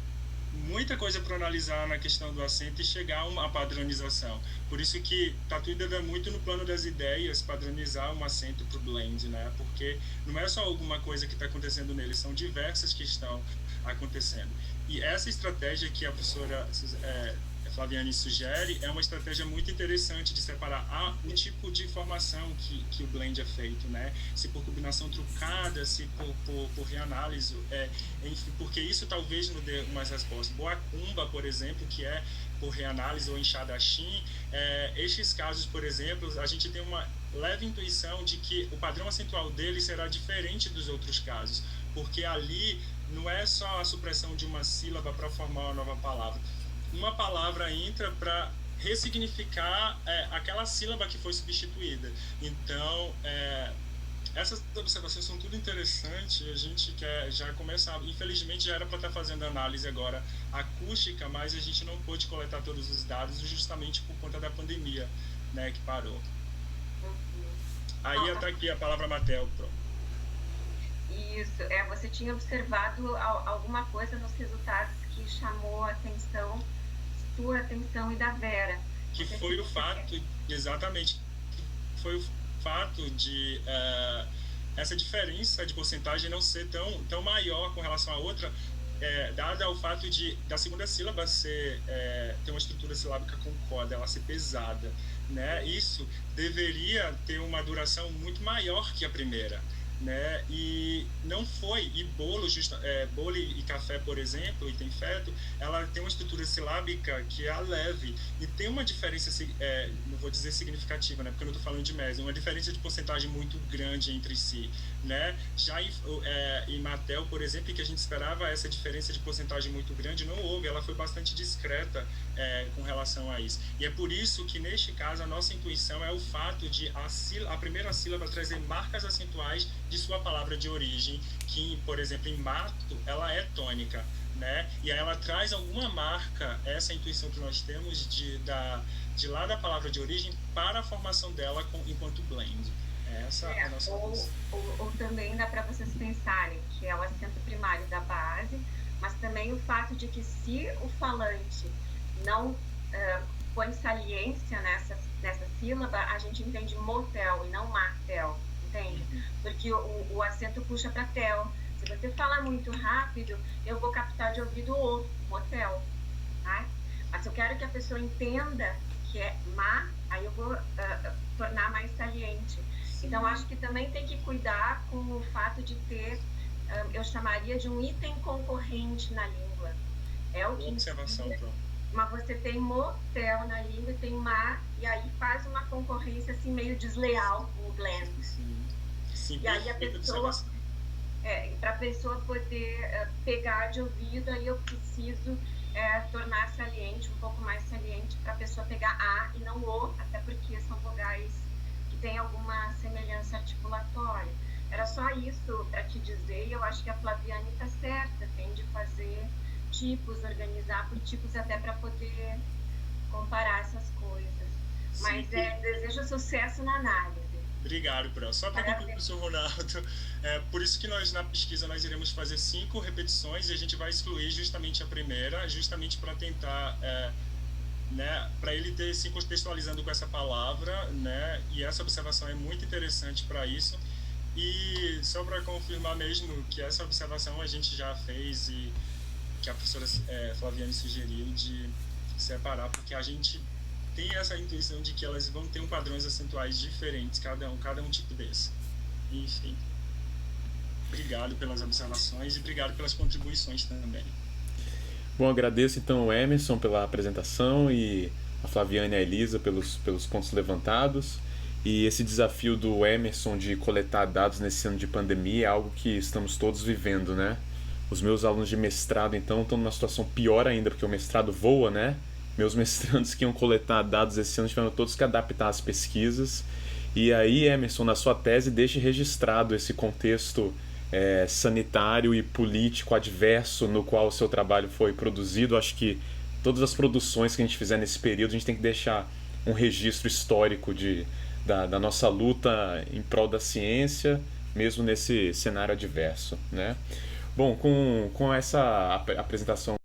muita coisa para analisar na questão do acento e chegar a uma padronização. Por isso que está tudo ainda muito no plano das ideias, padronizar um acento para o blend, né? Porque não é só alguma coisa que está acontecendo nele, são diversas que estão acontecendo. E essa estratégia que a professora Flaviane sugere é uma estratégia muito interessante de separar o tipo de formação que o blend é feito, né? Se por combinação trucada, se por reanálise, enfim, porque isso talvez não dê umas respostas. Boacumba, por exemplo, que é por reanálise ou enxadachim, estes casos, por exemplo, a gente tem uma leve intuição de que o padrão acentual dele será diferente dos outros casos, porque ali não é só a supressão de uma sílaba para formar uma nova palavra. Uma palavra entra para ressignificar aquela sílaba que foi substituída. Então, essas observações são tudo interessantes. A gente quer já começar. Infelizmente, já era para estar fazendo análise agora acústica, mas a gente não pôde coletar todos os dados justamente por conta da pandemia, né, que parou. Aí está aqui a palavra Mattel. Isso. Você tinha observado alguma coisa nos resultados que chamou a atenção, sua atenção e da Vera. Que foi o fato, exatamente, foi o fato de essa diferença de porcentagem não ser tão maior com relação à outra, dada o fato da segunda sílaba ter uma estrutura silábica com coda, ela ser pesada, né? Isso deveria ter uma duração muito maior que a primeira, né? E não foi. E bolo e café, por exemplo, e tem feto, ela tem uma estrutura silábica que é leve e tem uma diferença, não vou dizer significativa, né, porque eu não estou falando de média, uma diferença de porcentagem muito grande entre si, né? Já em Mattel, por exemplo, que a gente esperava essa diferença de porcentagem muito grande, não houve, ela foi bastante discreta com relação a isso. E é por isso que neste caso a nossa intuição é o fato de a primeira sílaba trazer marcas acentuais de sua palavra de origem, que, por exemplo, em mato, ela é tônica, né? E aí ela traz alguma marca, essa intuição que nós temos de lá da palavra de origem para a formação dela enquanto blend. Essa é a nossa ou também dá para vocês pensarem que é o acento primário da base, mas também o fato de que se o falante não põe saliência nessa sílaba, a gente entende motel e não martel. Entende? Porque o acento puxa para tel. Se você falar muito rápido, eu vou captar de ouvido o motel, tá? Mas se eu quero que a pessoa entenda que é ma, aí eu vou tornar mais saliente. Então, acho que também tem que cuidar com o fato de ter, eu chamaria de um item concorrente na língua. É o que observação, mas você tem motel na língua e tem ma, e aí faz uma concorrência assim meio desleal com o blend. Sim, e aí a pessoa, para a pessoa poder pegar de ouvido, aí eu preciso tornar saliente, um pouco mais saliente, para a pessoa pegar a e não o, até porque são vogais que têm alguma semelhança articulatória. Era só isso para te dizer, e eu acho que a Flaviane está certa, tem de fazer tipos, organizar por tipos até para poder comparar essas coisas. Sim, mas desejo sucesso na análise. Obrigado, Pro. Só para concluir, professor Ronaldo, por isso que nós na pesquisa nós iremos fazer 5 repetições e a gente vai excluir justamente a primeira, justamente para tentar, né, para ele ter se contextualizando com essa palavra, né, e essa observação é muito interessante para isso. E só para confirmar mesmo que essa observação a gente já fez e que a professora Flaviane sugeriu de separar, porque a gente tem essa intuição de que elas vão ter padrões acentuais diferentes, cada um tipo desse. Enfim, obrigado pelas observações e obrigado pelas contribuições também. Bom, agradeço então o Emerson pela apresentação e a Flaviane e a Elisa pelos pontos levantados. E esse desafio do Emerson de coletar dados nesse ano de pandemia é algo que estamos todos vivendo, né? Os meus alunos de mestrado, então, estão numa situação pior ainda, porque o mestrado voa, né? Meus mestrandos que iam coletar dados esse ano tiveram todos que adaptar as pesquisas. E aí, Emerson, na sua tese, deixe registrado esse contexto sanitário e político adverso no qual o seu trabalho foi produzido. Acho que todas as produções que a gente fizer nesse período, a gente tem que deixar um registro histórico da nossa luta em prol da ciência, mesmo nesse cenário adverso, né? Bom, com essa apresentação